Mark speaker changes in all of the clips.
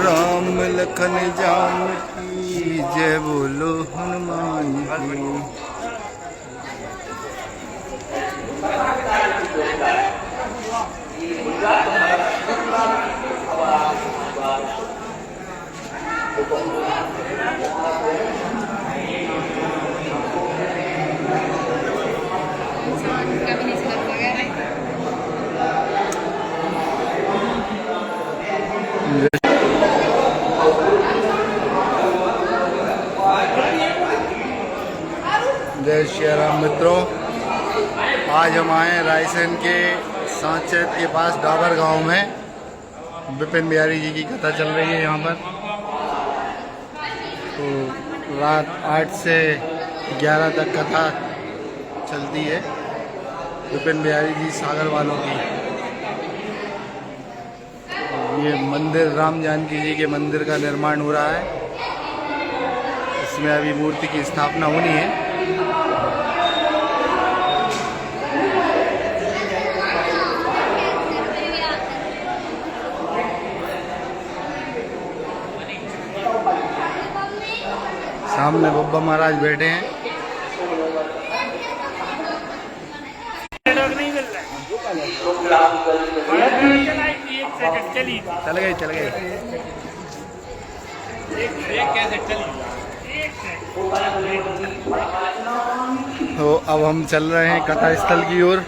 Speaker 1: राम लखन जानकी जय बोलो हनुमान की। जय श्री राम मित्रों, आज हम आए रायसेन के सांचेत के पास डाबर गांव में। विपिन बिहारी जी की कथा चल रही है यहाँ पर। तो रात 8 से 11 तक कथा चलती है विपिन बिहारी जी सागर वालों की। ये मंदिर राम जानकी जी के मंदिर का निर्माण हो रहा है। इसमें अभी मूर्ति की स्थापना होनी है। सामने बब्बा महाराज बैठे हैं। चल गई। तो अब हम चल रहे हैं कथा स्थल की ओर।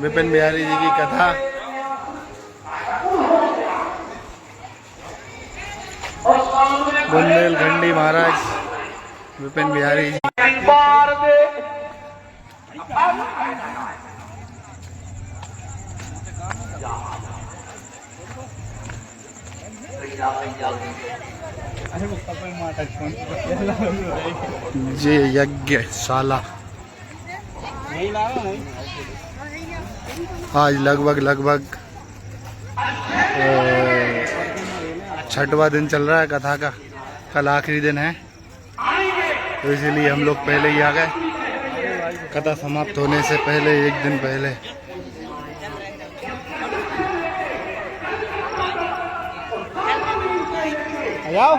Speaker 1: विपिन बिहारी जी की कथा। बुंदेलखंडी महाराज विपिन बिहारी जी। जे यज्ञशाला आज लगभग 6वां दिन चल रहा है कथा का। कल आखिरी दिन है, तो इसीलिए हम लोग पहले ही आ गए कथा समाप्त होने से पहले, एक दिन पहले। आओ।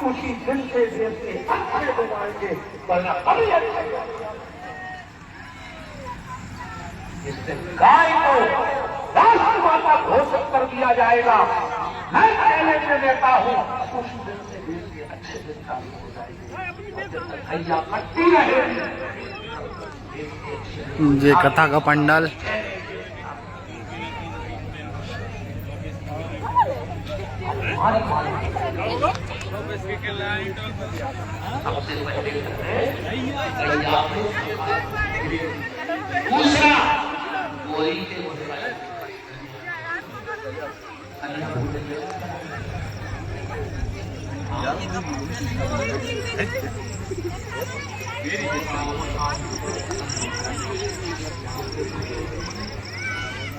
Speaker 1: उसी दिन से अच्छे बनाएंगे, वरना कभी अच्छे। इस दिन गाय को राष्ट्रमाता घोषित कर दिया जाएगा। मैं चैलेंज देता हूँ, उसी दिन से देश के अच्छे दिन चालू हो जाएगी। कटती रहेगी। ये कथा का पंडाल।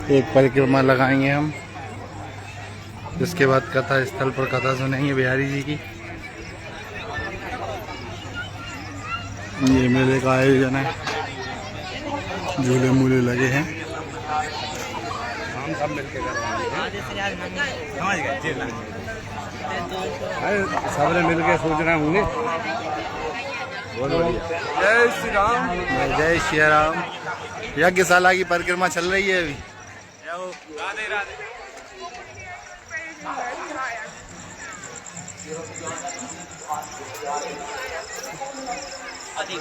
Speaker 1: एक परिक्रमा लगाएंगे हम, जिसके बाद कथा स्थल पर कथा सुनेंगे बिहारी जी की। ये मेले का आयोजन है, झूले मूले लगे हैं। हम सब मिलके सबने मिलके सोच रहे होंगे। जय श्री राम। जय श्री राम। यज्ञशाला की परिक्रमा चल रही है अभी। राधे राधे।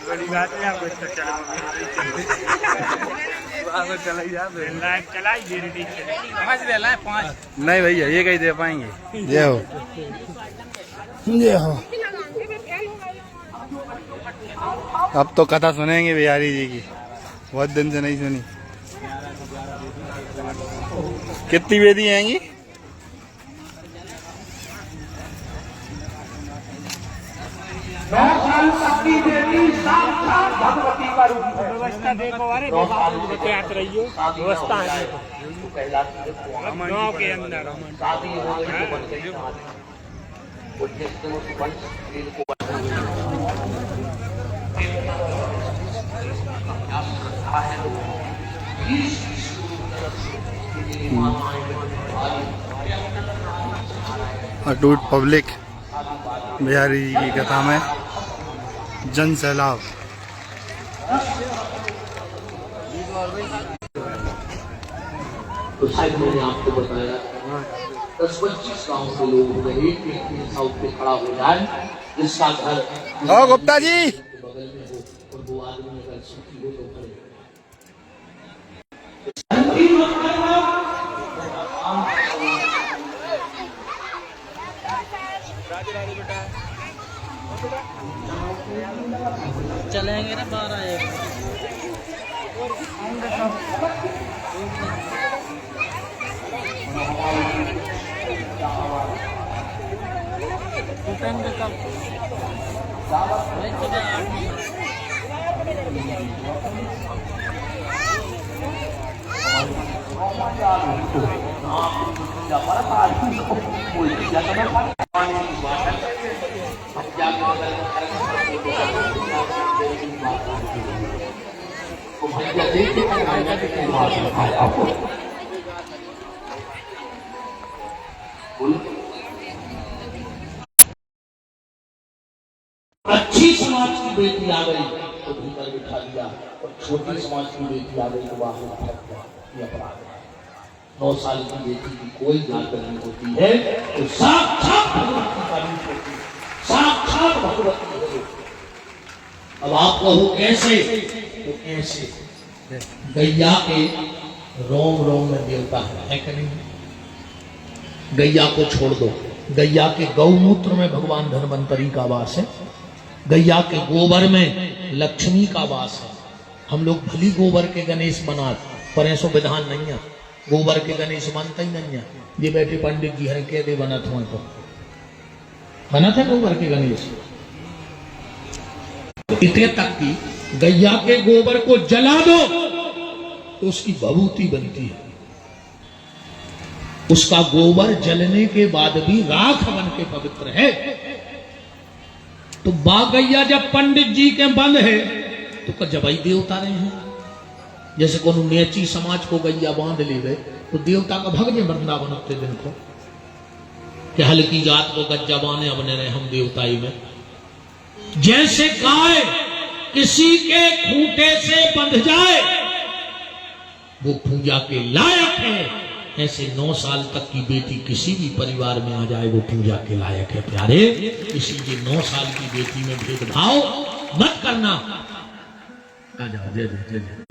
Speaker 1: बड़ी बात है, आपको नहीं भैया, ये कहीं दे पाएंगे। जय हो, जय हो। अब तो कथा सुनेंगे बिहारी जी की, बहुत दिन से नहीं सुनी। कितनी वेदी आएंगी? भगवती का रूप है। व्यवस्था देखो, अरे रहियो व्यवस्था है गाँव के अंदर।
Speaker 2: अटूट पब्लिक बिहारी जी की कथा में जन सैलाब।
Speaker 1: तो शायद मैंने आपको बताया 10-25 गांव के लोग एक व्यक्ति ऐसा उठ के खड़ा हो जाए जिसका घर
Speaker 2: ओ गुप्ता जी
Speaker 1: बगल में हो और वो आदमी अगर सुखी हो तो खड़े
Speaker 3: चलेंगे ना 12-1
Speaker 1: अच्छी समाज की बेटी आ गई तो भीतर बिठा दिया और छोटी समाज की बेटी आ गई तो बाहर बिठा दिया। ये अपराध है। 9 साल की बेटी की कोई जात नहीं होती है तो साक्षात भगवती का रूप होती है, साक्षात भगवती है। अब आप कहो कैसे तो कैसे गैया के रोम रोम में देवता है कि नहीं? गैया को छोड़ दो, गैया के गौमूत्र में भगवान धन्वंतरी का वास है, गैया के गोबर में लक्ष्मी का वास है। हम लोग भली गोबर के गणेश बना पर ऐसो विधान नहीं है, गोबर के गणेश बनता ही नहीं है। ये बैठे पंडित जी हर कह दे बनत हुए तो बनत है गोबर के गणेश। इतने तक कि गैया के गोबर को जला दो तो उसकी भभूति बनती है। उसका गोबर जलने के बाद भी राख बन के पवित्र है। तो बागैया जब पंडित जी के बंद है तो जबाई देवता रहे हैं। जैसे को नेची समाज को गैया बांध ले गए तो देवता का भगने वृंदावन उतने दिन को कि हल्की जात को गज्जा बाने अपने रहे हम देवताई में। जैसे गाय किसी के खूंटे से बंध जाए वो पूजा के लायक है, ऐसे 9 साल तक की बेटी किसी भी परिवार में आ जाए वो पूजा के लायक है। प्यारे इसीलिए 9 साल की बेटी में भेदभाव मत करना।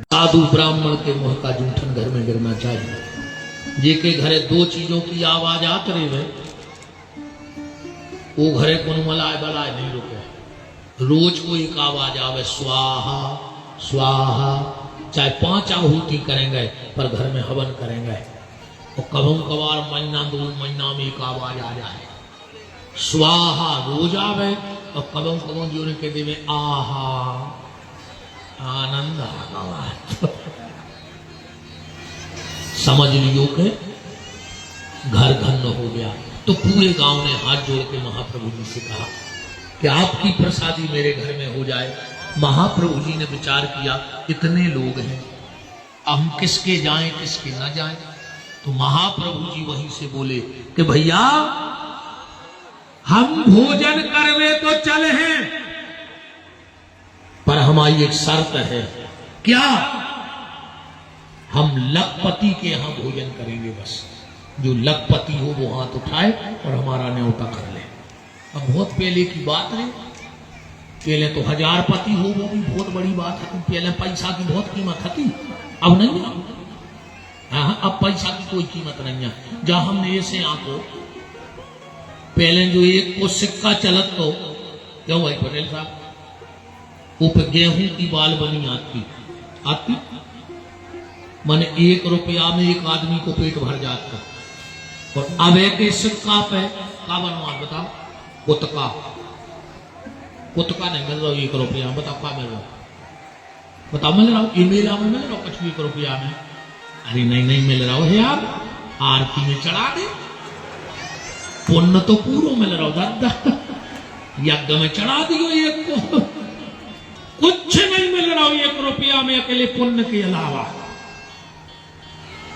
Speaker 1: साधु ब्राह्मण के मुंह का जूठन घर में गिरना चाहिए। जे के घरे 2 चीजों की आवाज आत रहे है वो घरे को मलाए बलाए नहीं रुके। रोज को एक आवाज आवे स्वाहा स्वाहा, चाहे 5 आहुति करेंगे पर घर में हवन करेंगे। और कभी कभार महीना 2 महीना में एक आवाज आ जाए स्वाहा रोज आवे और कभी कभी जो ने कहते में आहा आनंद आ समझ लियो के घर धन्य हो गया। तो पूरे गांव ने हाथ जोड़ के महाप्रभु जी से कहा कि आपकी प्रसादी मेरे घर में हो जाए। महाप्रभु जी ने विचार किया इतने लोग हैं हम किसके जाएं किसके न जाएं। तो महाप्रभु जी वहीं से बोले कि भैया हम भोजन करवे तो चले हैं पर हमारी एक शर्त है। क्या? हम लखपति के यहां भोजन करेंगे। बस जो लखपति हो वो हाथ उठाए और हमारा न्योता कर ले। अब बहुत पहले की बात है, पहले तो 1000 पति हो वो भी बहुत बड़ी बात है। पहले पैसा की बहुत कीमत थी, अब नहीं है। हाँ, अब पैसा की कोई कीमत नहीं है। जहां हमने ऐसे आंको पहले जो एक को सिक्का चलत तो क्यों भाई पटेल साहब वो पे गेहूं की बाल बनी आती माने 1 रुपया में एक आदमी को पेट भर जाता। और अब एक सिक्का पे का बनवा बताओ, कुतका नहीं मिल रहा 1 रुपया। बताओ क्या मिल रहा? बताओ मिल रहा हूँ मेला में मिल रहा हूँ कुछ 1 रुपया में? अरे नहीं मिल रहा है यार, आरती में चढ़ा दे।
Speaker 4: पुण्य तो पूरो मिल रहा दादा, यज्ञ में चढ़ा दियो एक को, कुछ नहीं मिल रहा 1 रुपया में अकेले पुण्य के अलावा।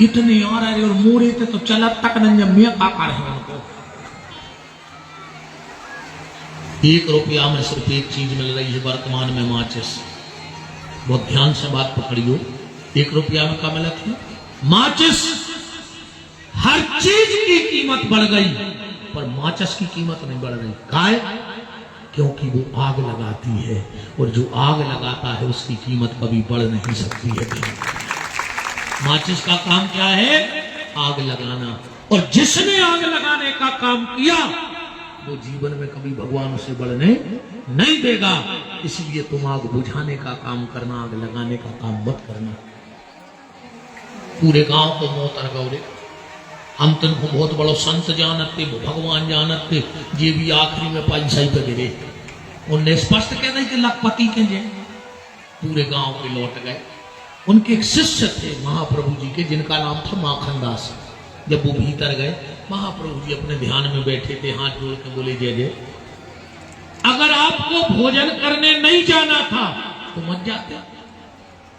Speaker 4: इतने आ रहे और मोरे थे तो चलत तक नहीं, मैं काका रहे उनको। 1 रुपया में सिर्फ एक चीज मिल रही है वर्तमान में, माचिस। बहुत ध्यान से बात पकड़ियो, 1 रुपया में क्या मिला था? माचिस। हर चीज की कीमत बढ़ गई पर माचिस की कीमत नहीं बढ़ रही। काहे? क्योंकि वो आग लगाती है और जो आग लगाता है उसकी कीमत कभी बढ़ नहीं सकती है। माचिस का काम क्या है? आग लगाना। और जिसने आग लगाने का काम किया वो जीवन में कभी भगवान उसे बढ़ने नहीं देगा। इसलिए तुम आग बुझाने का काम करना, आग लगाने का काम मत करना। पूरे गांव को मोतर गौरे, हम तुमको बहुत बड़ो संत जानते, भगवान जानते, जे भी आखिरी में पैसा ही पे गिरे। उनने स्पष्ट कह दी कि लखपति के जे पूरे गांव के लौट गए। उनके एक शिष्य थे महाप्रभु जी के, जिनका नाम था माखन दास। जब वो भीतर गए, महाप्रभु जी अपने ध्यान में बैठे थे, हाथ जोड़ के बोले जय जय। अगर आपको भोजन करने नहीं जाना था तो मत जाते,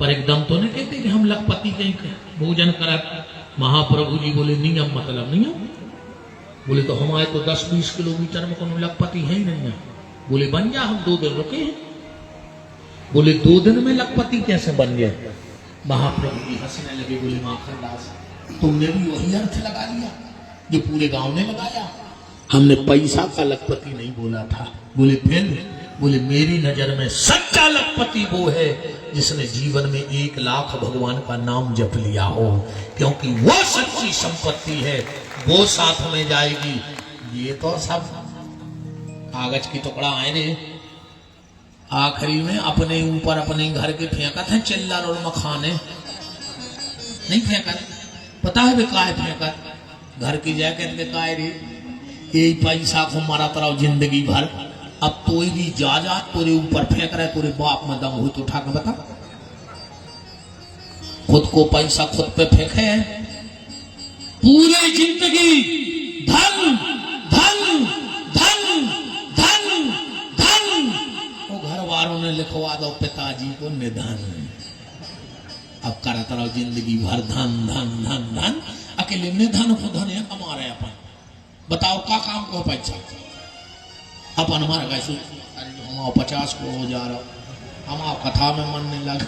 Speaker 4: पर एकदम तो नहीं कहते कि हम लखपति कहीं भोजन करा। महाप्रभु जी बोले नियम मतलब नियम। बोले तो हमारे तो 10-20 किलोमीटर में कोनो लखपति है ही नहीं है। बोले बन जा, हम 2 दिन रुके हैं। बोले 2 दिन में लखपति कैसे बन गए? महाप्रभु जी हंसने लगे, बोले माखन दास तुमने भी वही अर्थ लगा लिया जो पूरे गांव ने लगाया। हमने पैसा का लखपति नहीं बोला था। बोले फिर? बोले मेरी नजर में सच्चा लखपति वो है जिसने जीवन में 1 लाख भगवान का नाम जप लिया हो, क्योंकि वो सच्ची संपत्ति है, वो साथ में जाएगी। ये तो सब कागज की टुकड़ा आए रे। आखिरी में अपने ऊपर अपने घर के फेंका था चिल्लर और मखाने, नहीं फेंका। पता है वे काहे फेंका? घर की जैकेट के काहे रे? यही पैसा को मारा तरह जिंदगी भर। अब तो भी जा तोरे ऊपर फेंक रहे, तोरे बाप में दम हो तो उठा के बता। खुद को पैसा खुद पे फेंके, पूरी जिंदगी धन धन धन धन धन। वो घर वालों ने लिखवा दो पिताजी को निधन। अब करता रहो जिंदगी भर धन धन धन धन। अकेले निधन को धन है कमा रहे अपन। बताओ का काम को पैसा अपन हमारा कैसे? हम 50 करोड़ हो जा रहा, हम कथा में मन नहीं लग।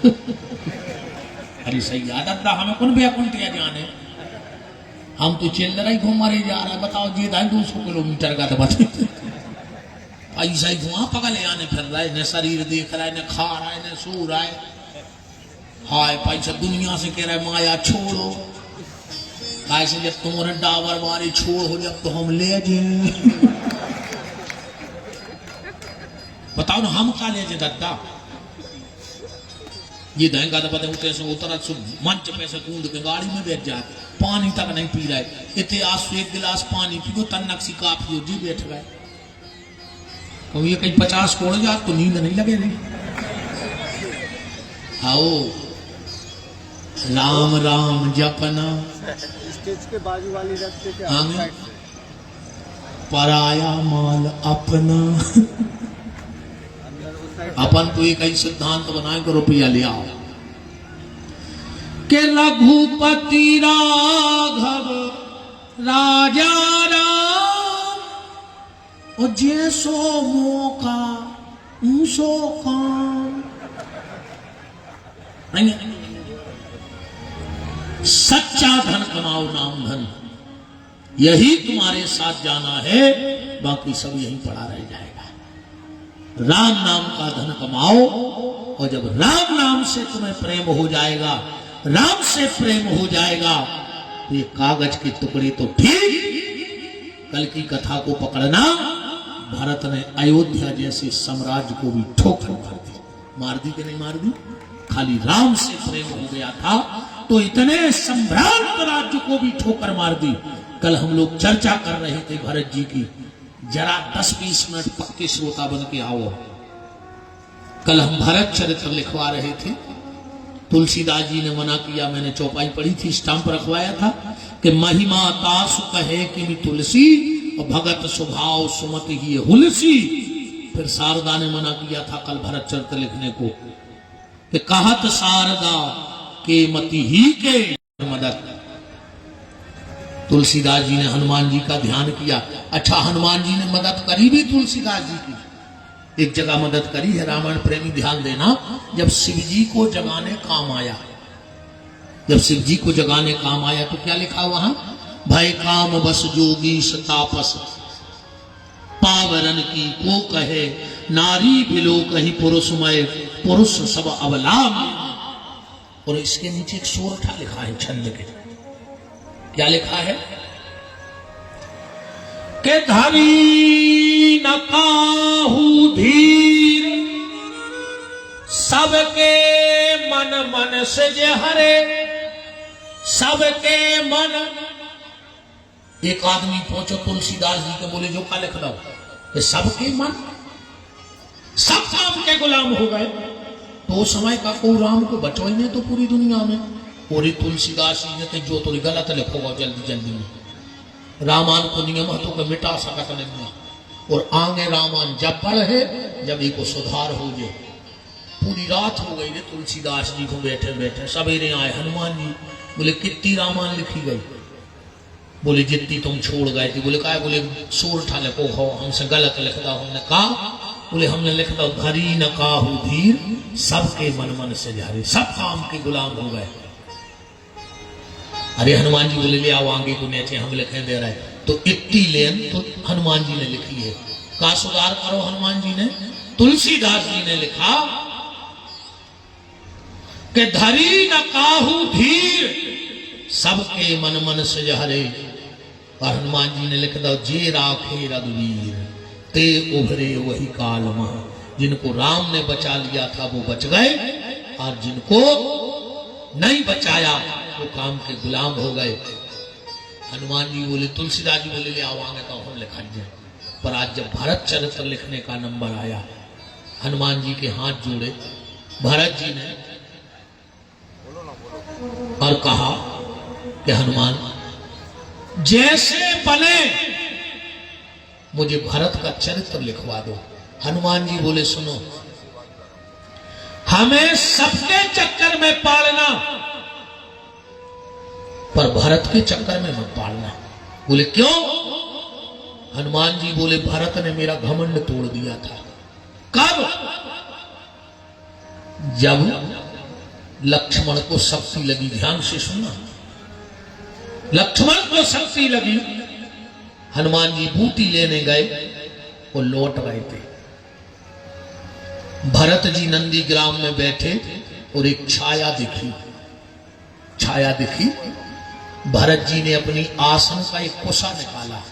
Speaker 4: अरे सही याद आता हमें कौन बेकुंटिया जाने, हम तो चिल रही घूम रही जा रहा है। बताओ जी 200 किलोमीटर का तो बता ऐसा ही घुमा पगले आने फिर रहा है, न शरीर देख रहा है, न खा रहा है, न सो रहा है। हाय पैसा दुनिया से कह रहा है माया छोड़ो। ऐसे जब तुम्हारे डाबर मारे छोड़ हो जब तो हम ले जाए। बताओ ना हम खा ले जे दत्ता। ये दहेंगा तो पता उठे से उतरा मंच पे से कूद के गाड़ी में बैठ जाए, पानी तक नहीं पी रहा है। इतने आंसू 1 गिलास पानी पी दो तन्नक सी काफी हो जी बैठ गए। तो ये कहीं 50 कोड़ जा तो नींद नहीं लगे नहीं। आओ राम राम जपना
Speaker 5: स्टेज के बाजू वाली रस्ते के
Speaker 4: हाँ, पराया माल अपना। अपन तो एक ही सिद्धांत बनाए कि रुपया ले आओ के रघुपति राघव राजा राम और जैसो मौका ऊसो काम। नहीं सच्चा धन कमाओ, नाम धन, यही तुम्हारे साथ जाना है, बाकी सब यहीं पड़ा रह जाएगा। राम नाम का धन कमाओ और जब राम नाम से तुम्हें प्रेम हो जाएगा, राम से प्रेम हो जाएगा तो ये कागज के टुकड़े तो ठीक, कल की कथा को पकड़ना। भारत ने अयोध्या जैसे साम्राज्य को भी ठोकर मार दी। मार दी कि नहीं मार दी? खाली राम से प्रेम हो गया था तो इतने सम्राट राज्य को भी ठोकर मार दी। कल हम लोग चर्चा कर रहे थे भरत जी की, जरा 10-20 मिनट पक्के श्रोता बन के आओ। कल हम भरत चरित्र लिखवा रहे थे, तुलसीदास जी ने मना किया, मैंने चौपाई पढ़ी थी, स्टाम्प रखवाया था कि महिमा तासु कहे कि तुलसी और भगत स्वभाव सुमति ही हुलसी। फिर शारदा ने मना किया था कल भरत चरित्र लिखने को कि कहत शारदा के मति ही के मदद। तुलसीदास जी ने हनुमान जी का ध्यान किया। अच्छा, हनुमान जी ने मदद करी भी तुलसीदास जी की। एक जगह मदद करी है, रामायण प्रेमी ध्यान देना, जब शिव जी को जगाने काम आया, जब शिव जी को जगाने काम आया तो क्या लिखा वहां, भय काम बस जोगी तापस पावरन की को कहे नारी बिलो कहीं पुरुषमय पुरुष सब अवलाम। और इसके नीचे एक सोरठा लिखा है छंद के, क्या लिखा है के धरी न काहू धीर सबके मन मन से जे हरे सबके मन। एक आदमी पहुंचो तुलसीदास जी के, बोले जो का लिख दो कि सबके मन सब काम के गुलाम हो गए। तो समय का को राम को बचो ने तो पूरी दुनिया में। और तुलसीदास जी ने तो जो तो गलत लिखोगा जल्दी जल्दी में, रामायण को नियम तो को मिटा सकत नहीं। और आगे रामायण जब पढ़े जब इको सुधार हो जाए। पूरी रात हो गई रे तुलसीदास जी को बैठे बैठे। सवेरे आए हनुमान जी, बोले कितनी रामायण लिखी गई? बोले जितनी तुम छोड़ गए थे। बोले काय? बोले सोरठा लिखो हो, हमसे गलत लिखता। हमने कहा, बोले हमने लिखता धरी न काहू धीर सबके मन मन से झारे, सब काम के गुलाम हो गए। अरे हनुमान जी बोले ले आओ आगे को नीचे हम लिखे दे रहे। तो इतनी लेन तो हनुमान जी ने लिखी है। का सुधार करो हनुमान जी ने? तुलसीदास जी ने लिखा कि धरी न काहू धीर सबके मन मन से जहरे। और हनुमान जी ने लिख दो जे राखे रघुवीर ते उभरे वही काल मह। जिनको राम ने बचा लिया था वो बच गए, और जिनको नहीं बचाया वो काम के गुलाम हो गए। हनुमान जी बोले, तुलसीदास जी बोले ले आओ आगे तो हम लिखा जाए। पर आज जब भरत चरित्र लिखने का नंबर आया, हनुमान जी के हाथ जोड़े भरत जी ने और कहा कि हनुमान जैसे बने मुझे भरत का चरित्र लिखवा दो। हनुमान जी बोले सुनो, हमें सबके चक्कर में पालना पर भरत के चक्कर में मत पालना। बोले क्यों? हनुमान जी बोले भरत ने मेरा घमंड तोड़ दिया था। कब? जब लक्ष्मण को शक्ति लगी। ध्यान से सुनना, लक्ष्मण को शक्ति लगी। हनुमान जी बूटी लेने गए, वो लौट गए थे। भरत जी नंदी ग्राम में बैठे और एक छाया दिखी। छाया दिखी, भरत जी ने अपनी आसन का एक कुशा निकाला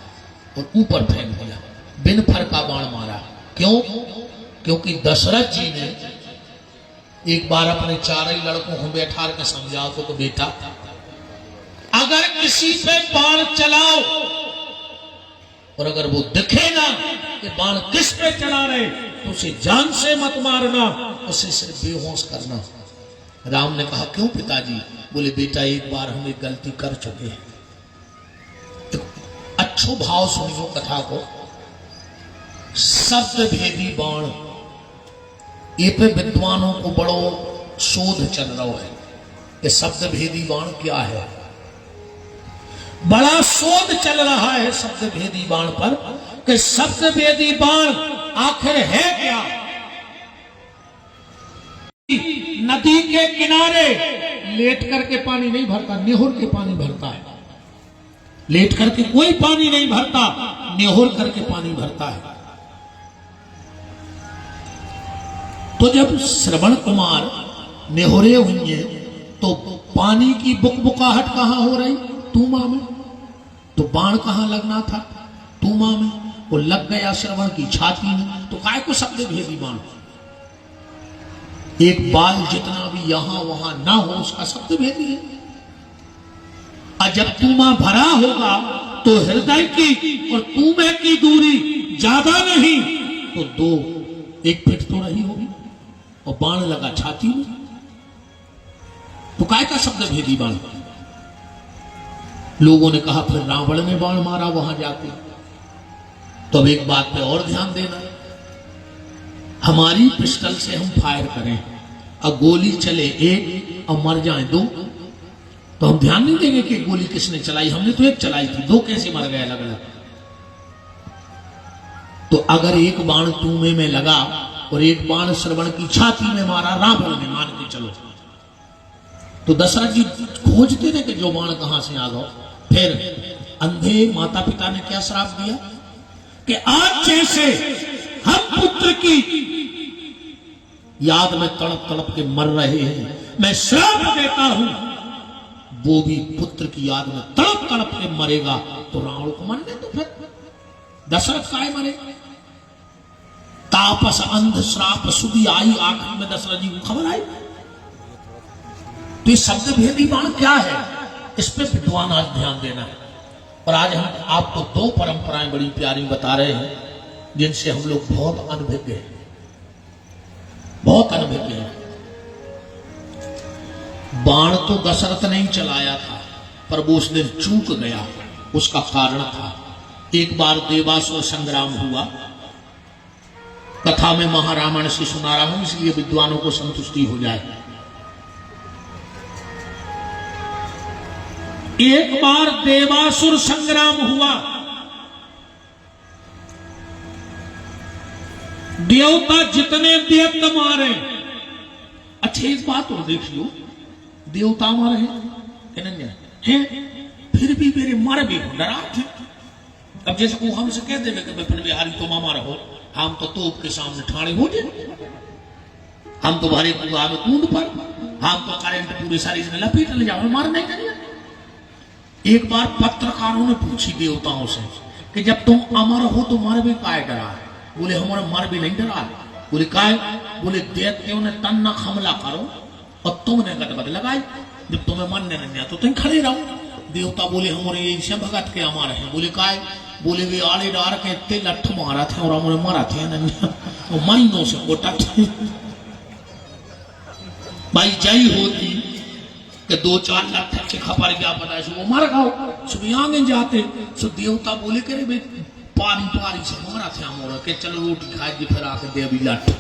Speaker 4: और ऊपर फेंक दिया, बिन फर का बाण मारा। क्यों? क्योंकि दशरथ जी ने एक बार अपने चारों लड़कों को बैठा के समझाओ तो बेटा अगर किसी पे बाण चलाओ और अगर वो दिखे ना कि बाण किस पे चला रहे तो उसे जान से मत मारना, उसे सिर्फ बेहोश करना। राम ने कहा क्यों पिताजी? बोले बेटा एक बार हम एक गलती कर चुके हैं। तो अच्छो भाव सुनियो कथा को। शब्द भेदी बाण, ये पे विद्वानों को बड़ो शोध चल रहा है कि शब्द भेदी बाण क्या है। बड़ा शोध चल रहा है शब्द भेदी बाण पर कि शब्द भेदी बाण आखिर है क्या। नदी के किनारे लेट करके पानी नहीं भरता, नेहुर के पानी भरता है। लेट करके कोई पानी नहीं भरता, नेहुर करके पानी भरता है। तो जब श्रवण कुमार नेहुरे हुए तो पानी की बुकबुकाहट कहां हो रही? तूमा में। तो बाण कहां लगना था? तूमा में। वो लग गया श्रवण की छाती में। तो काय को शब्द भेदी बाण? एक बाल जितना भी यहां वहां ना हो उसका शब्द भेदी है। और जब तूमा भरा होगा तो हृदय की और तूमे की दूरी ज्यादा नहीं तो 1 फीट तो रही होगी, और बाण लगा छाती में। तो काय का शब्द भेदी बाण? लोगों ने कहा फिर रावण ने बाण मारा वहां जाके। तो अब एक बात पे और ध्यान देना, हमारी पिस्टल से हम फायर करें और गोली चले एक और मर जाए दो, तो हम ध्यान नहीं देंगे कि गोली किसने चलाई, हमने तो एक चलाई थी, दो कैसे मर गए अलग अलग। तो अगर एक बाण तूमे में लगा और एक बाण श्रवण की छाती में मारा रावण ने, मान के चलो, तो दशरथ जी खोजते थे कि जो बाण कहां से आ गया। फिर अंधे माता पिता ने क्या श्राप दिया कि आज जैसे हम पुत्र की याद में तड़प तड़प के मर रहे हैं, मैं श्राप देता हूं वो भी पुत्र की याद में तड़प तड़प के मरेगा। तो रावण को मरने तो फिर दशरथ काय मरे। तापस अंध श्राप सुधी आई, आखिर में दशरथ जी को खबर आई। तो ये शब्द भेदी बाण क्या है, इस पे विद्वान आज ध्यान देना है। और आज हम आपको दो परंपराएं बड़ी प्यारी बता रहे हैं जिनसे हम लोग बहुत अनभिज्ञ हैं, बहुत अनभिज्ञ हैं। बाण तो दशरथ ने ही चलाया था, पर वो उस दिन चूक गया, उसका कारण था। एक बार देवासुर संग्राम हुआ, कथा में महारामायण से सुना रहा हूं इसलिए विद्वानों को संतुष्टि हो जाए। एक बार देवासुर संग्राम हुआ, देवता जितने दैत्य मारे। अच्छा एक बात और देखियो, देवता मारे हैं, फिर भी मेरे मर भी डरा थे। अब जैसे को हमसे कह देवे कि मैं बिहारी तो मामा रहो, हम तो तोप के सामने ठाणे हो जाए, हम तो भारी कुआ में कूद पर, हम तो करंट पूरी सारी इसमें लपेट ले जाओ, मार नहीं करिए। एक बार पत्रकारों ने पूछी देवताओं से कि जब तुम अमर हो तो मर भी काय डरा है? बोले हमारा मर भी नहीं डरा। बोले काय? बोले दैत्यों ने तन्ना हमला करो और तुमने गदबद लगाई, जब तुम्हें मरने नहीं तो तुम खड़े रहो। देवता बोले हमारे ये भगत के अमर है। बोले काय? बोले वे आड़े डार के इतने लठ मारा थे और हमारे मारा थे नहीं, महीनों से कोटा भाई जय होती कि 2-4 लाख के खबर क्या पता है वो मर गो सुबह आगे जाते। सो देवता बोले करे बे पारी पारी से मारा थे हमारा के चलो रोटी खाए फिर आके देवी लठ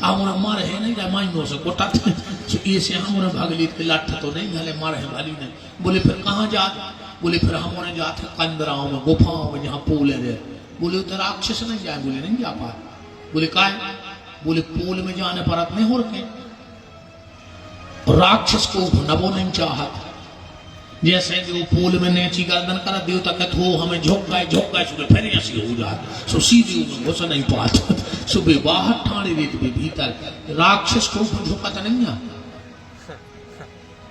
Speaker 4: हमारा मर है नहीं जा महीनों से कोटा सो ऐसे हमारे भगली के लठ तो नहीं भले मर है भली नहीं। बोले फिर कहाँ जा? बोले फिर हमारे जाते कंदराओं में गुफाओं में जहाँ पोल है। बोले उधर राक्षस नहीं जाए? बोले नहीं जा पाए। बोले काय? बोले पोल में जाने पर अपने हो रखे राक्षस को नबो नहीं चाहत, जैसे कि वो पोल में नेची गर्दन करा देवता कहते हो हमें झोंकाए सुबह फिर ऐसी हो जाए सो सीधे घुस नहीं पाता सुबह बाहर ठाणे रेत भी भीतर राक्षस को झोंकाता नहीं है।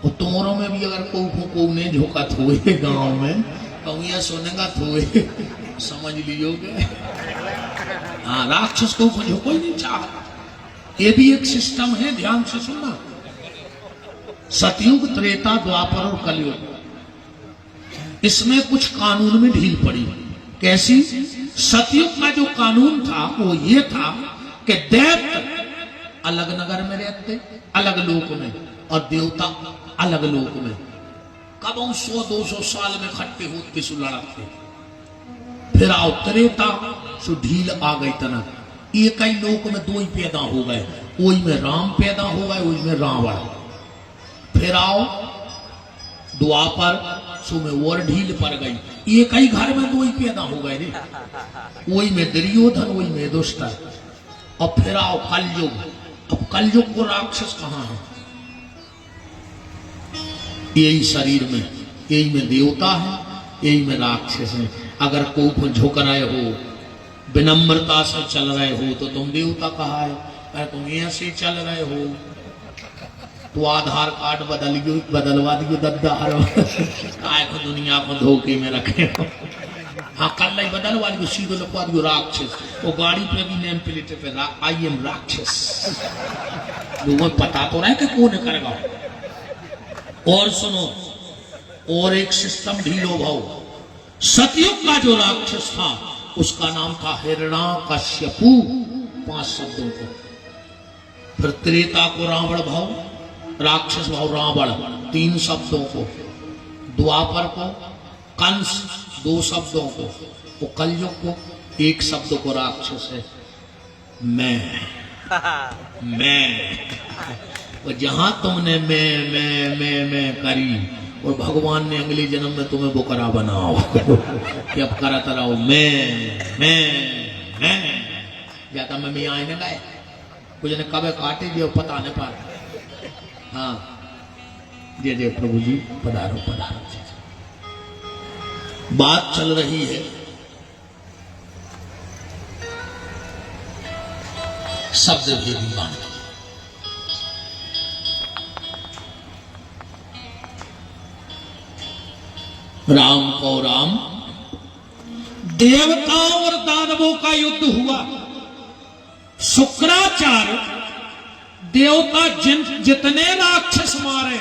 Speaker 4: और तुम्हारों में भी अगर को ने झोंका थोए गांव में तो यह सुनेगा थोए समझ लियोगे। हाँ राक्षस को झोंको ही नहीं चाहता। ये भी एक सिस्टम है, ध्यान से सुनना। सतयुग, त्रेता, द्वापर और कलयुग, इसमें कुछ कानून में ढील पड़ी। कैसी? सतयुग का जो कानून था वो ये था कि दैत्य अलग नगर में रहते, अलग लोक में, और देवता अलग लोक में। कब 100-200 साल में इकट्ठे होते सो लड़ते। फिर आओ त्रेता, सो ढील आ गई तना। एक ही लोक में दो ही पैदा हो गए, वही में राम पैदा हो गए, वही में रावण। फिर आओ द्वापर, सो में और ढील पड़ गई। एक ही घर में दो ही पैदा हो गए रे, वही में दुर्योधन, वही में दुष्टन। और फिर आओ कलयुग। अब कलयुग को राक्षस कहां है? यही शरीर में, यही में देवता है, यही में राक्षस है। अगर को झुक रहे हो, विनम्रता से चल रहे हो तो तुम देवता कहा है। अगर तुम ऐसे चल रहे हो तो आधार कार्ड बदलवा दियो दद्दार काय को दुनिया को धोखे में रखे हो। हाँ कल ही बदलवा दियो, सीधे लिखवा दियो राक्षस। वो गाड़ी पे भी नेम प्लेट पे आई एम राक्षस। लोगों को पता तो रहे कि कौन करेगा। और सुनो, और एक सिस्टम ढीलो भाव। सतयुग का जो राक्षस था उसका नाम था हिरण्याकश्यपु, 5 शब्दों को। फिर त्रेता को रावण भाव, राक्षस भाव रावण, 3 शब्दों को। द्वापर को कंस, 2 शब्दों को। वो कलयुग को एक शब्द को राक्षस है, मैं। और जहां तुमने मैं करी और भगवान ने अगले जन्म में तुम्हें बुकरा बनाओ कि अब करता रहो मैं ज्यादा मैं आए न गाए कुछ ने कब काटे दियो पता नहीं पा। हाँ जय जय प्रभु जी, पधारो पधारो। बात चल रही है शब्द भेदी वाणी। राम को राम, देवताओं और दानवों का युद्ध हुआ। शुक्राचार्य देवता जितने राक्षस मारे,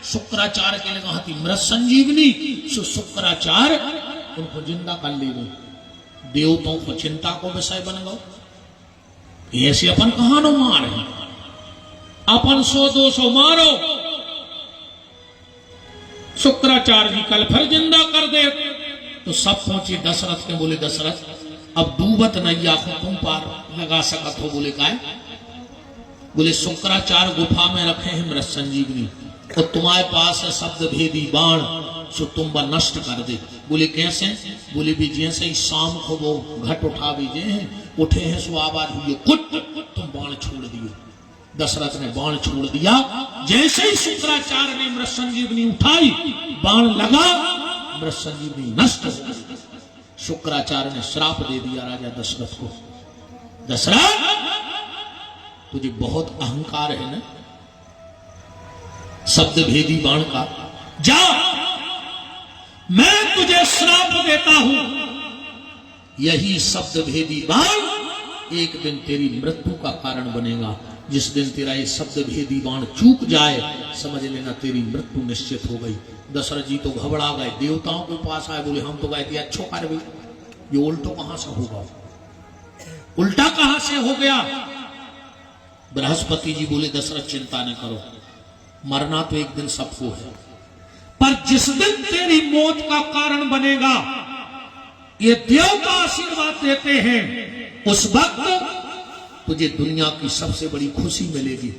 Speaker 4: शुक्राचार्य के लिए कहा थी मृत संजीवनी, शुक्राचार्य उनको जिंदा कर ले गए। देवताओं को चिंता को विषय बन गए। ऐसे अपन कहां नो मारे, अपन 100-200 मारो, शुक्राचार्य जी कल फिर जिंदा कर दे। तो सब पहुंचे दशरथ के, बोले दशरथ अब डूबत नैया को तुम पार लगा सकत हो। बोले काय? बोले शुक्राचार्य गुफा में रखे हैं मृत संजीवनी और तुम्हारे पास है शब्द भेदी बाण, सो तुम वह नष्ट कर दे। बोले कैसे? बोले भी जैसे ही शाम को वो घट उठा बीजे हैं, उठे हैं सो आवाज हुई कुट, तुम बाण छोड़ दिए। दशरथ ने बाण छोड़ दिया। जैसे ही शुक्राचार्य ने मृत संजीवनी उठाई, बाण लगा, मृत संजीवनी नष्ट हो गई। शुक्राचार्य ने श्राप दे दिया राजा दशरथ को, दशरथ तुझे बहुत अहंकार है ना शब्द भेदी बाण का, जा मैं तुझे श्राप देता हूं, यही शब्द भेदी बाण एक दिन तेरी मृत्यु का कारण बनेगा। जिस दिन तेरा ये शब्द भेदी बाण चूक जाए, समझ लेना तेरी मृत्यु निश्चित हो गई। दशरथ जी तो घबरा गए, देवताओं के पास आए, बोले हम तो गए थे अच्छो कर गई, ये उल्टो कहां से होगा, उल्टा कहां से हो गया। बृहस्पति जी बोले दशरथ चिंता न करो, मरना तो एक दिन सबको है, पर जिस दिन तेरी मौत का कारण बनेगा, ये देवता आशीर्वाद देते हैं, उस वक्त तुझे दुनिया की सबसे बड़ी खुशी मिलेगी।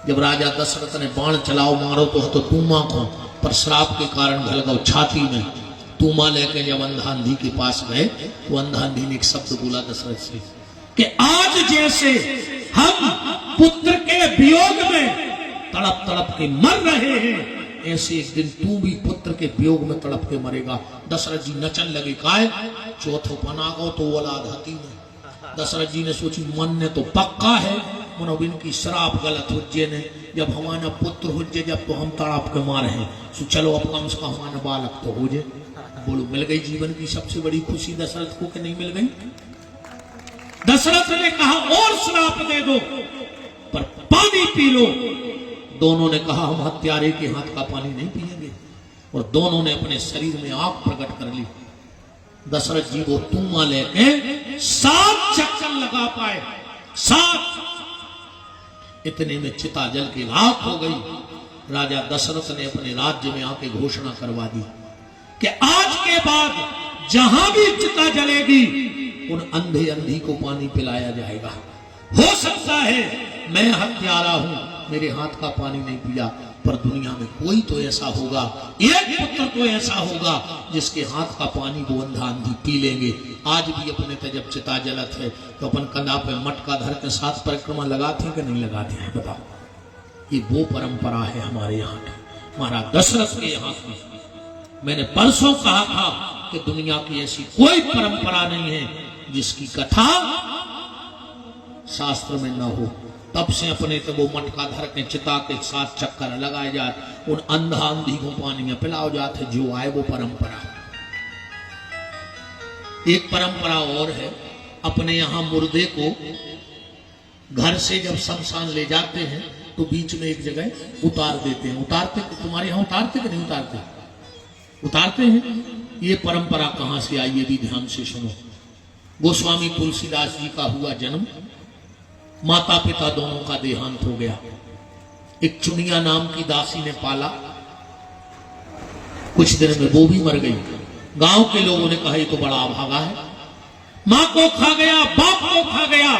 Speaker 4: जब राजा दशरथ ने बाण चलाओ मारो तो तूमा को, पर श्राप के कारण घल गौ छाती में। तूमा लेके जब अंधांधी के पास गए तो अंधांधी ने एक शब्द बोला दशरथ से कि आज जैसे हम पुत्र के वियोग में तड़प तड़प के मर रहे हैं, ऐसे एक दिन तू भी पुत्र के वियोग में तड़प के मरेगा। दशरथ जी नचन लगे, काय चौथो पना गो तो औलाद हती में। दशरथ जी ने सोची मन ने तो पक्का है, मनोबिन की शराब गलत हुज्जे ने, जब हमारा पुत्र हुज्जे जब तो हम तड़प के मारे हैं, सो चलो अब कम से कम हमारा बालक तो हो जाए। बोलो मिल गई जीवन की सबसे बड़ी खुशी दशरथ को कि नहीं मिल गई? दशरथ ने कहा और श्राप दे दो पर पानी पी लो। दोनों ने कहा हम हत्यारे के हाथ का पानी नहीं पिएंगे, और दोनों ने अपने शरीर में आग प्रकट कर ली। दशरथ जी वो तूमा लेके 7 चक्कर लगा पाए, 7। इतने में चिता जल के राख हो गई। राजा दशरथ ने अपने राज्य में आके घोषणा करवा दी कि आज के बाद जहां भी चिता जलेगी उन अंधे अंधी को पानी पिलाया जाएगा। हो सकता है मैं हत्यारा हूं, मेरे हाथ का पानी नहीं पिया, पर दुनिया में कोई तो ऐसा होगा, एक पुत्र तो ऐसा होगा जिसके हाथ का पानी वो अंधा अंधी पी लेंगे। आज भी अपने पे जब चिता जलत है तो अपन कंधा पे मटका धर के 7 परिक्रमा लगाते हैं कि नहीं लगाते हैं? बताओ। ये वो परंपरा है हमारे यहाँ की, महाराज दशरथ के यहाँ की। मैंने परसों कहा था कि दुनिया की ऐसी कोई परंपरा नहीं है जिसकी कथा शास्त्र में न हो। तब से अपने तो वो मटका धर के चिता के 7 चक्कर लगाए जाते, उन अंधा अंधी को पानी में पिलाओ जाते, जो आए वो परंपरा। एक परंपरा और है, अपने यहां मुर्दे को घर से जब शमशान ले जाते हैं तो बीच में एक जगह उतार देते हैं। उतारते, तुम्हारे यहां उतारते कि नहीं उतारते? उतारते हैं। ये परंपरा कहां से आई ये भी ध्यान से सुनो। गोस्वामी तुलसीदास जी का हुआ जन्म, माता पिता दोनों का देहांत हो गया। एक चुनिया नाम की दासी ने पाला, कुछ दिन में वो भी मर गई। गांव के लोगों ने कहा ये तो बड़ा अभागा है, मां को खा गया, बाप को खा गया,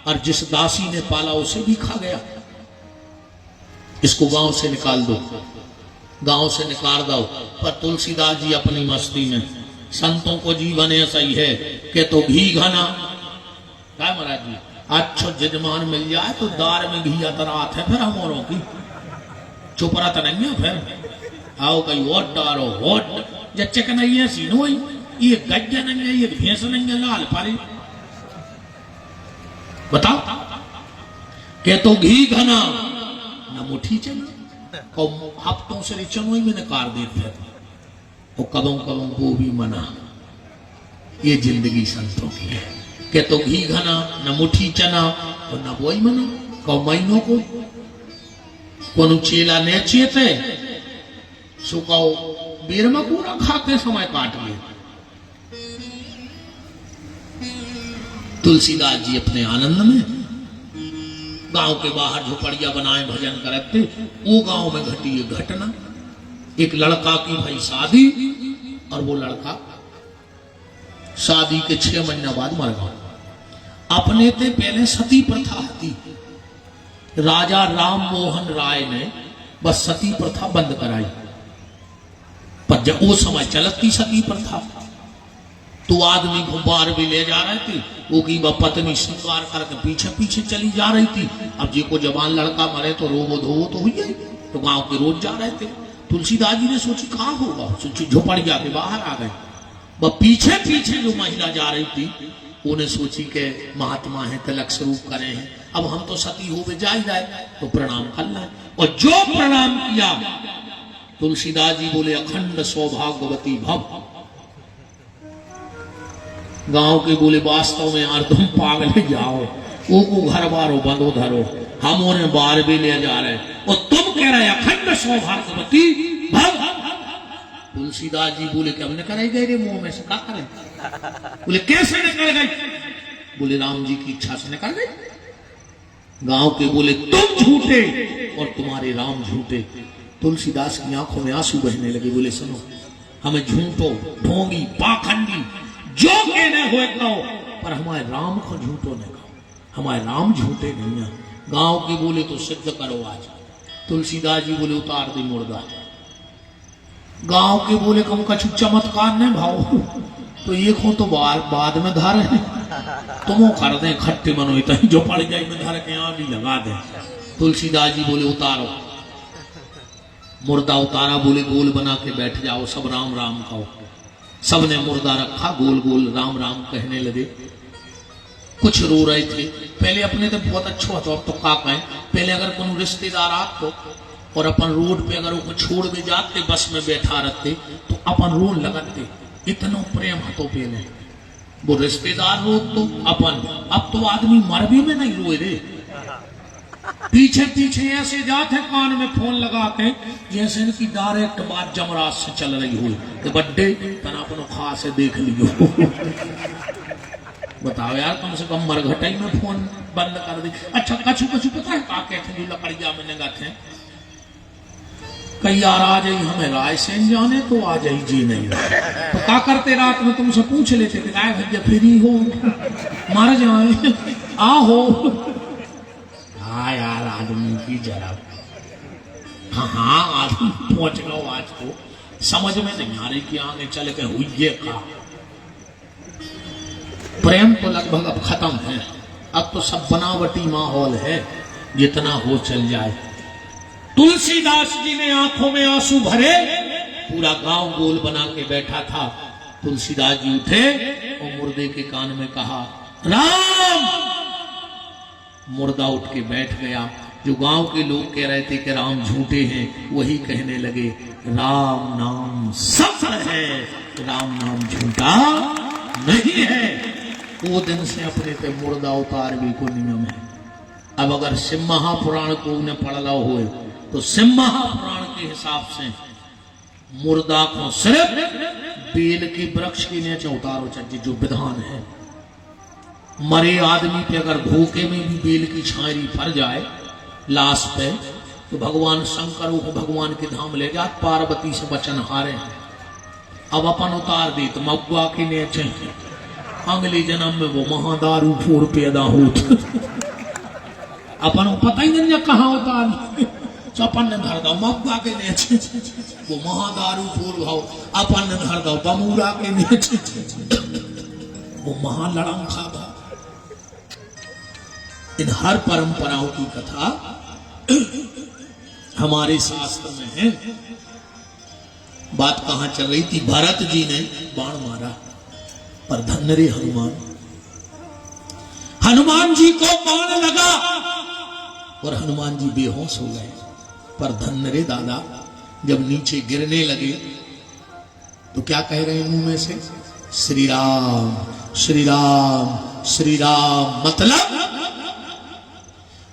Speaker 4: और जिस दासी ने पाला उसे भी खा गया। इसको गांव से निकाल दो, गांव से निकाल दो। पर तुलसीदास जी अपनी मस्ती में, संतों को जीवन ऐसा ही है कि तो घी घना, क्या महाराज जी, अच्छा जजमान मिल जाए तो दार में घी अतरात है, फिर हम औरों की चुप रहा नहीं है। फिर आओ कहीं वोट डारो, वोट जच्चे नहीं है, सीनो ये गज्जा नहीं है, ये भैंस नहीं है, लाल पारी बताओ के तो घी घना न मुठी चना, और हफ्तों से चनोई में नकार देते हैं, और कदों कदों को भी मना। ये जिंदगी संतों की है कि तो घी घना न मुठी चना और न बोई मना। कौ महीनों को कोनो चेला ने चेते सुकाओ बीर में पूरा खाते समय काट लिए। तुलसीदास जी अपने आनंद में गांव के बाहर झोपड़िया बनाए भजन करते। वो गांव में घटी ये घटना, एक लड़का की भाई शादी, और वो लड़का शादी के 6 महीना बाद मर गया। अपने ते पहले सती प्रथा थी, राजा राम मोहन राय ने बस सती प्रथा बंद कराई। पर जब वो समय चलती सती प्रथा, तो आदमी को बार भी ले जा रहे थे, वो की पत्नी श्रृंगार करके पीछे पीछे चली जा रही थी। अब जी को जवान लड़का मरे तो रोवो धोवो तो हुई है, तो गांव के रोज जा रहे थे। तुलसीदास जी ने सोची कहाँ होगा, सोची झोपड़िया के बाहर आ गए। वह पीछे पीछे जो महिला जा रही थी, उन्हें सोची के महात्मा है, तिलक स्वरूप करे हैं, अब हम तो सती हो जा ही रहे, तो प्रणाम करना है। और जो प्रणाम किया, तुलसीदास जी बोले अखंड सौभाग्यवती भव। गांव के बोले वास्तव में यार तुम पागल जाओ, वो को घर बारो बंदो धरो, हम उन्हें बार भी ले जा रहे, और तुम कह रहे अखंड सौभाग्यवती भव। तुलसीदास जी बोले कि हमने कराई गए रे मुंह में से, क्या करें? बोले कैसे निकल गई? बोले राम जी की इच्छा से निकल गई। गांव के बोले तुम झूठे और तुम्हारे राम झूठे। तुलसीदास की आंखों में आंसू बहने लगे। बोले सुनो, हमें झूठो, ढोंगी, पाखंडी जो कहने हुए कहो, पर हमारे राम को झूठो न कहो, हमारे राम झूठे नहीं है। गांव के बोले तो सिद्ध करो आज। तुलसीदास जी बोले उतार दे मुर्दा। गांव के बोले कम कछु चमत्कार नहीं भाव, तो ये को तो बाद में धारे तुम कर दे खट्टे मनो, जो पड़ जाए में धारे के यहाँ भी लगा दे। तुलसीदास जी बोले उतारो। मुर्दा उतारा। बोले गोल बना के बैठ जाओ, सब राम राम कहो। सबने मुर्दा रखा, गोल गोल राम राम कहने लगे। कुछ रो रहे थे, पहले अपने तो बहुत अच्छा होता, अब तो का कहें। पहले अगर कोई रिश्तेदार आते और अपन रोड पे अगर वो छोड़ भी जाते, बस में बैठा रहते, तो अपन रोन लगाते, इतना प्रेम हतो पहले। वो रिश्तेदार रो तो अपन, अब तो आदमी मर भी में नहीं रोए रे, पीछे पीछे ऐसे जाते कान में फोन लगाते जैसे इनकी डायरेक्ट बात जमराज से चल रही हो कि बड्डे तना अपनो खास से देख लियो। बताओ यार, कम से कम मरघटाई में फोन बंद कर दी। अच्छा कछु कछु पता है का कहते हैं, लकड़िया में लगाते हैं कई यार आ जाई हमें रायसेन जाने, तो आ जाई जी नहीं रहा, तो क्या करते रात में तुमसे पूछ लेते कि गाय भैया फ्री हो, मर जाए आहो। हाँ यार आदमी की जरा, हाँ आदमी पहुंच गया आज को समझ में नहीं आ रही कि आगे चल के हुई ये का। प्रेम तो लगभग अब खत्म है, अब तो सब बनावटी माहौल है, जितना हो चल जाए। तुलसीदास जी ने आंखों में आंसू भरे, पूरा गांव गोल बना के बैठा था। तुलसीदास जी उठे और मुर्दे के कान में कहा राम। मुर्दा उठ के बैठ गया। जो गांव के लोग कह रहे थे कि राम झूठे हैं, वही कहने लगे राम नाम सत्य है, राम नाम झूठा नहीं है। वो दिन से अपने पे मुर्दा उतार भी को नियम है। अब अगर शिव महापुराण को उन्हें पढ़ लो हो, तो शिव महापुराण के हिसाब से मुर्दा को सिर्फ बेल के वृक्ष के नीचे उतारो चाहिए, जो विधान है। मरे आदमी पे अगर भूखे में भी बेल की छायरी पड़ जाए लाश पे, तो भगवान शंकर को भगवान के धाम ले जा, पार्वती से वचन हारे हैं। अब अपन उतार दी तो मगुआ के नीचे अगले जन्म में वो महादारू फोर पैदा होत अपन पता ही नहीं कहाँ होता तो अपन ने धर दो मब्बा के नीचे वो महादारू फोर भाव अपन ने धर दो बमूरा के नीचे वो महालड़म खा भाव। इन हर परंपराओं की कथा हमारे शास्त्र में है। बात कहां चल रही थी? भरत जी ने बाण मारा पर धन्य रे हनुमान जी को बाण लगा और हनुमान जी बेहोश हो गए। पर धन्य रे दादा जब नीचे गिरने लगे तो क्या कह रहे हैं मुंह में से? श्री राम श्री राम श्री राम। मतलब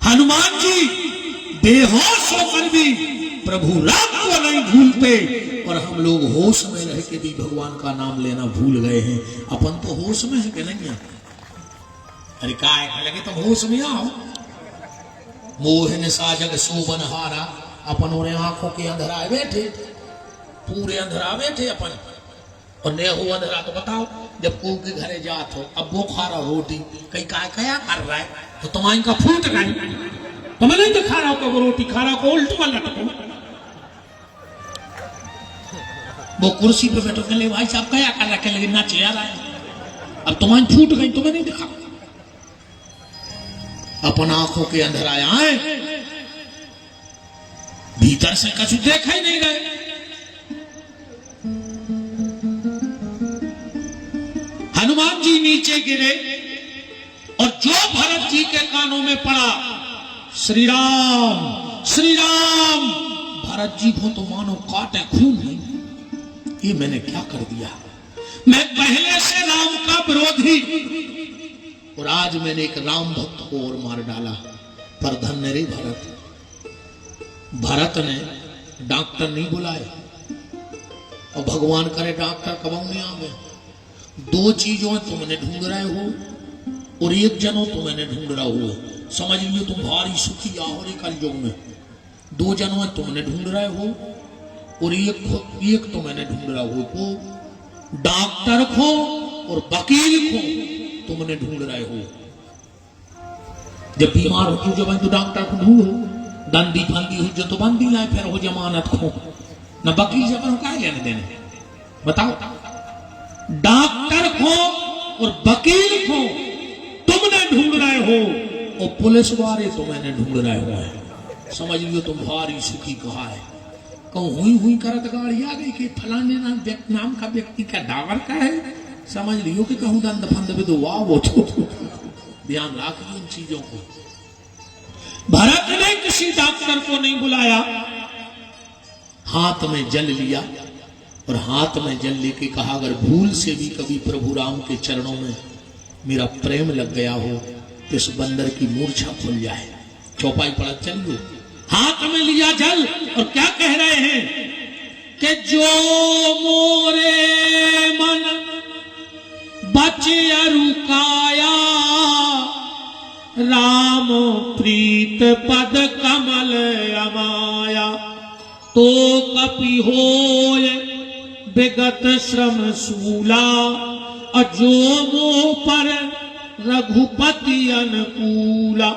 Speaker 4: हनुमान जी बेहोश होकर भी प्रभु राम को नहीं भूलते और हम लोग होश में रह के भी भगवान का नाम लेना भूल गए हैं। अपन तो होश में है कि नहीं है? अरे काय लगे तुम होश में आओ। मोह ने साजग सोबन हारा अपन और आंखों के अंधराए बैठे पूरे अंधरा बैठे अपन और ने हो अंधरा। तो बताओ जब को के घरे जात हो अब वो खा रहा रोटी कहीं काय क्या कर रहा है तो तुम्हारी का फूट गई तो मैं नहीं दिखा रहा हूं कि वो रोटी खा रहा को उल्ट वाला लटको वो कुर्सी पे बैठो के भाई साहब क्या कर रखे लेकिन ना चिल्ला रहा है अब तुम्हारी फूट गई तुम्हें नहीं दिखा। अपन आंखों के अंदर आए भीतर से कछ देखा ही नहीं रहे। हनुमान जी नीचे गिरे और जो भरत जी के कानों में पड़ा श्री राम श्री राम। भरत जी को तो मानो काटे खून नहीं। ये मैंने क्या कर दिया? मैं पहले से राम का विरोधी और आज मैंने एक राम भक्त को और मार डाला। पर धन्य रे भरत। भरत ने डॉक्टर नहीं बुलाए और भगवान करे डॉक्टर कब नहीं आवे। दो चीजों तुमने ढूंढ रहे हो और एक जनो तुमने ढूंढ रहा हो। समझ लियो तुम भारी सुखी आओ कलयुग में। दो जनों तुमने ढूंढ रहे हो और एक तो मैंने ढूंढ रहा हो। को डॉक्टर को और वकील को तुमने ढूंढ रहे हो। जब बीमार हो जो तो डॉक्टर को ढूंढो। दंडी फंदी हो जो तो बंदी लाए फिर हो जमानत खो न वकील जब क्या लेने देने बताओ। डॉक्टर को और वकील को तुमने ढूंढ रहे हो और पुलिस वाले तुम्हें ढूंढ रहे हो। समझ लियो तुम भारी सुखी कहा है। कहूं हुई हुई करत गाड़ी आ गई कि फलाने नाम का व्यक्ति का डावर का है। समझ लियो कि कहूं दंड फंद भी तो वाह वो ध्यान रखिए इन चीजों को। भरत ने किसी डॉक्टर को नहीं बुलाया। हाथ में जल लिया और हाथ में जल लेके कहा अगर भूल से भी कभी प्रभु राम के चरणों में मेरा प्रेम लग गया हो तो इस बंदर की मूर्छा खुल जाए। चौपाई पड़ा चलिए। हाथ में लिया जल और क्या कह रहे हैं कि जो मोरे मन बचे रुकाया राम प्रीत पद कमल अमाया तो कपि होय विगत श्रम सूला और जो मोह पर रघुपति अनुकूला।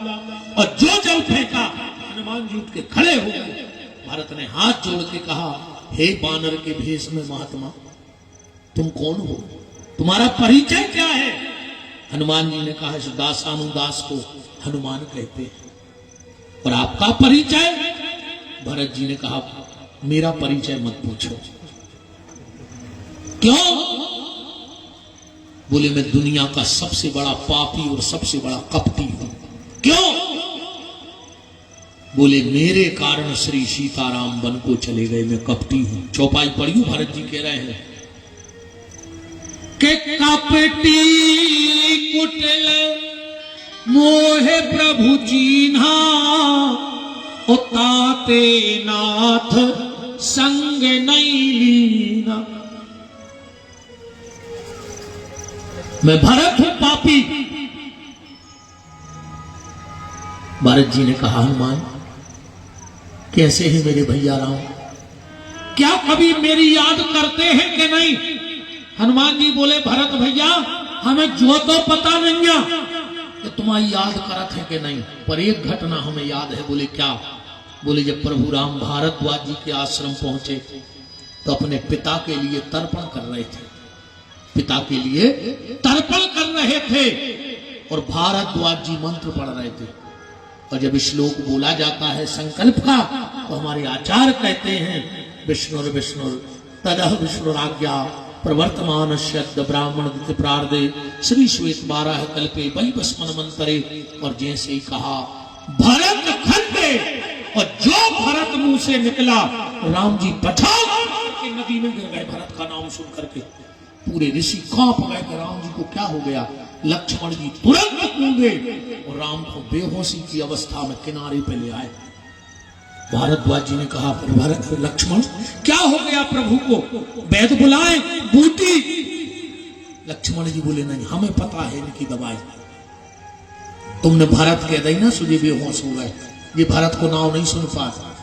Speaker 4: और जो जल फेंका हनुमान जी उठ के खड़े हो गए। भरत ने हाथ जोड़ के कहा हे बानर के भेष में महात्मा तुम कौन हो? तुम्हारा परिचय क्या है? हनुमान जी ने कहा इस दासानुदास को हनुमान कहते हैं। और आपका परिचय? भरत जी ने कहा मेरा परिचय मत पूछो। क्यों? बोले मैं दुनिया का सबसे बड़ा पापी और सबसे बड़ा कपटी हूं। क्यों? बोले मेरे कारण श्री सीताराम वन को चले गए, मैं कपटी हूं। चौपाई पढ़ी भरत जी कह रहे हैं कि कपटी कुटिल मोहे प्रभु चीन्हा ताते नाथ संग नहीं लीना। मैं भरत हूं पापी। भरत जी ने कहा हनुमान कैसे है मेरे भैया राम? क्या कभी मेरी याद करते हैं कि नहीं? हनुमान जी बोले भरत भैया हमें जो तो पता नहीं है कि तुम्हारी याद करत है कि नहीं, पर एक घटना हमें याद है। बोले क्या? बोले जब प्रभु राम भारद्वाज जी के आश्रम पहुंचे तो अपने पिता के लिए तर्पण कर रहे थे, पिता के लिए तर्पण कर रहे थे और भारद्वाज जी मंत्र पढ़ रहे थे। और जब श्लोक बोला जाता है संकल्प का, तो हमारे आचार्य कहते हैं विष्णुर विष्णुर तदह विष्णुराज्ञा प्रवर्तमान शब्द ब्राह्मण प्रार्दे श्री श्वेत 12 कल्पे वही बस्मन मंतरे। और जैसे ही कहा भरत खंडे, और जो भरत मुंह से निकला राम जी बचाओ के नदी में गिर गए। भरत का नाम सुन करके पूरे ऋषि कांप गए कि राम जी को क्या हो गया। लक्ष्मण जी तुरंत कूदे और राम को बेहोशी की अवस्था में किनारे पे ले आए। भारद्वाज जी ने कहा भरत लक्ष्मण क्या हो गया प्रभु को, वैद्य बुलाए बूटी। लक्ष्मण जी बोले नहीं, हमें पता है इनकी दवाई। तुमने भरत कह दी ना सुझे बेहोश हो गए, ये भरत को नाम नहीं सुन पाता।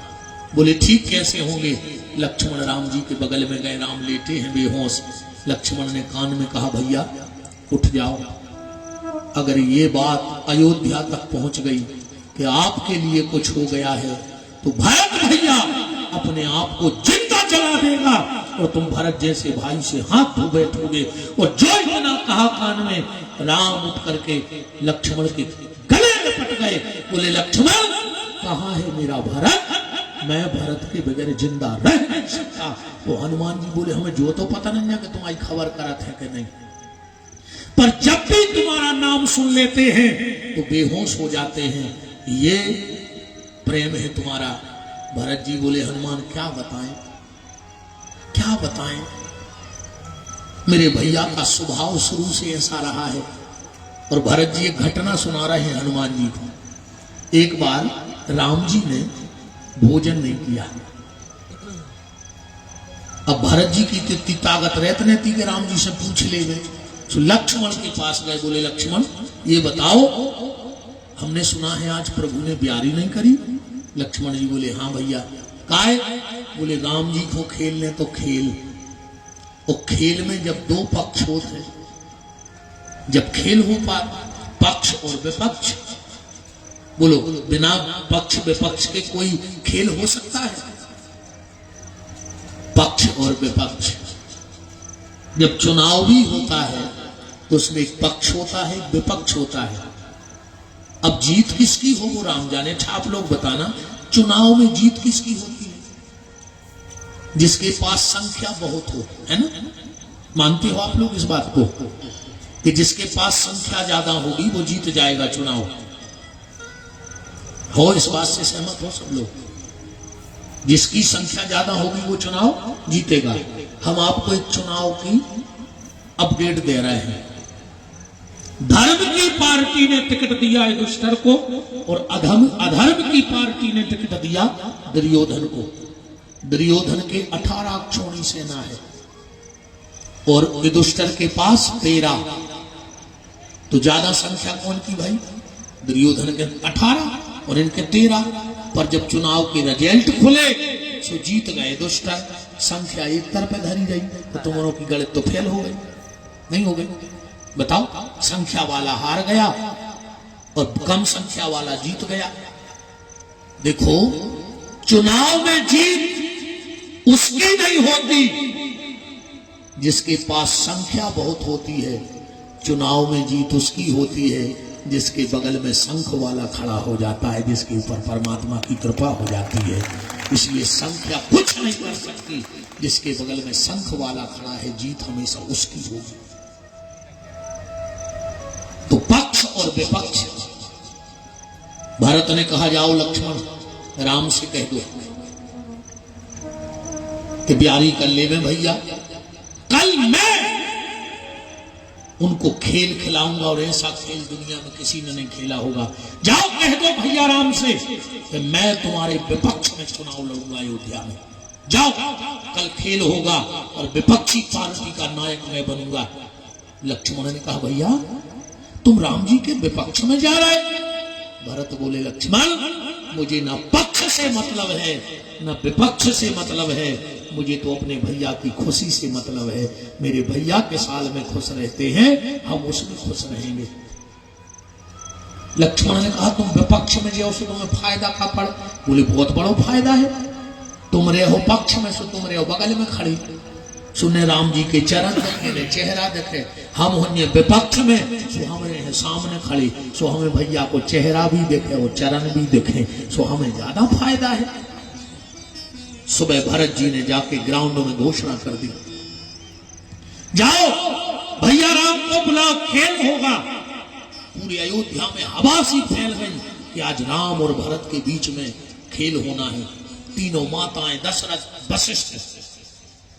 Speaker 4: बोले ठीक कैसे होंगे? लक्ष्मण राम जी के बगल में गए, राम लेटे हैं बेहोश। लक्ष्मण ने कान में कहा भैया उठ जाओ, अगर ये बात अयोध्या तक पहुंच गई कि आपके लिए कुछ हो गया है तो भरत भैया अपने आप को जिंदा जला देगा और तुम भरत जैसे भाई से हाथ धो बैठोगे। और जो इतना कहा कान में, राम उठ करके लक्ष्मण के गले लपट गए। बोले लक्ष्मण कहाँ है मेरा भरत, मैं भरत के बगैर जिंदा रह नहीं सकता। तो हनुमान जी बोले हमें जो तो पता नहीं है कि तुम्हारी खबर करत है कि नहीं, पर जब भी तुम्हारा नाम सुन लेते हैं तो बेहोश हो जाते हैं, ये प्रेम है तुम्हारा। भरत जी बोले हनुमान क्या बताएं, क्या बताएं, मेरे भैया का स्वभाव शुरू से ऐसा रहा है। और भरत जी एक घटना सुना रहे हैं हनुमान जी को। एक बार राम जी ने भोजन नहीं किया। अब भरत जी की इतनी ताकत रहती थी कि राम जी से पूछ ले गए। तो लक्ष्मण के पास गए, बोले लक्ष्मण ये बताओ, हमने सुना है आज प्रभु ने ब्यारी नहीं करी। लक्ष्मण जी बोले हाँ भैया। काहे? बोले राम जी को खेलने तो खेल, और खेल में जब दो पक्ष होते, जब खेल हो पक्ष और विपक्ष, बोलो बिना पक्ष विपक्ष के कोई खेल हो सकता है? पक्ष और विपक्ष। जब चुनाव भी होता है तो उसमें एक पक्ष होता है, एक विपक्ष होता है। अब जीत किसकी हो वो राम जाने, आप लोग बताना। चुनाव में जीत किसकी होती है? जिसके पास संख्या बहुत हो, है ना? मानते हो आप लोग इस बात को कि जिसके पास संख्या ज्यादा होगी वो जीत जाएगा चुनाव? हो इस बात से सहमत हो सब लोग? जिसकी संख्या ज्यादा होगी वो चुनाव जीतेगा। हम आपको एक चुनाव की अपडेट दे रहे हैं। धर्म की पार्टी ने टिकट दिया युधिष्ठिर को और अधर्म की पार्टी ने टिकट दिया दुर्योधन को। दुर्योधन के 18 क्षोणी सेना है और युधिष्ठिर के पास 13। तो ज्यादा संख्या कौन की भाई? दुर्योधन के 18 और इनके 13। पर जब चुनाव के रिजल्ट खुले तो जीत गए युधिष्ठिर। संख्या एक तरफ धरी गई तो तुम्हारों की गणित तो फेल हो गई, नहीं हो गई? बताओ, संख्या वाला हार गया और कम संख्या वाला जीत गया। देखो, चुनाव में जीत उसकी नहीं होती जिसके पास संख्या बहुत होती है, चुनाव में जीत उसकी होती है जिसके बगल में शंख वाला खड़ा हो जाता है, जिसके ऊपर परमात्मा की कृपा हो जाती है। इसलिए संख्या कुछ नहीं कर सकती, जिसके बगल में शंख वाला खड़ा है जीत हमेशा उसकी होगी। तो पक्ष और विपक्ष। भरत ने कहा जाओ लक्ष्मण राम से कह दो कि ब्यारी कर ले में भैया, कल मैं उनको खेल खिलाऊंगा और ऐसा खेल दुनिया में किसी ने नहीं खेला होगा। जाओ कह दो भैया राम से कि मैं तुम्हारे विपक्ष में चुनाव लड़ूंगा अयोध्या में। जाओ, कल खेल होगा और विपक्षी पार्टी का नायक मैं बनूंगा। लक्ष्मण ने कहा भैया तुम राम जी के विपक्ष में जा रहे? भरत बोले लक्ष्मण मुझे न पक्ष से मतलब है न विपक्ष से मतलब है, मुझे तो अपने भैया की खुशी से मतलब है। मेरे भैया के साल में खुश रहते हैं, हम उसमें खुश रहेंगे। लक्ष्मण ने कहा तुम विपक्ष में जो तुम्हें फायदा का पड़, बोले बहुत बड़ा फायदा है, तुम रहो पक्ष में सो तुम रहो बगल में खड़ी, सुने राम जी के चरण देखे, चेहरा देखे, हम होने विपक्ष में सो हमारे हैं सामने खड़ी, सो हमें भैया को चेहरा भी देखे और चरण भी देखे, सो हमें ज्यादा फायदा है। सुबह भरत जी ने जाके ग्राउंड में घोषणा कर दी, जाओ भैया राम को बुलाओ, खेल होगा। पूरी अयोध्या में हवा सी फैल गई कि आज राम और भरत के बीच में खेल होना है। तीनों माताएं दशरथ वशिष्ठ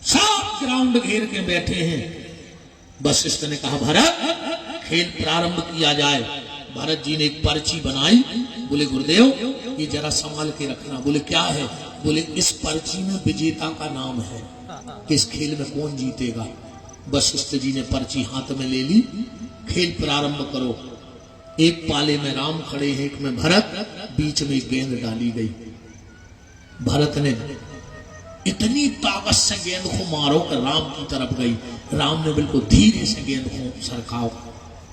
Speaker 4: सब ग्राउंड घेर के बैठे हैं। वशिष्ठ ने कहा भरत खेल प्रारंभ किया जाए। भरत जी ने एक पर्ची बनाई, बोले गुरुदेव ये जरा संभाल के रखना। बोले क्या है? बोले इस पर्ची में विजेता का नाम है कि इस खेल में कौन जीतेगा। वशिष्ठ जी ने पर्ची हाथ में ले ली, खेल प्रारंभ करो। एक पाले में राम खड़े हैं, एक में भरत, बीच में गेंद डाली गई। भरत ने इतनी ताकत से गेंद को मारो कि राम की तरफ गई। राम ने बिल्कुल धीरे से गेंद को सरकाओ।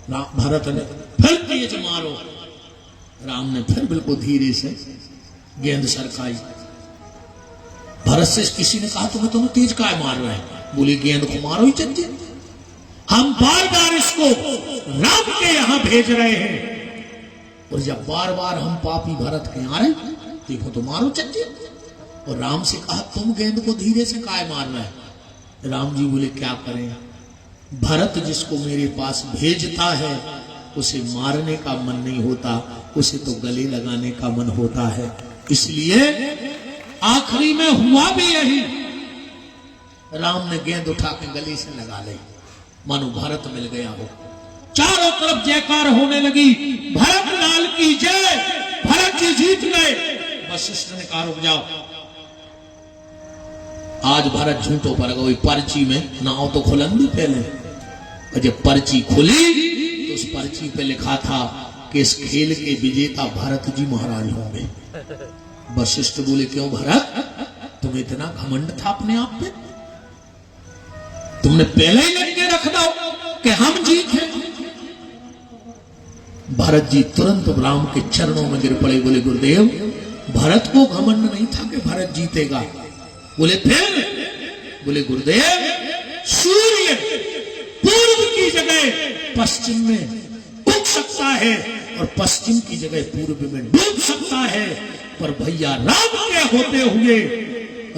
Speaker 4: भरत ने फिर तेज मारो, राम ने फिर बिल्कुल धीरे से गेंद सरकाई। भरत से किसी ने कहा तुम्हें तेज काय मार रहे हैं? बोले गेंद को मारो ही चलिए, हम बार बार इसको राम के यहां भेज रहे हैं और जब बार बार हम पापी भरत के यहां रहे, देखो तो मारो चलिए। और राम से कहा तुम गेंद को धीरे से काय मार रहे हैं? राम जी बोले क्या करें, भरत जिसको मेरे पास भेजता है उसे मारने का मन नहीं होता, उसे तो गले लगाने का मन होता है। इसलिए आखिरी में हुआ भी यही, राम ने गेंद उठा के गले से लगा ली, मानो भरत मिल गया हो। चारों तरफ जयकार होने लगी, भरत लाल की जय, भरत जी जीत गए। वशिष्ठ ने कहा रुक जाओ, आज भरत झूठों पर गई। पर्ची में नाव तो खुलन भी पहले, और जब पर्ची खुली तो उस पर्ची पे लिखा था कि इस खेल के विजेता भरत जी महाराज होंगे। वशिष्ठ बोले क्यों भरत, तुम्हें इतना घमंड था अपने आप पे? तुमने पहले ही लिख के रख दो कि हम जीते। भरत जी तुरंत राम के चरणों में गिर पड़े, बोले गुरुदेव भरत को घमंड नहीं था कि भरत जीतेगा। बोले फिर? बोले गुरुदेव सूर्य पूर्व की जगह पश्चिम में उग सकता है और पश्चिम की जगह पूर्व में डूब सकता है, पर भैया राम के होते हुए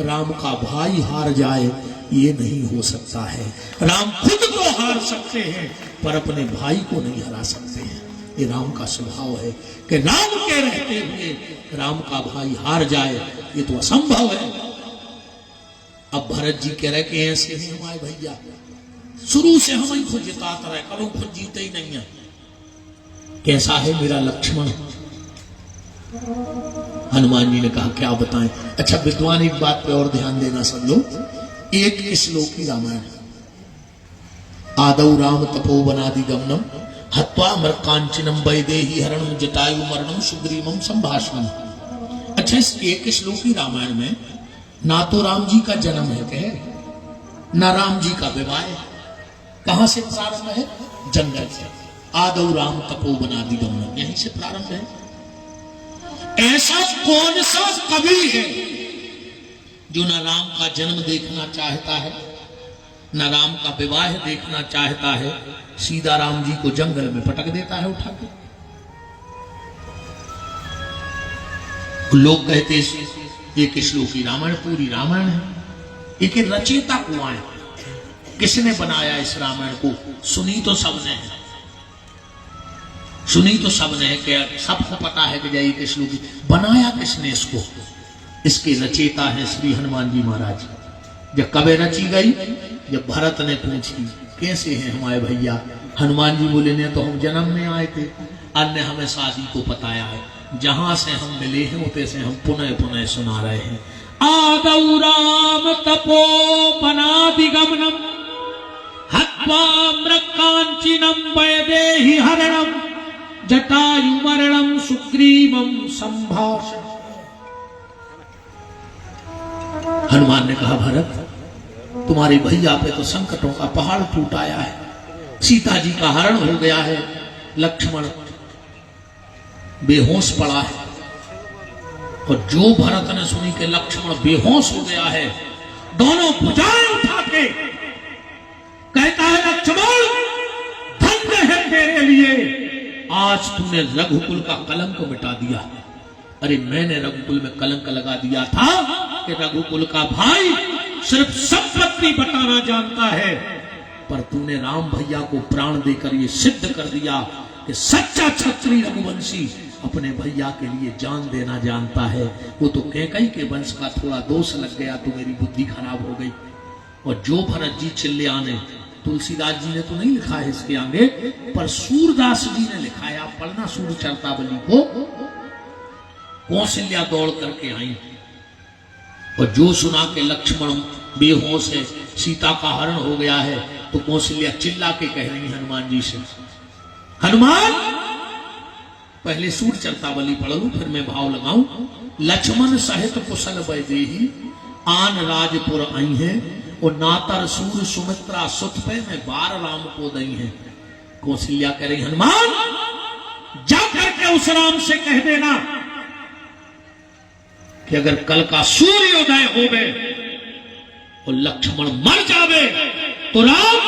Speaker 4: राम का भाई हार जाए ये नहीं हो सकता है। राम खुद को हार सकते हैं पर अपने भाई को नहीं हरा सकते हैं। ये राम का स्वभाव है कि राम के रहते हुए राम का भाई हार जाए, ये तो असंभव है। अब भरत जी कह रहे कि ऐसे ही हमारे भैया शुरू से हम ही खुद जिताते रहे, कभी खुद जीते ही नहीं है। कैसा है मेरा लक्ष्मण? हनुमान जी ने कहा क्या बताएं। अच्छा विद्वान एक बात पे और ध्यान देना सब लोग, एक श्लोकी रामायण, आदौ राम तपोवनादि गमनम हत्वा मृकांचनम वैदेही हरणम जटायु मरणम सुग्रीवम संभाषणम। अच्छा इस एक श्लोकी रामायण में ना तो राम जी का जन्म है कह, ना राम जी का विवाह है। कहां से प्रारंभ है? जंगल से। आदौ राम तपोवनादि गमनम, यहीं से प्रारंभ है। ऐसा कौन सा कवि है जो न राम का जन्म देखना चाहता है, न राम का विवाह देखना चाहता है, सीधा राम जी को जंगल में पटक देता है उठा के। लोग कहते एक श्लोकी रामायण पूरी रामायण है, एक रचयिता कौन है, किसने बनाया इस रामायण को? सुनी तो सबने है, सुनी तो सबने है, क्या सबको पता है कि जय के श्लोकी बनाया किसने इसको? इसके रचयिता है श्री हनुमान जी महाराज। जब कबे रची गई, जब भरत ने पूछी कैसे हैं हमारे भैया, हनुमान जी बोले ने तो हम जन्म में आए थे, अन्य हमें शादी को बताया है, जहां से हम मिले हैं उते से हम पुनः पुनः सुना रहे हैं। आदौ राम तपोवनादि गमनम हत्वा मृकांचनम वैदेही हरणम जटायु मरणम सुग्रीवम संभाषणम। हनुमान ने कहा, भरत तुम्हारे भैया पे तो संकटों का पहाड़ टूट आया है, सीता जी का हरण हो गया है, लक्ष्मण बेहोश पड़ा है। और जो भरत ने सुनी कि लक्ष्मण बेहोश हो गया है, दोनों भुजाएं उठा के कहता है, लक्ष्मण धन्य है तेरे लिए, आज तूने रघुकुल का कलंक मिटा दिया। अरे मैंने रघुकुल में कलंक लगा दिया था कि रघुकुल का भाई सिर्फ संपत्ति बटाना जानता है, पर तूने राम भैया को प्राण देकर ये सिद्ध कर दिया कि सच्चा क्षत्रिय रघुवंशी अपने भैया के लिए जान देना जानता है। वो तो कैकई के वंश का थोड़ा दोष लग गया तो मेरी बुद्धि खराब हो गई। और जो भरत जी चिल्ले आने, तुलसीदास जी ने तो नहीं लिखा है इसके आगे, पर सूरदास जी ने लिखा है, आप पढ़ना सूर चरतावली को। कौशल्या दौड़ करके आई और जो सुना के लक्ष्मण बेहोश है, सीता का हरण हो गया है, तो कौशल्या चिल्ला के कह रही हनुमान जी से, हनुमान पहले सूर चरतावली पढ़ लूं फिर मैं भाव लगाऊं। लक्ष्मण सहित कुशल वैदेही आन राजपुर आई है, और नातर सूर सुमित्रा सुत पे मैं बार राम को दई है। कौशल्या कह रही, हनुमान जाकर के उस राम से कह देना कि अगर कल का सूर्योदय होवे और लक्ष्मण मर जावे तो राम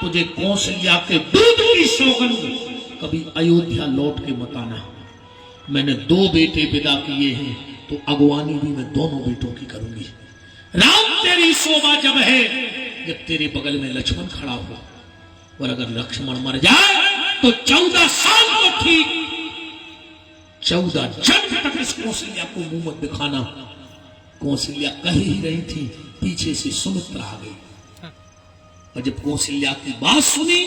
Speaker 4: तुझे कौशल्या के दूध की सौगंध कभी अयोध्या लौट के मत आना। मैंने 2 बेटे विदा किए हैं, तो अगवानी भी मैं दोनों बेटों की करूंगी। राम तेरी शोभा जब है जब तेरे बगल में लक्ष्मण खड़ा हो, और अगर लक्ष्मण मर जाए तो 14 साल को ठीक 14 जन्म तक इस कौशल्या को मुंह मत दिखाना। कौशल्या कह ही रही थी, पीछे से सुमित्रा आ गई, और जब कौशल्या की बात सुनी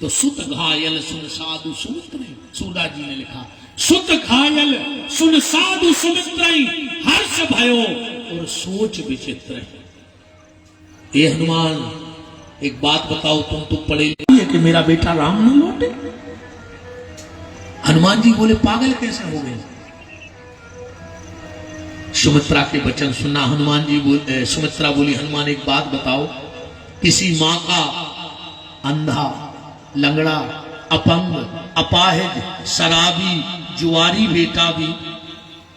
Speaker 4: तो सुत घायल सुन साधु सुमित्र, सूरदास जी ने लिखा, सुत घायल सुन साधु सुमित्र हर्ष भयो और सोच विचित्र। ये हनुमान एक बात बताओ, तुम तो पढ़े लिखे कि मेरा बेटा राम न लौटे। हनुमान जी बोले, पागल कैसे हो गए? सुमित्रा के वचन सुना हनुमान जी बोले, सुमित्रा बोली, हनुमान एक बात बताओ, किसी माँ का अंधा, लंगड़ा, अपंग, अपाहिज, शराबी, जुआरी बेटा भी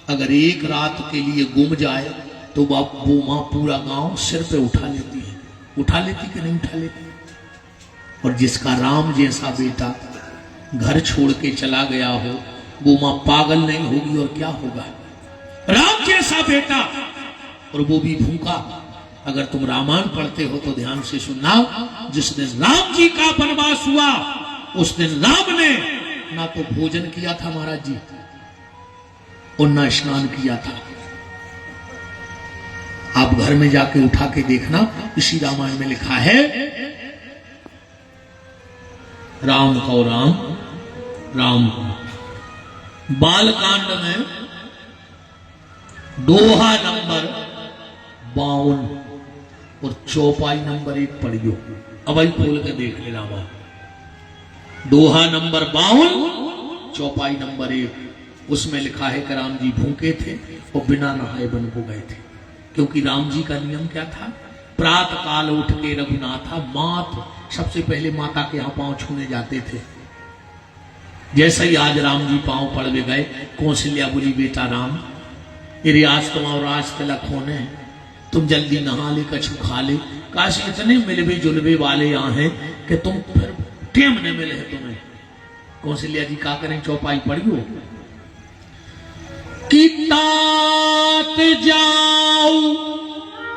Speaker 4: अगर एक रात के लिए गुम जाए तो वो माँ पूरा गांव सिर पे उठा लेती है। उठा लेती कि नहीं उठा लेती? और जिसका राम जैसा बेटा घर छोड़ के चला गया हो, वो माँ पागल नहीं होगी और क्या होगा? राम जैसा बेटा, और वो भी भूखा। अगर तुम रामायण पढ़ते हो तो ध्यान से सुनना, जिस दिन राम जी का वनवास हुआ उस दिन राम ने ना तो भोजन किया था महाराज जी, और ना स्नान किया था। आप घर में जाके उठा के देखना, इसी रामायण में लिखा है, राम को राम राम को। बालकांड में दोहा नंबर 52 और चौपाई नंबर 1 पढ़ियो। अब आई खोल के देख ले रामा। दोहा नंबर 52 चौपाई नंबर 1, उसमें लिखा है कि राम जी भूखे थे और बिना नहाए वन को गए थे। क्योंकि राम जी का नियम क्या था? प्रातः काल उठ के रघुनाथा मात सबसे पहले माता के यहाँ पांव छूने जाते थे। जैसे ही आज राम जी पांव पड़ गए, कौशल्या बोली, बेटा राम, ये आज तुम और आज तिलक होने, तुम जल्दी नहा ले, कछु खा ले। काश इतने मिलवे जुलवे वाले यहाँ हैं कि तुम फिर टेम न मिले है तुम्हें। कौशल्या जी क्या करें? चौपाई पढ़ियो कि तात जाओ,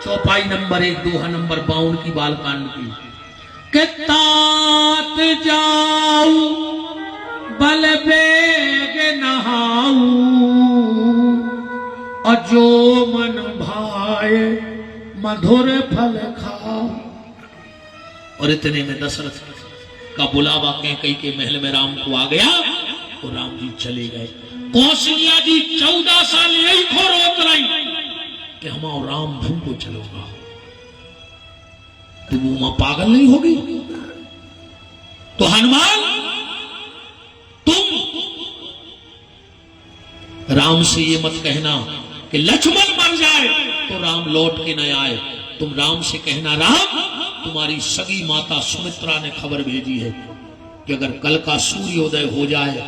Speaker 4: चौपाई नंबर 1 दोहा नंबर 52 की बालकांड की, कि तात जाओ बल बेग नहाऊ, और जो मन भाए मधुर फल खाओ। और इतने में दशरथ का बुलावा कैकई के महल में राम को आ गया और राम जी चले गए। कौशल्या जी 14 साल यही खो रोक रही कि हम और राम भूखो चलोगा। तो वो मां पागल नहीं होगी? तो हनुमान तुम राम से ये मत कहना कि लक्ष्मण मर जाए तो राम लौट के न आए। तुम राम से कहना, राम तुम्हारी सगी माता सुमित्रा ने खबर भेजी है कि अगर कल का सूर्योदय हो जाए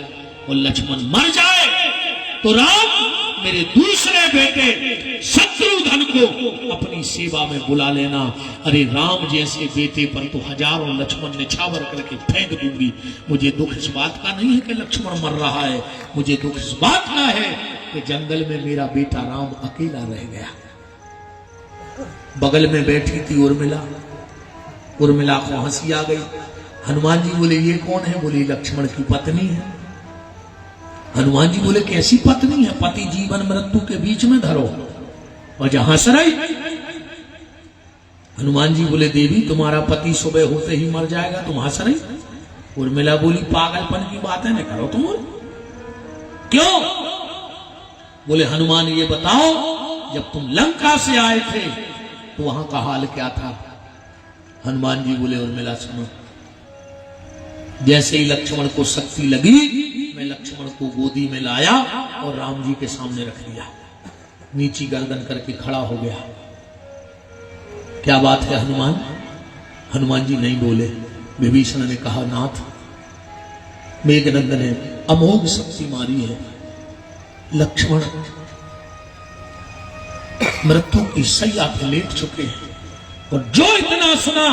Speaker 4: और लक्ष्मण मर जाए तो राम मेरे दूसरे बेटे शत्रुघ्न को अपनी सेवा में बुला लेना। अरे राम जैसे बेटे पर तो हजारों लक्ष्मण निछावर करके फेंक दूंगी। मुझे दुख इस बात का नहीं है कि लक्ष्मण मर रहा है, मुझे दुख इस बात का है कि जंगल में मेरा बेटा राम अकेला रह गया। बगल में बैठी थी उर्मिला, उर्मिला को हंसी आ गई। हनुमान जी बोले, ये कौन है? बोली, लक्ष्मण की पत्नी है। हनुमान जी बोले, कैसी पत्नी है? पति जीवन मृत्यु के बीच में धरो और जहां हंस रही। हनुमान जी बोले, देवी तुम्हारा पति सुबह होते ही मर जाएगा, तुम हंस रही? उर्मिला बोली, पागलपन की बातें न करो तुम। क्यों? बोले, हनुमान ये बताओ, जब तुम लंका से आए थे तो वहां का हाल क्या था? हनुमान जी बोले, उर्मिला सुनो, जैसे ही लक्ष्मण को शक्ति लगी मैं लक्ष्मण को गोदी में लाया और राम जी के सामने रख दिया, नीची गर्दन करके खड़ा हो गया। क्या बात है हनुमान? हनुमान जी नहीं बोले। विभीषण ने कहा, नाथ मेघनंदन ने अमोघ शक्ति मारी है, लक्ष्मण मृत्यु की सैया पे लेट चुके हैं। और जो इतना सुना,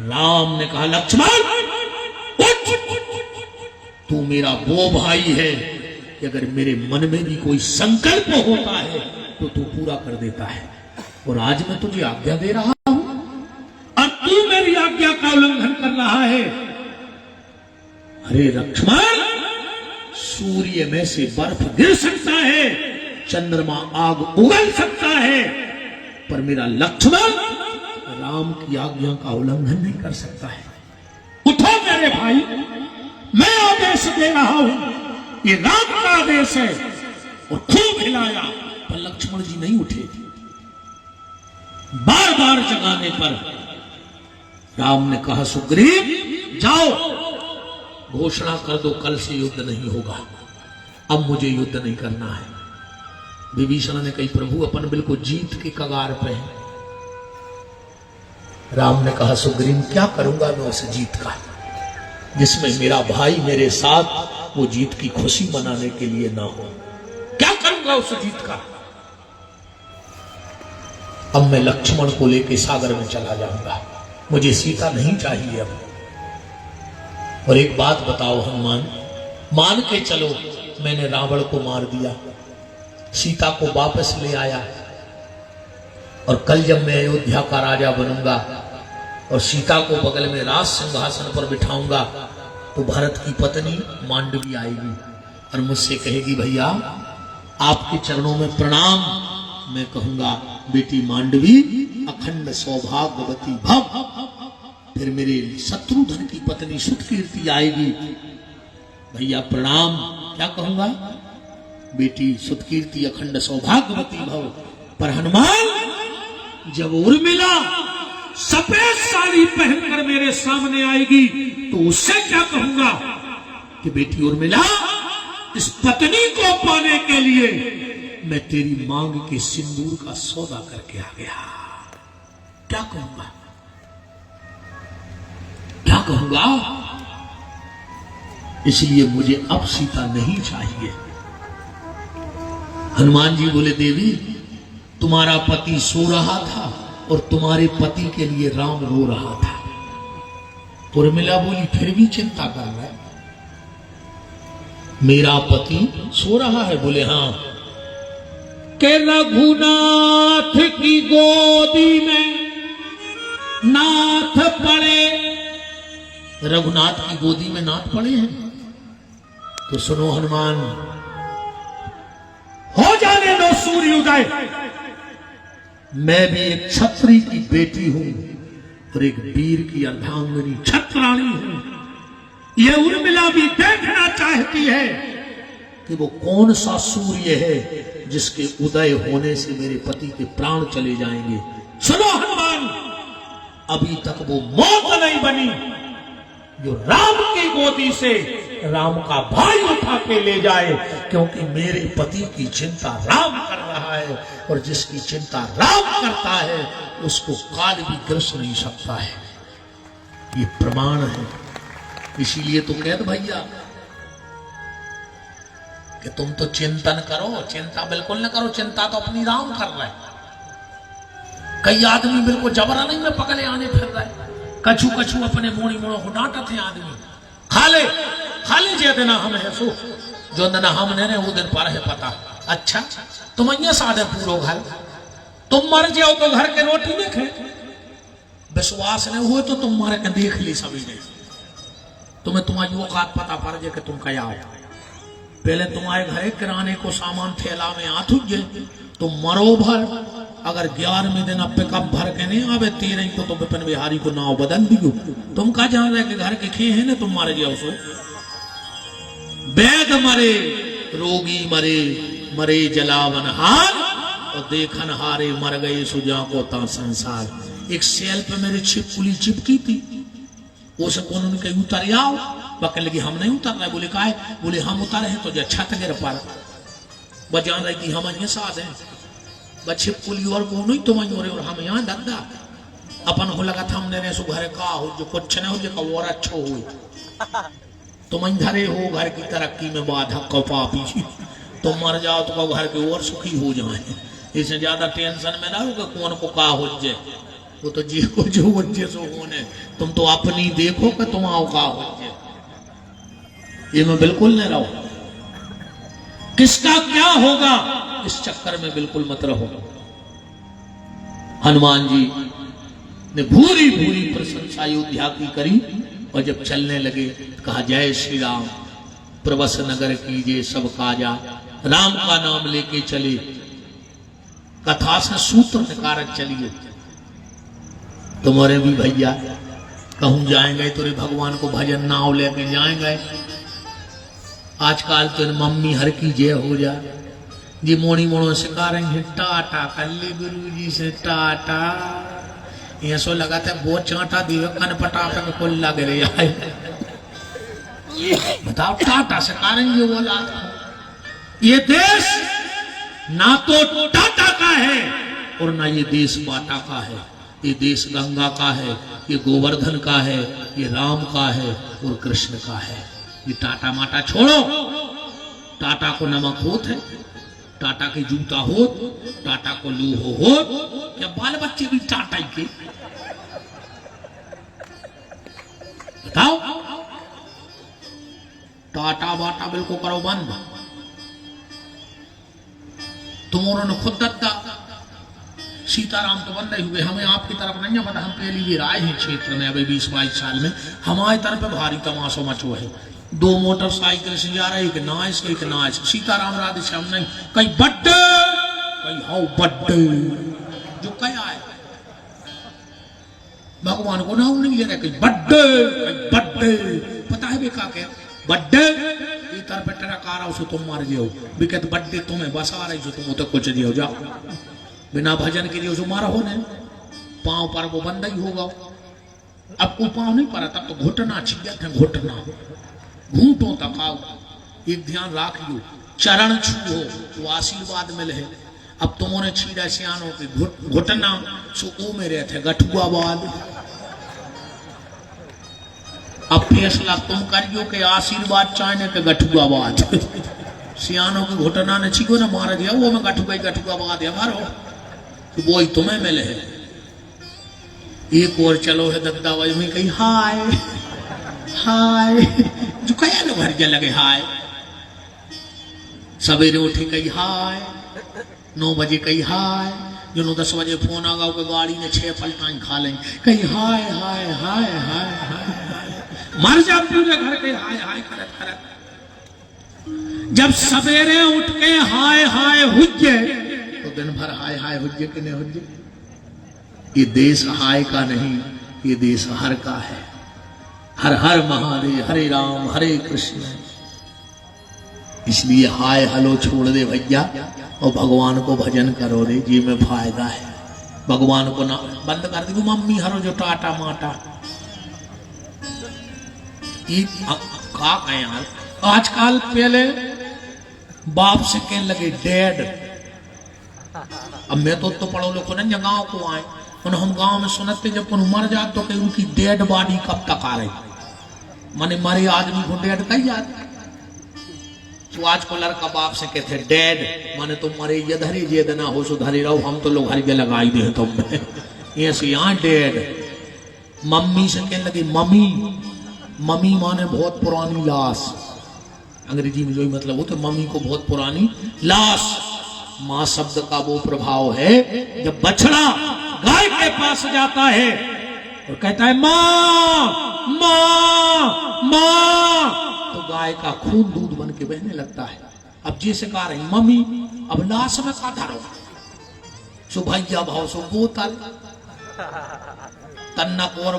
Speaker 4: राम ने कहा, लक्ष्मण उठ, तू मेरा वो भाई है कि अगर मेरे मन में भी कोई संकल्प होता है तो तू पूरा कर देता है। और आज मैं तुझे आज्ञा दे रहा हूं और तू मेरी आज्ञा का उल्लंघन कर रहा है। अरे लक्ष्मण, सूर्य में से बर्फ गिर सकता है, चंद्रमा आग उगल सकता है, पर मेरा लक्ष्मण राम की आज्ञा का उल्लंघन नहीं कर सकता है। उठो मेरे भाई, मैं आदेश दे रहा हूं, ये राम का आदेश है। और खूब हिलाया, पर लक्ष्मण जी नहीं उठे। बार बार जगाने पर राम ने कहा, सुग्रीव जाओ, घोषणा कर दो कल से युद्ध नहीं होगा, अब मुझे युद्ध नहीं करना है। विभीषण ने कही, प्रभु अपन बिल्कुल जीत के कगार पे हैं। राम ने कहा, सुग्रीव क्या करूंगा मैं उस जीत का जिसमें मेरा भाई मेरे साथ वो जीत की खुशी मनाने के लिए ना हो? क्या करूंगा उस जीत का? अब मैं लक्ष्मण को लेकर सागर में चला जाऊंगा, मुझे सीता नहीं चाहिए अब। और एक बात बताओ हनुमान, मान के चलो मैंने रावण को मार दिया, सीता को वापस ले आया, और कल जब मैं अयोध्या का राजा बनूंगा और सीता को बगल में राज सिंहासन पर बिठाऊंगा तो भरत की पत्नी मांडवी आएगी और मुझसे कहेगी, भैया आपके चरणों में प्रणाम। मैं कहूंगा, बेटी मांडवी अखंड सौभाग्यवती भव। फिर मेरे शत्रुघ्न की पत्नी सुतकीर्ति आएगी, भैया प्रणाम। क्या कहूंगा? बेटी सुतकीर्ति अखंड सौभाग्यवती भव। पर हनुमान, जब उर्मिला सफेद साड़ी पहनकर मेरे सामने आएगी तो उससे क्या कहूंगा कि बेटी उर्मिला, इस पत्नी को पाने के लिए मैं तेरी मांग के सिंदूर का सौदा करके आ गया। क्या कहूंगा? क्या कहूंगा? इसलिए मुझे अब सीता नहीं चाहिए। हनुमान जी बोले, देवी तुम्हारा पति सो रहा था और तुम्हारे पति के लिए राम रो रहा था। उर्मिला बोली, फिर भी चिंता कर रहा है? मेरा पति सो रहा है? बोले, हाँ। के रघुनाथ की गोदी में नाथ पड़े। रघुनाथ की गोदी में नाथ पड़े हैं? तो सुनो हनुमान, हो जाने दो सूर्योदय। मैं भी एक क्षत्रिय की बेटी हूं और एक वीर की अर्धांगिनी छत्राणी हूं। यह उर्मिला भी देखना चाहती है कि वो कौन सा सूर्य है जिसके उदय होने से मेरे पति के प्राण चले जाएंगे। सुनो हनुमान, अभी तक वो मौत नहीं बनी जो राम की गोदी से राम का भाई उठा के ले जाए, क्योंकि मेरे पति की चिंता राम कर रहा है। है, और जिसकी चिंता राम करता है उसको काल भी ग्रस नहीं सकता है। ये प्रमाण है। इसीलिए तो कहते भैया कि तुम तो चिंतन करो, चिंता बिल्कुल न करो, चिंता तो अपनी राम कर रहा है। कई आदमी बिल्कुल जबरदस्ती में पकड़े आने फिर रहे, कछु कछु अपने मोड़ी मोड़ो को डांटत है आदमी। खाले जे देना हम है सो, जो दिन हम ने वो दिन पर है पता। अच्छा तुम ये साधे पूरो घर, तुम मर जाओ तो घर के रोटी नहीं खे, विश्वास नहीं हुए तो तुम मारे के देख ली सभी ने, तुम्हें तुम्हारी औकात पता पड़ जाए कि तुम क्या हो। पहले तुम्हारे घर किराने को सामान थैला में हाथ उठ जाए, तुम मरो भर। अगर 11वें दिन पिकअप भर के नहीं आवे 13 को तो विपिन बिहारी को नाव बदल दियो। तुम कहा जान रहे कि घर के खे है ना, तुम मारे जाओ सो। बैग मरे, रोगी मरे, मरे जलावन हार, और देखन हारे मर गए सुजा को ता संसार। एक सेल पे मेरे छिपकुली चिपकी थी, वो सब उन्होंने कही उतर आओ, पकड़ लगी हम नहीं उतर रहे। बोले काहे? बोले हम उतर हैं तो जो छत गिर पर बजान रही कि हम ये साथ हैं, बच्चे पुली और को नहीं तुम और हम यहाँ दादा अपन हो लगा था हमने सु घर का हो जो कुछ न हो जो और अच्छो हो, तुम धरे हो घर की तरक्की में बाधा कपा पीछे, तुम मर जाओ तो घर के और सुखी हो जाए। इससे ज्यादा टेंशन में ना हो कि कौन को का हो जाए, वो तो जी हो जो वजह सो होने, तुम तो अपनी देखो कि तुम आओ का हो जाए। ये मैं बिल्कुल नहीं रहो, किसका क्या होगा इस चक्कर में बिल्कुल मत रहो। हनुमान जी ने भूरी भूरी प्रशंसा अयोध्या की करी, और जब चलने लगे कहा जय श्री राम, प्रवस नगर कीजिए सब काजा, राम का नाम लेके चले, कथा से सूत्र निकारक चलिए। तुम्हारे भी भैया कहूं जाएंगे तो भगवान को भजन नाव लेके जाएंगे। आजकल तो मम्मी हर की जय हो जा जी, मोड़ी मोड़ो सिखा रहे हैं टाटा कर ले गुरु जी से टाटा, ये सो लगाता है वो चांटा दिवे कन पटापे में कुल लग रही है। बताओ टाटा सिखा रहे हैं, ये बोला ये देश ना तो टाटा का है और ना ये देश बाटा का है, ये देश गंगा का है, ये गोवर्धन का है, ये राम का है और कृष्ण का है। ये टाटा माटा छोड़ो, टाटा को नमक होत है, टाटा के जूता हो, टाटा को लूहो हो, या बाल बच्चे भी टाटा ही के। बताओ टाटा बाटा बिल्कुल करो बंद। तुम ने खुद दत्ता सीताराम तो बंद ही हुए, हमें आपकी तरफ नहीं है, हम पहली बार आए हैं क्षेत्र में, अभी 20-22 साल में हमारी तरफ भारी तमाशा मचो है। 2 मोटरसाइकिल से जा रहे, नाइस कहीं नाइस, सीताराम राधे श्याम नहीं, कहीं बड्डे कहीं हाउ बड्डे, जो क्या है भगवान को नाम नहीं ले रहे, कहीं बड्डे, पता है बेका के बड्डे इतर पे ट्रक आ रहा उसे तुम मार जाओ, बिकत बड्डे तुम्हें बस आ रही जो तुम तो कुछ दियो जाओ, बिना भजन के लिए उसे मारा हो ने, पांव पर वो बंद ही होगा। अब को पांव नहीं पड़ा तब तो घुटना छिया था, घुटना घूंटों तक आओ। एक ध्यान राख लो, चरण छुओ तो आशीर्वाद मिले। अब तुमने छीड़ा सियानों के घुटना सो ओ मेरे थे गठुआ बाद। अब फैसला तुम करियो के आशीर्वाद चाहने के गठुआ बाद। सियानों के घुटना ने छीको ना मार दिया, वो मैं गठुआ बाद है मारो, तो वो ही तुम्हें मिले है। एक और चलो है दद्दा भाई में कही हाय हाय, जो कया लोग हर जगह लगे हाय, सवेरे उठे कही हाय, 9 बजे कही हाय, जो 10 बजे फोन आ गया गाड़ी ने 6 पलटाई खा लें, कही हाय हाय हाय हाय हाय, मर जाते हो घर के हाय हाय करत करत। जब सवेरे उठ के हाय हाय हुज्जे तो दिन भर हाय हाय हुज्जे के नहीं हुज्जे। ये देश हाय का नहीं, ये देश हर का है। हर हर महादेव, हरे राम हरे कृष्ण। इसलिए हाय हलो छोड़ दे भैया और भगवान को भजन करो रे, जी में फायदा है। भगवान को ना बंद कर दी मम्मी हरो जो टाटा माटा का यार। आजकल पहले बाप से कहने लगे डैड, अब मैं तो पढ़ो लोग को ना गाँव को आए उन हम गांव में सुनते जब उन मर जाते तो कि उनकी डेड बॉडी कब तक आ रही माने मरे आदमी को डेड कही जाती। तो आज को लड़का बाप से कहते डेड माने तुम मरे ये धरे जे देना हो सो धरे रहो हम तो लोग हर जगह लगाई दे तुम ये से यहाँ डेड। मम्मी से कहने लगी मम्मी मम्मी माने बहुत पुरानी लाश अंग्रेजी में जो मतलब हो तो मम्मी को बहुत पुरानी लाश। माँ शब्द का वो प्रभाव है जब बछड़ा गाय के पास जाता है और कहता है माँ माँ माँ तो गाय का खून दूध बन के बहने लगता है। अब जैसे कह रही मम्मी अब लाश में का धरो सो भैया भाव सो बोतल तन्ना और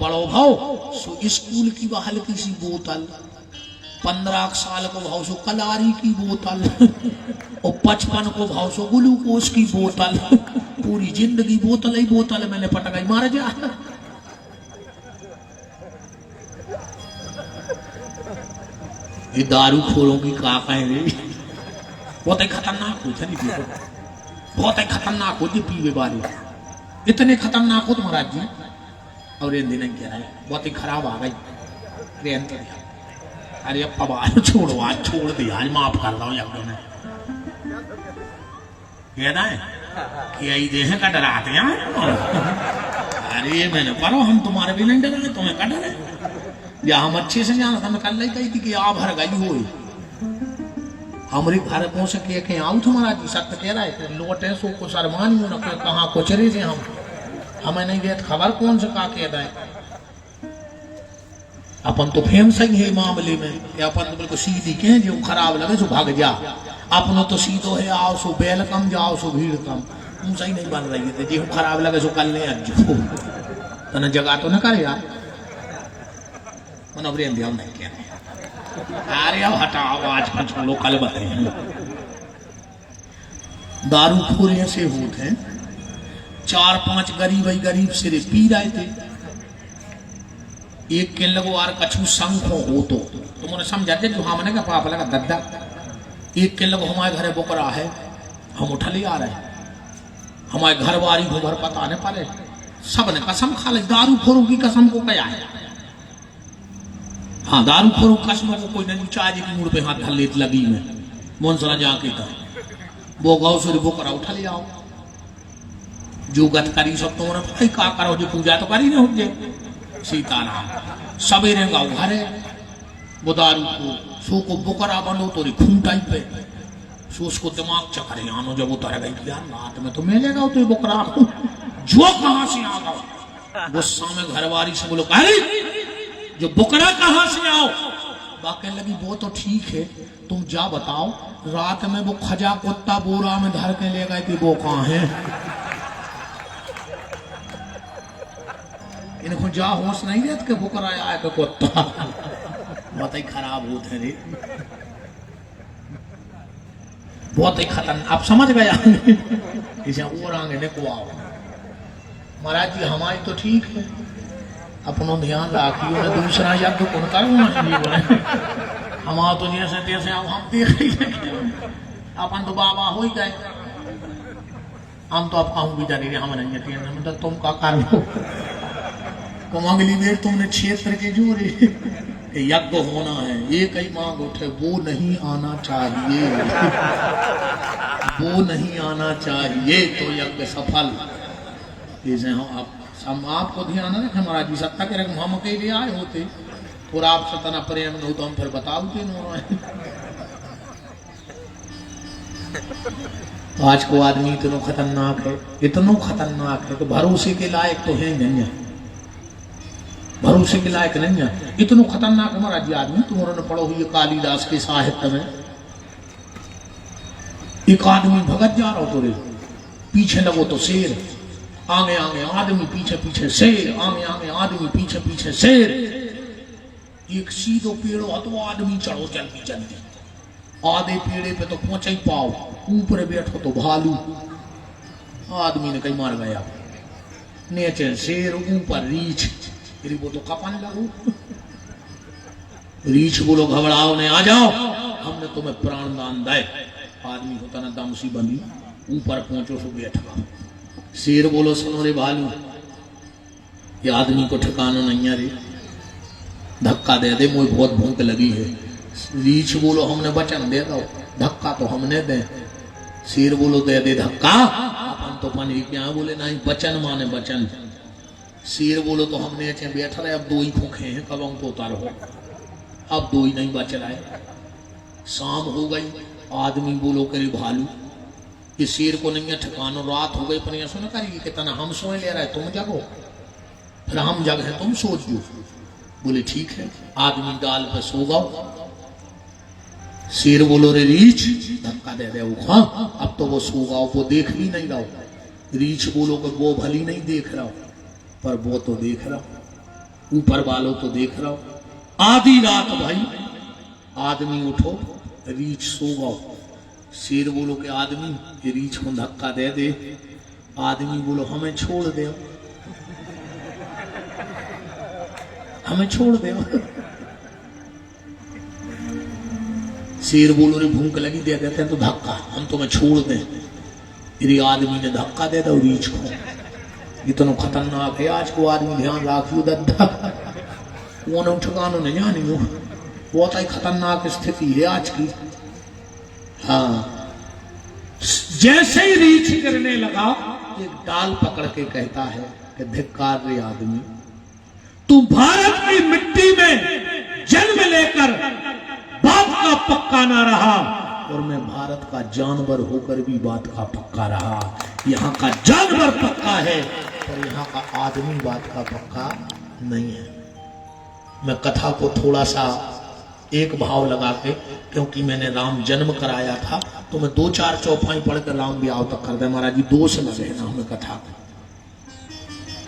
Speaker 4: बड़ो भाव सो स्कूल की बहाल की सी बोतल 15 साल को भाव सो कलारी की बोतल और 55 को भाव सो ग्लूकोज की बोतल पूरी जिंदगी बोतल ही बोतल मैंने पटकाई मार जा। ये दारू खोरों की का कहेंगे बहुत ही खतरनाक हो बहुत ही खतरनाक होती पीवे वाली इतने खतरनाक हो महाराज जी। और ये दिन कह रहा है बहुत ही खराब आ गई अरे अब पवार छोड़ो आज छोड़ दिया आज माफ कर रहा हूँ ने कहना है कि यही देह का डराते हैं। अरे मैंने करो हम तुम्हारे भी नहीं डरे तुम्हें का डरे या हम अच्छे से जाना था मैं कल नहीं कही थी कि आप भर गई हो हमारे घर पहुंच के आऊ तुम्हारा जी सत्य कह रहा है लोटे सो को शर्मान हो न कहाँ कोचरे से हम हमें नहीं देते खबर कौन से का कह है अपन तो फेमस ही है मामले में अपन तो बिल्कुल सीधी कहें जो खराब लगे सो भाग जा अपनो तो सीधो है आओ सो बैल कम जाओ सो भीड़ कम तुम सही नहीं बन रही है जो खराब लगे सो कल नहीं अज्जो तना जगह तो न करे यार मन अब्रेन दिया नहीं क्या अरे अब हटाओ आज का छोड़ो कल बताए। दारू खोर ऐसे होते हैं 4-5 गरीब सिरे पी रहे थे एक के लगो आर कछु संखो हो तो तुमने समझा दे जो हमने का पाप लगा दद्दा एक के लगो हमारे घरे बोकरा है हम उठा ले आ रहे हमारे घर वाली को घर पता नहीं पाले सबने कसम खा ले दारू खोरों की कसम को क्या है। हाँ दारू खोरों कसम को कोई नहीं चाय की मुड़ पे हाथ धर लेत लगी में मोनसला जाके था वो गाँव से बोकरा उठा ले आओ जो गत करी सब तुमने भाई का करो जो पूजा तो करी नहीं हो सीताराम सवेरे गाँव घरे वो दारू को सो को बोकरा बनो तो खूंटाई पे सो उसको दिमाग चकरे आनो जब उतर गई यार रात में तो मिलेगा तो बोकरा जो कहां से आ गया गुस्सा में घरवारी से बोलो अरे जो बोकरा कहां से आओ बाकी लगी वो तो ठीक है तुम जा बताओ रात में वो खजा कुत्ता बोरा में धर के ले गए कि वो कहां है इनको जा होश नहीं रहता कि बोकरा आया कि कुत्ता बहुत ही खराब होते रे बहुत ही खतरनाक आप समझ गए इसे और आगे देखो आओ महाराज जी हमारी तो ठीक है अपनो ध्यान राखियो ने दूसरा यज्ञ कौन करना हमारा तो जैसे तैसे हम देख ही अपन तो बाबा हो ही गए हम तो अब कहूँ भी जाने हम नहीं मतलब तुम का कर लो तुम अगली देर तुमने क्षेत्र के जोरे यज्ञ होना है एक ही मांग उठे वो नहीं आना चाहिए वो नहीं आना चाहिए तो यज्ञ सफल जैसे हम आपको ध्यान रखें महाराज जी सत्ता के रकम हम अकेले आए होते और आप सतना प्रेम हो तो हम फिर बताओगे आज को आदमी इतना खतरनाक है तो भरोसे के लायक तो है नहीं भरोसे के लायक नहीं है इतना खतरनाक है महाराज जी आदमी तुम्हारे पढ़ो हुई कालिदास के साहित्य में एक आदमी भगत जा रहा हो तो रे पीछे लगो तो शेर आगे आगे आदमी पीछे पीछे शेर आगे आगे आदमी पीछे पीछे शेर एक सीधो पेड़ो तो आदमी चढ़ो जल्दी जल्दी आधे पेड़े पे तो पहुंच ही पाओ ऊपर बैठो तो भालू आदमी ने कहीं मार गया नीचे शेर ऊपर रीछ वो तो कपन लगू रीछ बोलो घबराओ ने आ जाओ हमने तुम्हें प्राण दान दे आदमी होता ना दम सी बंदी ऊपर पहुंचो सो बैठ गया। शेर बोलो सुनो रे भालू, ये आदमी को ठिकाना नहीं है रे, धक्का दे दे, मुझे बहुत भूख लगी है। रीछ बोलो हमने वचन दे दो, धक्का तो हमने दे। शेर बोलो दे दे धक्का, अपन तो पनी क्या बोले नहीं, वचन माने वचन। शेर बोलो तो हमने अच्छे बैठा रहे, अब दो ही भूखे हैं, कब हमको उतारो, अब दो ही नहीं बच रहा है। शाम हो गई, आदमी बोलो करे भालू, ये शेर को नहीं है ठिकानो, रात हो गई, पर यह सुन करेगी कितना हम सोए ले रहे, तुम जगो, फिर हम जगह तुम सोच जो। बोले ठीक है, आदमी डाल पे सो गओ। शेर बोलो रे रीछ, धक्का दे दे वो, हाँ अब तो वो सो गओ, वो देख भी नहीं रहा। रीछ बोलो कि वो भली नहीं देख रहा, पर वो तो देख रहा, ऊपर वालों तो देख रहा। आधी रात भाई, आदमी उठो, रीछ सो गओ। शेर बोलो कि आदमी रीछ को धक्का दे दे। आदमी बोलो हमें छोड़ दे, हमें छोड़ दे। शेर बोलो रे भूख लगी, दे देते हैं तो धक्का, हम तुम्हें छोड़ दें। यदि आदमी ने धक्का दे दो रीछ को, इतना खतरनाक है आज को आदमी, ध्यान राखियो दद्दा, वो ठिकानो नहीं जानी हो, बहुत ही खतरनाक स्थिति है आज की। हाँ, जैसे ही रीछ गिरने लगा, एक डाल पकड़ के कहता है कि धिक्कार रे आदमी, तू भारत की मिट्टी में जन्म लेकर बात का पक्का ना रहा, और मैं भारत का जानवर होकर भी बात का पक्का रहा। यहाँ का जानवर पक्का है, पर यहाँ का आदमी बात का पक्का नहीं है। मैं कथा को थोड़ा सा एक भाव लगा के, क्योंकि मैंने राम जन्म कराया था, तो मैं 2-4 चौपाई पढ़कर राम ब्याह तक कर दे। महाराज जी दोष लगे ना हमें कथा को,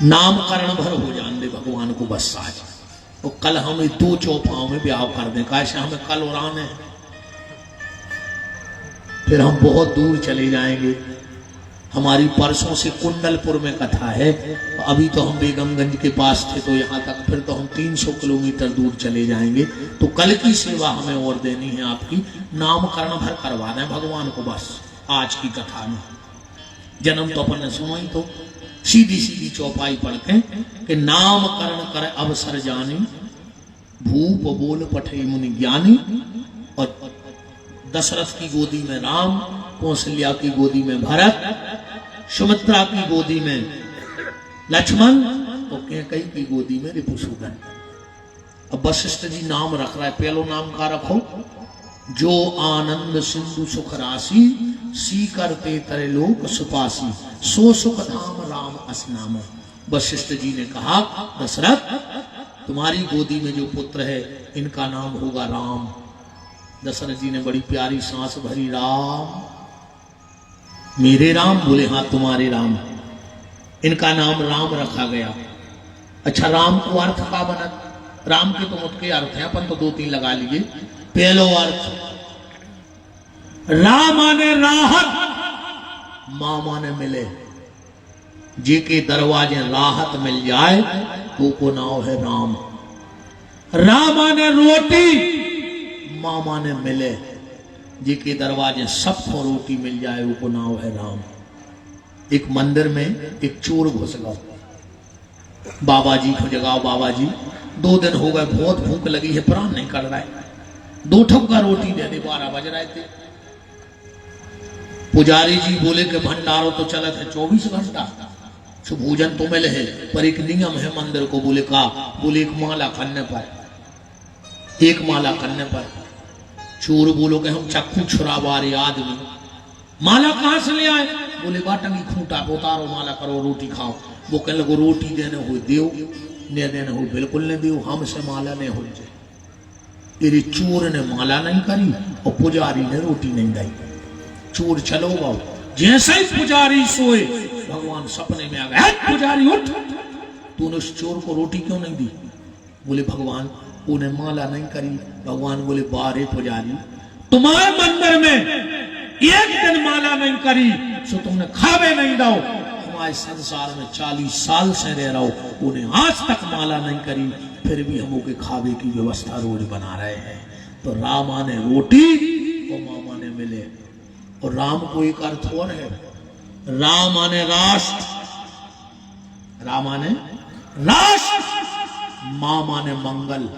Speaker 4: नामकरण भर हो जान दे भगवान को बस आज, तो कल हम 2 चौपाओं में ब्याह कर दें, कैसे हमें कल उड़ान है, फिर हम बहुत दूर चले जाएंगे। हमारी परसों से कुंडलपुर में कथा है, अभी तो हम बेगमगंज के पास थे, तो यहाँ तक फिर तो हम 300 किलोमीटर दूर चले जाएंगे। तो कल की सेवा हमें और देनी है आपकी, नामकरण भर करवा दें भगवान को बस आज की कथा में। जन्म तो अपन ने सुनो ही, तो सीधी सीधी चौपाई पढ़ते कि नामकरण कर अवसर जानी, भूप बोल पठे मुनि ज्ञानी। और दशरथ की गोदी में राम, कौशल्या की गोदी में भरत, सुमित्रा की गोदी में लक्ष्मण, और कैकेयी की गोदी में रिपुसूदन। अब वशिष्ठ जी नाम रख रहा है, पहलो नाम का रखो, जो आनंद सिंधु सुख राशि, सी करते तरे लोक सुपासी, सो सुख धाम राम असनाम। वशिष्ठ जी ने कहा दशरथ, तुम्हारी गोदी में जो पुत्र है इनका नाम होगा राम। दशरथ जी ने बड़ी प्यारी सांस भरी, राम मेरे राम? बोले हाँ तुम्हारे राम। इनका नाम राम रखा गया। अच्छा, राम को अर्थ का बना? राम के तो मुख्य अर्थ है, अपन तो 2-3 लगा लिए। पहलो अर्थ, राम माने राहत, मां माने मिले, जे के दरवाजे राहत मिल जाए वो को नाम है राम। राम माने रोटी, मां माने मिले, जे के दरवाजे सबको रोटी मिल जाए वो को नाम है राम। एक मंदिर में एक चोर घुस गया, बाबा जी को जगाओ, बाबा जी 2 दिन हो गए, बहुत भूख लगी है, प्राण नहीं कर रहा है, 2 ठुमका रोटी दे दे। 12 बज रहे थे। पुजारी जी बोले कि भंडारो तो चलत है 24 घंटा, तो भोजन तो मिले है, पर एक नियम है मंदिर को। बोले का? बोले एक माला करने पर, एक माला करने पर। चोर बोलो कि हम चक्कू छुरावा रहे आदमी, माला कहां से ले आए? बोले बाटंगी खूंटा को उतारो, माला करो, रोटी खाओ। वो कहने लगो रोटी देने हो देव, ने देने हो बिल्कुल नहीं देव, हमसे माला नहीं हो जाए। तेरे चोर ने माला नहीं करी और पुजारी ने रोटी नहीं दी। चोर चलो बाबू, जैसे ही पुजारी सोए भगवान सपने में आ गए, पुजारी उठ, तूने उस चोर को रोटी क्यों नहीं दी? बोले भगवान उन्हें माला नहीं करी। भगवान बोले बारे पुजारी, तुम्हारे मंदिर में एक दिन माला नहीं करी सो तुमने खावे नहीं दो। हमारे संसार में 40 साल से रह रहा हो, उन्हें आज तक माला नहीं करी, फिर भी हम के खावे की व्यवस्था रोज बना रहे हैं। तो राम आने रोटी और मामा ने मिले। और राम को एक अर्थ और है, रा माने राष्ट्र, रा माने राष्ट्र, मां माने मंगल।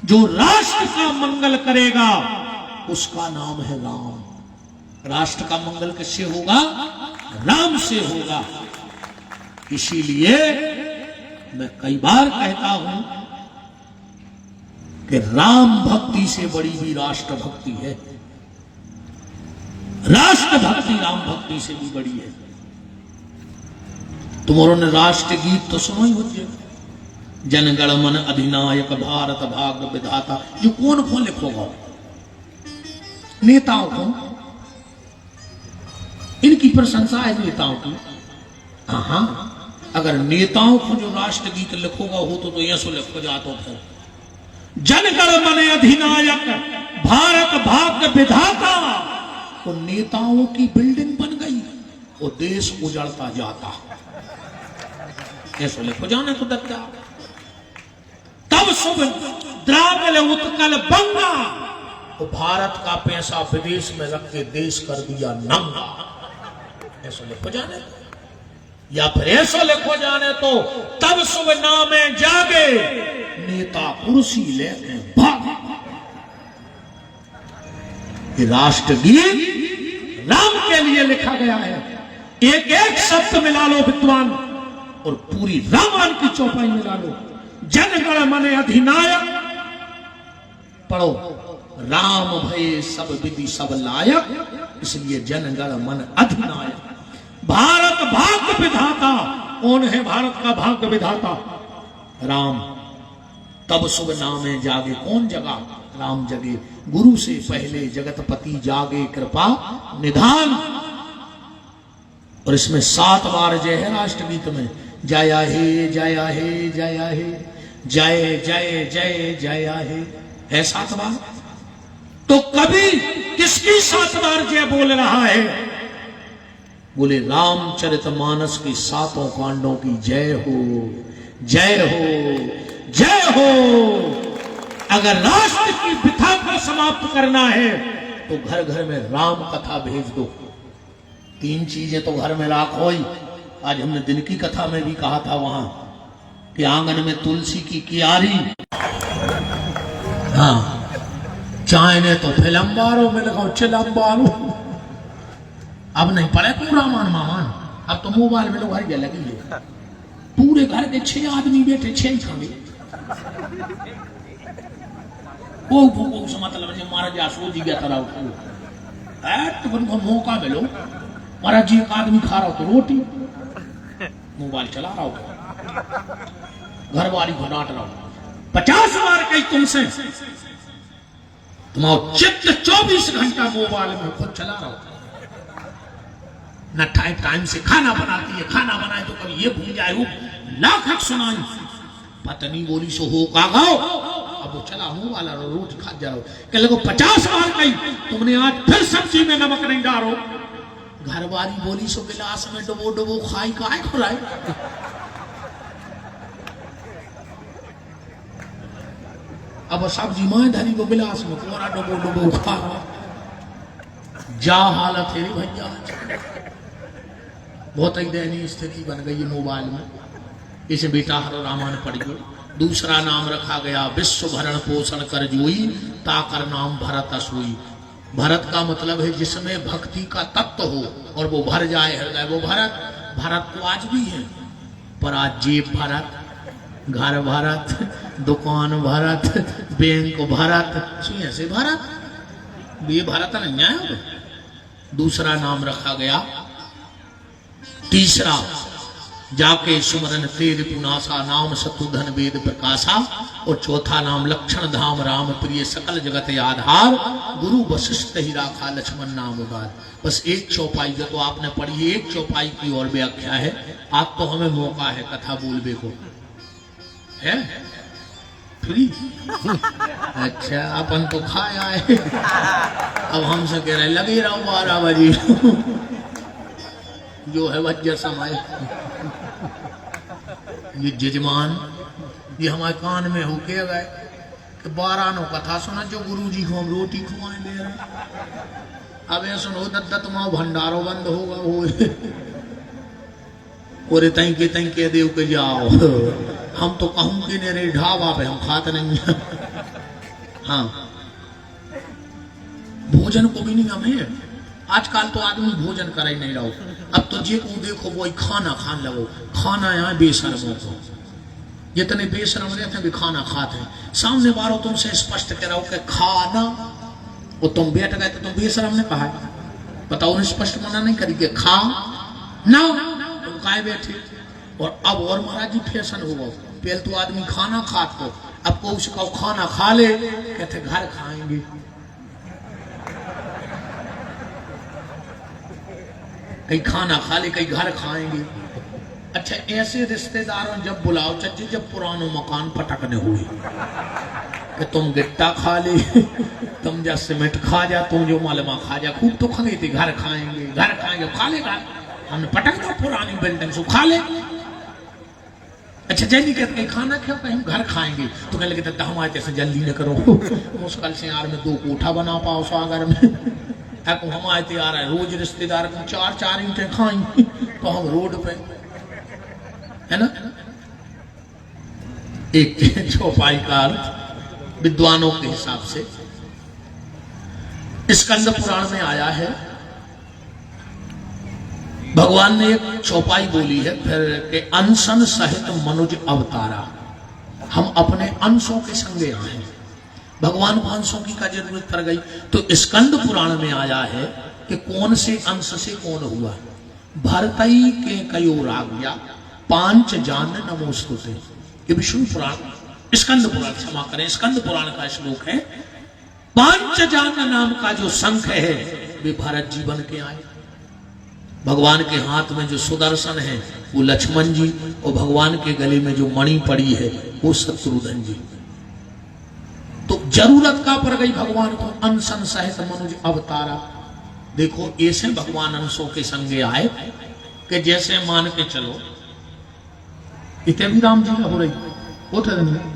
Speaker 4: जो राष्ट्र का मंगल करेगा उसका नाम है राम। राष्ट्र का मंगल किससे होगा? राम से होगा। इसीलिए मैं कई बार कहता हूं कि राम भक्ति से बड़ी भी राष्ट्र भक्ति है, राष्ट्र भक्ति राम भक्ति से भी बड़ी है। तुम्हारों ने राष्ट्र गीत तो सुना ही होती है, जनगण मन अधिनायक भारत भाग्य विधाता। ये कौन कौन लिखोगा? नेताओं को, इनकी प्रशंसा है नेताओं की। हाँ, अगर नेताओं को जो राष्ट्र गीत लिखोगा हो तो यह सो लिखो जातो फिर जनगण मन अधिनायक भारत भाग्य विधाता। तो नेताओं की बिल्डिंग बन गई और देश उजड़ता जाता। ऐसा लिखो जाने तो दत्ता। तब शुभ द्रावल उत्कल बंगा, तो भारत का पैसा विदेश में रख के देश कर दिया नंगा। ऐसा लिखो जाने तो, या फिर ऐसा लिखो जाने तो तब शुभ नामे जागे नेता कुर्सी लेके भागे। राष्ट्रगीत राम के लिए लिखा गया है। एक एक शब्द मिला लो विद्वान और पूरी रामायण की चौपाई मिला लो। जनगण मन अधिनायक पढ़ो, राम भये सब विधि सब लायक, इसलिए जनगण मन अधिनायक। भारत भाग्य विधाता, कौन है भारत का भाग्य विधाता? राम। तब शुभ नामे जागे, कौन जगा? राम जगे। गुरु से पहले जगतपति जागे कृपा निधान। और इसमें 7 बार जय है राष्ट्रगीत में। जय हे जय हे जय हे, जय जय जय जय हे, है 7 बार। तो कभी किसकी 7 बार जय बोल रहा है? बोले रामचरितमानस की 7 कांडों की जय हो, जय हो, जय हो। अगर राष्ट्र की वृथा को समाप्त करना है तो घर घर में राम कथा भेज दो। 3 चीजें तो घर में राखो ही। आज हमने दिन की कथा में भी कहा था वहां कि आंगन में तुलसी की क्यारी। हाँ, चाय ने तो फिल्म बारो में लगाओ चिलम बारो। अब नहीं पड़े तू रामान मामान, अब तो मोबाइल में लोग हर गया लगी है। पूरे घर के 6 आदमी बैठे, 6 खाने। वो मतलब महाराज आसो जी गया था तो उनको मौका मिलो। महाराज जी एक आदमी खा रहा हो तो रोटी, मोबाइल चला रहा हो, घर वाली को डांट रहा हो। 50 बार कही तुमसे, तुम्हारा चित्त 24 घंटा मोबाइल में खुद चला रहा हो। न टाइम से खाना बनाती है, खाना बनाए तो कभी ये भूल जाए हो। लाख सुनाई पत्नी बोली सो हो का गाओ, अब वो चला मुंह वाला रोज खा जा रहा। कह लगो 50 बार कही तुमने आज फिर सब्जी में नमक नहीं डालो। घरवाली बोली सो गिलास में डुबो डुबो खाई काय खुराए। अब सब्जी मां धरी को गिलास में कोरा डुबो डुबो खा रहा। जा हालत है भैया, बहुत ही दयनीय स्थिति बन गई है मोबाइल में। इसे बेटा हर रामायण पढ़ियो। दूसरा नाम रखा गया विश्व भरण पोषण कर जोई, ताकर नाम भरत असोई। भरत का मतलब है जिसमें भक्ति का तत्व हो और वो भर जाए हृदय, वो भरत। भरत तो आज भी है, पर आज जेब भरत, घर भरत, दुकान भरत, बैंक भरत, ऐसे भरत। ये भरत नहीं है। दूसरा नाम रखा गया। तीसरा जाके सुमरन तेज पुनासा, नाम शत्रुधन वेद प्रकाशा। और चौथा नाम लक्षण धाम राम प्रिय, सकल जगत आधार, गुरु वशिष्ठ ही राखा लक्ष्मण नाम उदार। बस एक चौपाई जो तो आपने पढ़ी, एक चौपाई की और व्याख्या है। आप तो हमें मौका है कथा बोलने को, है फ्री। अच्छा, अपन तो खाया है, अब हमसे कह रहे लगे रहो 12 बजे जो है वजह समय। ये जजमान ये हमारे कान में होके गए कि 12 नो कथा सुना जो गुरुजी को हम रोटी खुआए दे रहे। अब ये सुनो दत्त माओ भंडारो बंद होगा, वो और तई के देव के जाओ, हम तो कहूँ कि ने रे ढाबा पे हम खाते नहीं हैं। हाँ, भोजन को भी नहीं हमें आजकल तो आदमी भोजन कर ही नहीं रहो। अब तो जे को देखो वही खाना खान लगो। खाना यहाँ बेशर्मों को, जितने बेशर्म रहते हैं भी खाना खाते हैं। सामने बारो तुमसे स्पष्ट कह रहा हो कि खाना, वो तुम बैठ गए तो तुम बेशर्म ने कहा है, बताओ उन्हें स्पष्ट मना नहीं करी कि खा ना, तुम काहे बैठे। और अब और महाराज जी फैशन हो गो, पहले तो आदमी खाना खाते हो, अब को उसका खाना खा ले, कहते घर खाएंगे। कहीं खाना खा ले, कहीं घर खाएंगे। अच्छा, ऐसे रिश्तेदारों जब बुलाओ चच्ची, जब पुरानो मकान पटकने हुए कि तुम गिट्टा खा ले, तुम जा सीमेंट खा जा, तुम जो मालूमा खा जा, खूब तो खा थी, घर खाएंगे, घर खाएंगे, खा ले घर, हमने पटक दो पुरानी बिल्डिंग से, खा ले। अच्छा, जल्दी कहते कहीं खाना खाओ, कहीं हम घर खाएंगे, तो कहने लगे हम आए ऐसे जल्दी न करो, मुश्किल से यार में 2 कोठा बना पाओ सागर में। हम आए थे यार, रोज रिश्तेदार को 4-4 ईंटें खाएंगे, तो हम रोड पे, है ना। एक चौपाई का विद्वानों के हिसाब से स्कंद पुराण में आया है, भगवान ने एक चौपाई बोली है फिर के अनशन सहित मनुज अवतारा। हम अपने अंशों के संगे आए हैं, भगवान को अंशों की का जरूरत पड़ गई तो स्कंद पुराण में आया है कि कौन से अंश से कौन हुआ। भरतई के कयो राग्या पांच जान नमोस्तुते, ये विष्णु पुराण स्कंद पुराण, क्षमा करें, स्कंद पुराण का श्लोक है। पांच जान नाम का जो शंख है वे भरत जीवन के आए। भगवान के हाथ में जो सुदर्शन है वो लक्ष्मण जी, और भगवान के गले में जो मणि पड़ी है वो शत्रुघ्न जी। तो जरूरत का पड़ गई भगवान को अनशन सहित मनुज अवतारा। देखो ऐसे भगवान अंशों के संगे आए कि जैसे मान के चलो इतने भी राम जी हो रही होते नहीं।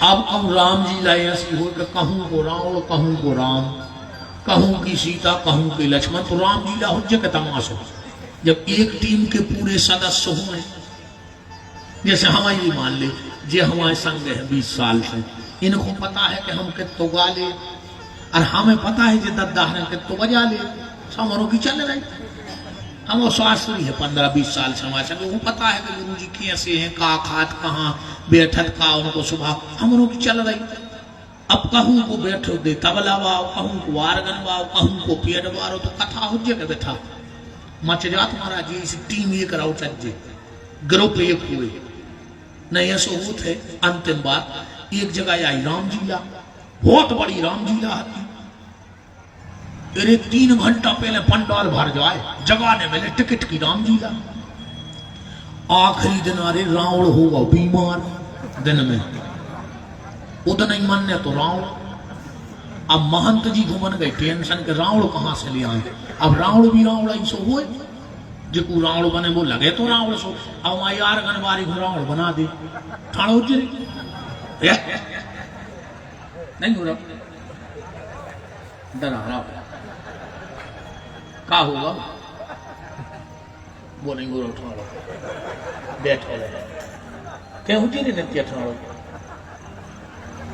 Speaker 4: अब राम जी लाई ऐसी हो कि कहूं को रावण, कहूं को राम, कहूं की सीता, कहूं की लक्ष्मण, तो राम जी ला हो के तमाशो। जब एक टीम के पूरे सदस्य हुए, जैसे हमारी मान ले जे हमारे संग है 20 साल से, इनको पता है कि हम कितो गा ले, और हमें पता है जे दद्दाहर कितो बजा ले, समरों की चल रही। हम शास्त्री है 15-20 साल से हमारे संग, वो पता है कि गुरु जी कैसे हैं, का खात कहाँ बैठत का उनको सुबह हमरों की चल रही। अब कहूं को बैठो दे तबला वाओ, कहूं को वारगन वाओ, कहूं को पेड़ वारो, तो कथा हो के बैठा मच जात महाराज जी। इस टीम ये कराओ चज्जे, ग्रुप एक हुए नहीं, ऐसा होते है। अंतिम बात एक जगह आई राम जीला, बहुत बड़ी राम जीला आती। अरे 3 घंटा पहले पंडाल भर जाए, जगह ने मिले टिकट की राम जीला। आखिरी दिन अरे रावण होगा बीमार दिन में, उधर नहीं मानने तो रावण। अब महंत जी घूमन गए टेंशन के रावण कहां से ले आए। अब रावण भी रावण ऐसा हुए जो रावण बने, वो लगे तो रावण सो। अब वहां यार गनबारी को रावण बना दे, ठाणो नहीं हो रहा, डरा रहा का होगा वो नहीं हो रहा। ठाणो बैठो क्या होती नहीं नित्य ठाणो।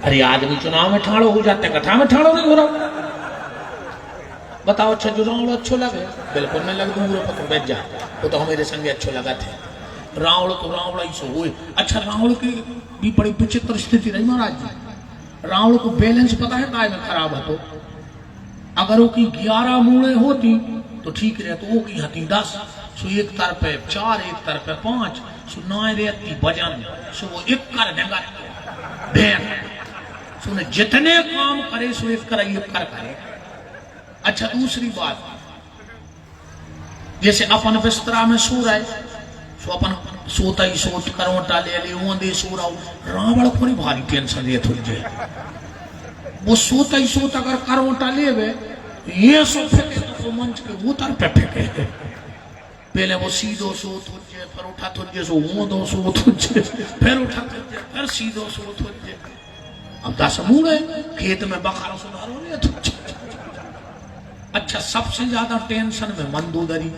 Speaker 4: अरे आदमी चुनाव में ठाणो हो जाते, कथा में ठाणो नहीं हो रहा। बताओ अच्छा जो रावण अच्छो लगे, बिल्कुल नहीं लगे, दूर पर बैठ जा, वो तो हमारे संगे अच्छो लगा थे। रावण तो रावण ऐसा हुए। अच्छा, रावण की भी बड़ी विचित्र स्थिति रही महाराज जी। रावण को बैलेंस पता है काय में खराब है, तो अगर वो की 11 मूड़े होती तो ठीक रहे, तो वो की हती 10, सो एक तरफ 4, एक तरफ 5, सो ना रहती वजन, सो वो एक कर देगा ढेर, सो ने जितने काम करे सो एक कर करे। अच्छा, दूसरी बात, जैसे अपन बिस्तरा में सो रहे, सो अपन सोता ही सोच करवटा ले ले ओंदे सो रहा। रावण को नहीं भारी टेंशन दे थोड़ी, वो सोता ही सोता अगर करवटा ले वे ये सो फेंके तो मंच के उतर पे फेंके। पहले वो सीधो सो थोड़े, फिर उठा थोड़े, सो ओंदो सो थोड़े, फिर उठा थोड़े, फिर सीधो सो थोड़े। अब 10 मूड़े खेत में बखारो सुधारो ले थोड़े। अच्छा, सबसे ज्यादा टेंशन में मंदोदरी।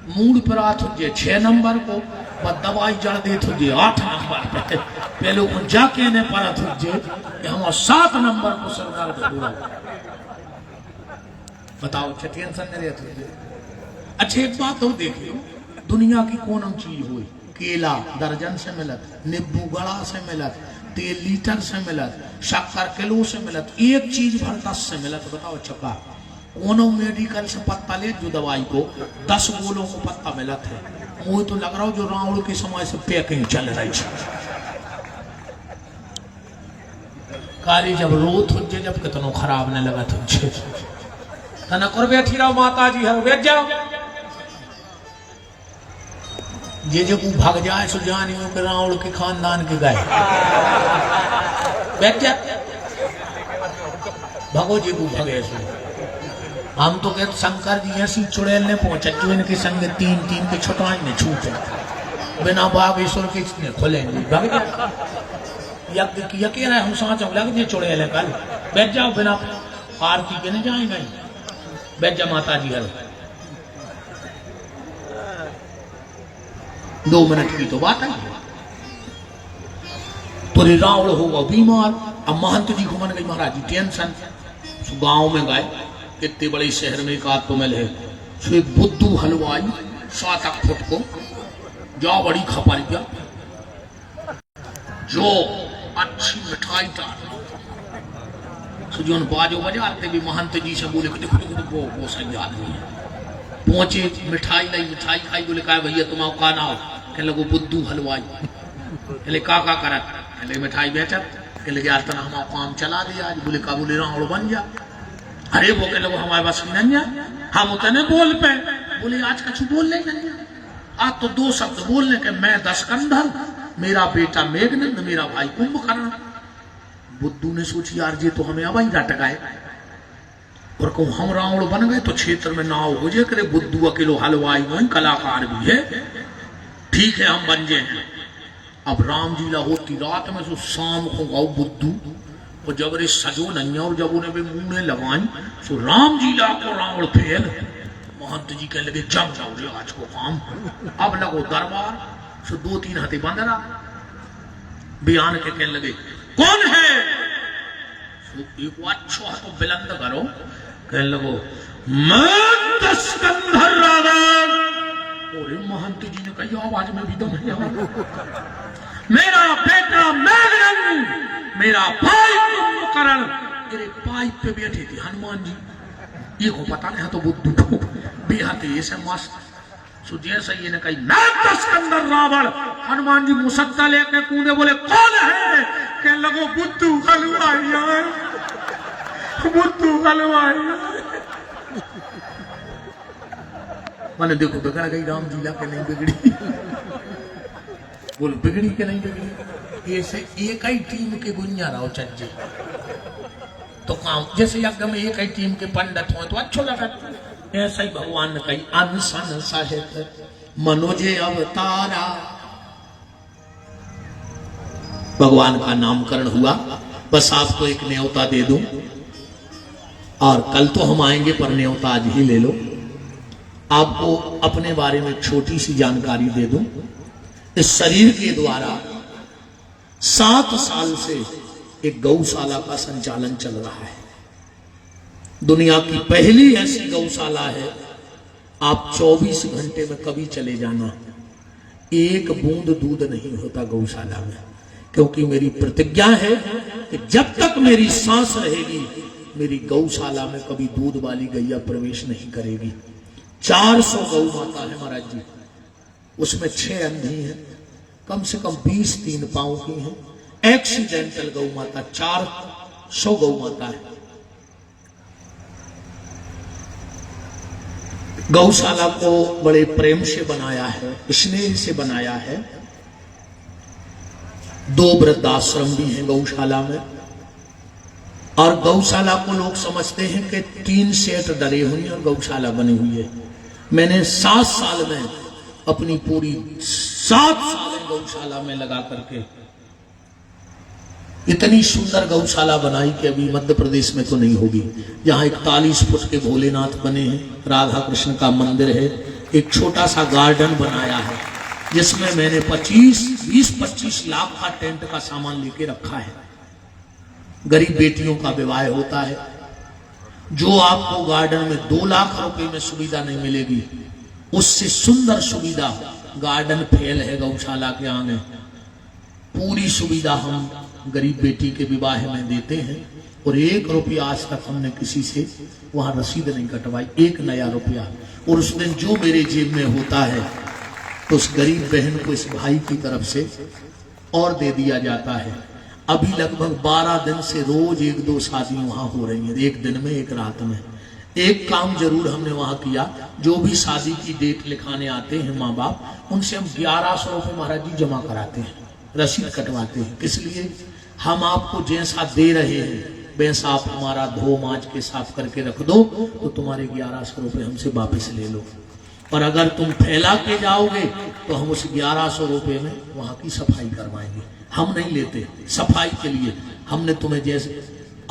Speaker 4: मूड पर आ तुझे 6 नंबर को पर दवाई जड़ दे तुझे 8 नंबर पे पहले उन जाके ने पड़ा तुझे कि हम 7 नंबर को सरकार दे दूंगा। बताओ टेंशन नहीं रहती तुझे। अच्छा एक बात और देखियो, दुनिया की कौन चीज हुई, केला दर्जन से मिलत, नींबू गड़ा से मिलत, तेल लीटर से मिलत, शक्कर किलो से मिलत, एक चीज भर 10 से मिलत। बताओ छक्का कोनो मेडिकल से पत्ता ले जो दवाई को 10 गोलों को पत्ता मिलत है। मुझे तो लग रहा हो जो रावण के समय से पैकिंग चल रही है। काली जब रोत हो जब कितनो खराब न लगा तुझे तना कर बैठी रहो माता जी है बैठ जाओ। जे जो को भाग जाए सो जानियो के रावण के खानदान के गाय बैठ जा भगो जी को भगे सो। हम तो कहते शंकर जी ऐसी चुड़ैल ने पहुंचा जो इनके संग 3 के छोटाई ने छूटे बिना बागेश्वर के इसने खोलेंगे भाग जा यज्ञ कह रहा है हम सांच लग जे चुड़ैल है कल बैठ जाओ बिना आरती के नहीं जाएंगे बैठ जा माता जी हर 2 मिनट की तो बात है। तो रावण होगा बीमार। अब महंत जी घूमन गई महाराज जी टेंशन गांव में गए कितने बड़े शहर में एक आत्मल है सो एक बुद्धू हलवाई 7 फुट को जा बड़ी खपरिया जो अच्छी मिठाई डाल जो बाजो बजाते भी महंत जी से बोले देखो देखो वो सही आदमी है। पहुंचे मिठाई लाई मिठाई खाई बोले कहा भैया तुम का ना हो कह लगो बुद्धू हलवाई कहले का करा कहले मिठाई बेचत कहले यार तना हम काम चला दिया आज बोले का बोले रावण बन जा। अरे वो कह लगो हमारे पास नहीं है हम उतने बोल पे बोले आज कछु बोल नहीं आज तो 2 शब्द बोलने के मैं 10 कंधर मेरा बेटा मेघनंद मेरा भाई कुंभकर्ण। बुद्धू ने सोची यार जी तो हमें अब ही रट गए और कहूँ हम रावण बन गए तो क्षेत्र में नाव हो जाए करे बुद्धू अकेलो हलवाई वही कलाकार भी है ठीक है हम बन जाए। अब राम जी ला होती रात में सो शाम को गाओ बुद्धू और जब रे सजो नहीं और जब उन्हें मुंह लगाई सो राम जी ला को रावण फेल। महंत जी कहने लगे जम जाओ रे आज को काम। अब लगो दरबार सो 2-3 हाथी बंद रहा बयान के कहने लगे कौन है सो एक अच्छो हाथों बुलंद करो कहने लगो मैं 10 कंधर रावण। और महंत जी ने कही आवाज में भी दम है मेरा बेटा मेघनंद मेरा भाई कुंभकर्ण मेरे पाइप पे बैठे थे हनुमान जी ये को पता नहीं तो बुद्धू को बेहते ऐसे मस्त सो जैसे ये ने कही मैं 10 कंधर रावण। हनुमान जी मुसद्दा लेके कूदे बोले कौन है कहने लगो बुद्धू हलवाई बुद्धू हलवाई। मैंने देखो बिगड़ गई राम जी ला के नहीं बिगड़ी बोल बिगड़ी के नहीं बिगड़ी ऐसे एक ही टीम के गुंजा रहो चज्जे तो काम जैसे यज्ञ में एक ही टीम के पंडित हो तो अच्छा लगा। ऐसा ही भगवान ने कही अनसन साहित्य मनोजे अवतारा भगवान का नामकरण हुआ। बस आपको एक न्योता दे दूं और कल तो हम आएंगे पर न्योता आज ही ले लो। आपको अपने बारे में छोटी सी जानकारी दे दूं। इस शरीर के द्वारा 7 साल से एक गौशाला का संचालन चल रहा है। दुनिया की पहली ऐसी गौशाला है आप 24 घंटे में कभी चले जाना एक बूंद दूध नहीं होता गौशाला में क्योंकि मेरी प्रतिज्ञा है कि जब तक मेरी सांस रहेगी मेरी गौशाला में कभी दूध वाली गैया प्रवेश नहीं करेगी। 400 गौ माता है महाराज जी उसमें 6 अंधी हैं कम से कम 20 3 पांव की हैं। एक्सीडेंटल गौ माता 400 गौ माता है। गौशाला को बड़े प्रेम से बनाया है स्नेह से बनाया है। 2 वृद्धाश्रम भी हैं गौशाला में और गौशाला को लोग समझते हैं कि 3 सेट डरे हुई और गौशाला बनी हुई है। मैंने 7 साल में अपनी पूरी 7 साल गौशाला में लगा करके इतनी सुंदर गौशाला बनाई कि अभी मध्य प्रदेश में तो नहीं होगी। यहाँ 41 फुट के भोलेनाथ बने हैं, राधा कृष्ण का मंदिर है, एक छोटा सा गार्डन बनाया है जिसमें मैंने 20-25 लाख का टेंट का सामान लेके रखा है। गरीब बेटियों का विवाह होता है, जो आपको गार्डन में 2 लाख रुपए में सुविधा नहीं मिलेगी, उससे सुंदर सुविधा गार्डन फेल है गौशाला के आगे। पूरी सुविधा हम गरीब बेटी के विवाह में देते हैं और 1 रुपया आज तक हमने किसी से वहां रसीद नहीं कटवाई, 1 नया रुपया। और उस दिन जो मेरे जेब में होता है तो उस गरीब बहन को इस भाई की तरफ से और दे दिया जाता है। अभी लगभग 12 दिन से रोज 1-2 शादी वहां हो रही है, एक दिन में, एक रात में। एक काम जरूर हमने वहां किया, जो भी शादी की डेट लिखाने आते हैं माँ बाप, उनसे हम 1100 रुपये महाराज जी जमा कराते हैं, रसीद कटवाते हैं। किस लिए? हम आपको जैसा दे रहे हैं वैसा आप हमारा धो माज के साफ करके रख दो तो तुम्हारे 1100 रुपये हमसे वापस ले लो। और अगर तुम फैला के जाओगे तो हम उस 1100 रुपये में वहां की सफाई करवाएंगे। हम नहीं लेते सफाई के लिए, हमने तुम्हें जैसे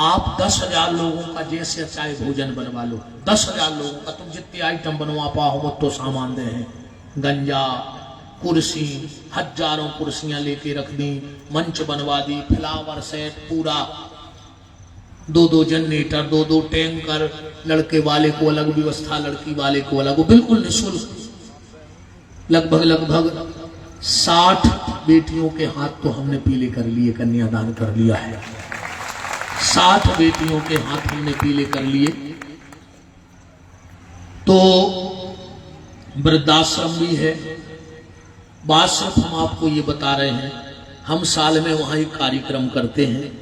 Speaker 4: आप 10,000 लोगों का जैसे चाहे भोजन बनवा लो, 10,000 लोगों का तुम जितने आइटम बनवा पाओ वो तो सामान दे हैं। गंजा, कुर्सी, हजारों कुर्सियां लेके रख दी, मंच बनवा दी, फ्लावर सेट पूरा, 2-2 जनरेटर, 2-2 टैंकर, लड़के वाले को अलग व्यवस्था, लड़की वाले को अलग, वो बिल्कुल निःशुल्क। लगभग 60 बेटियों के हाथ तो हमने पीले कर लिए, कन्यादान कर लिया है। 60 बेटियों के हाथ हमने पीले कर लिए। तो वृद्धाश्रम भी है। बात सिर्फ हम आपको ये बता रहे हैं, हम साल में वहां एक कार्यक्रम करते हैं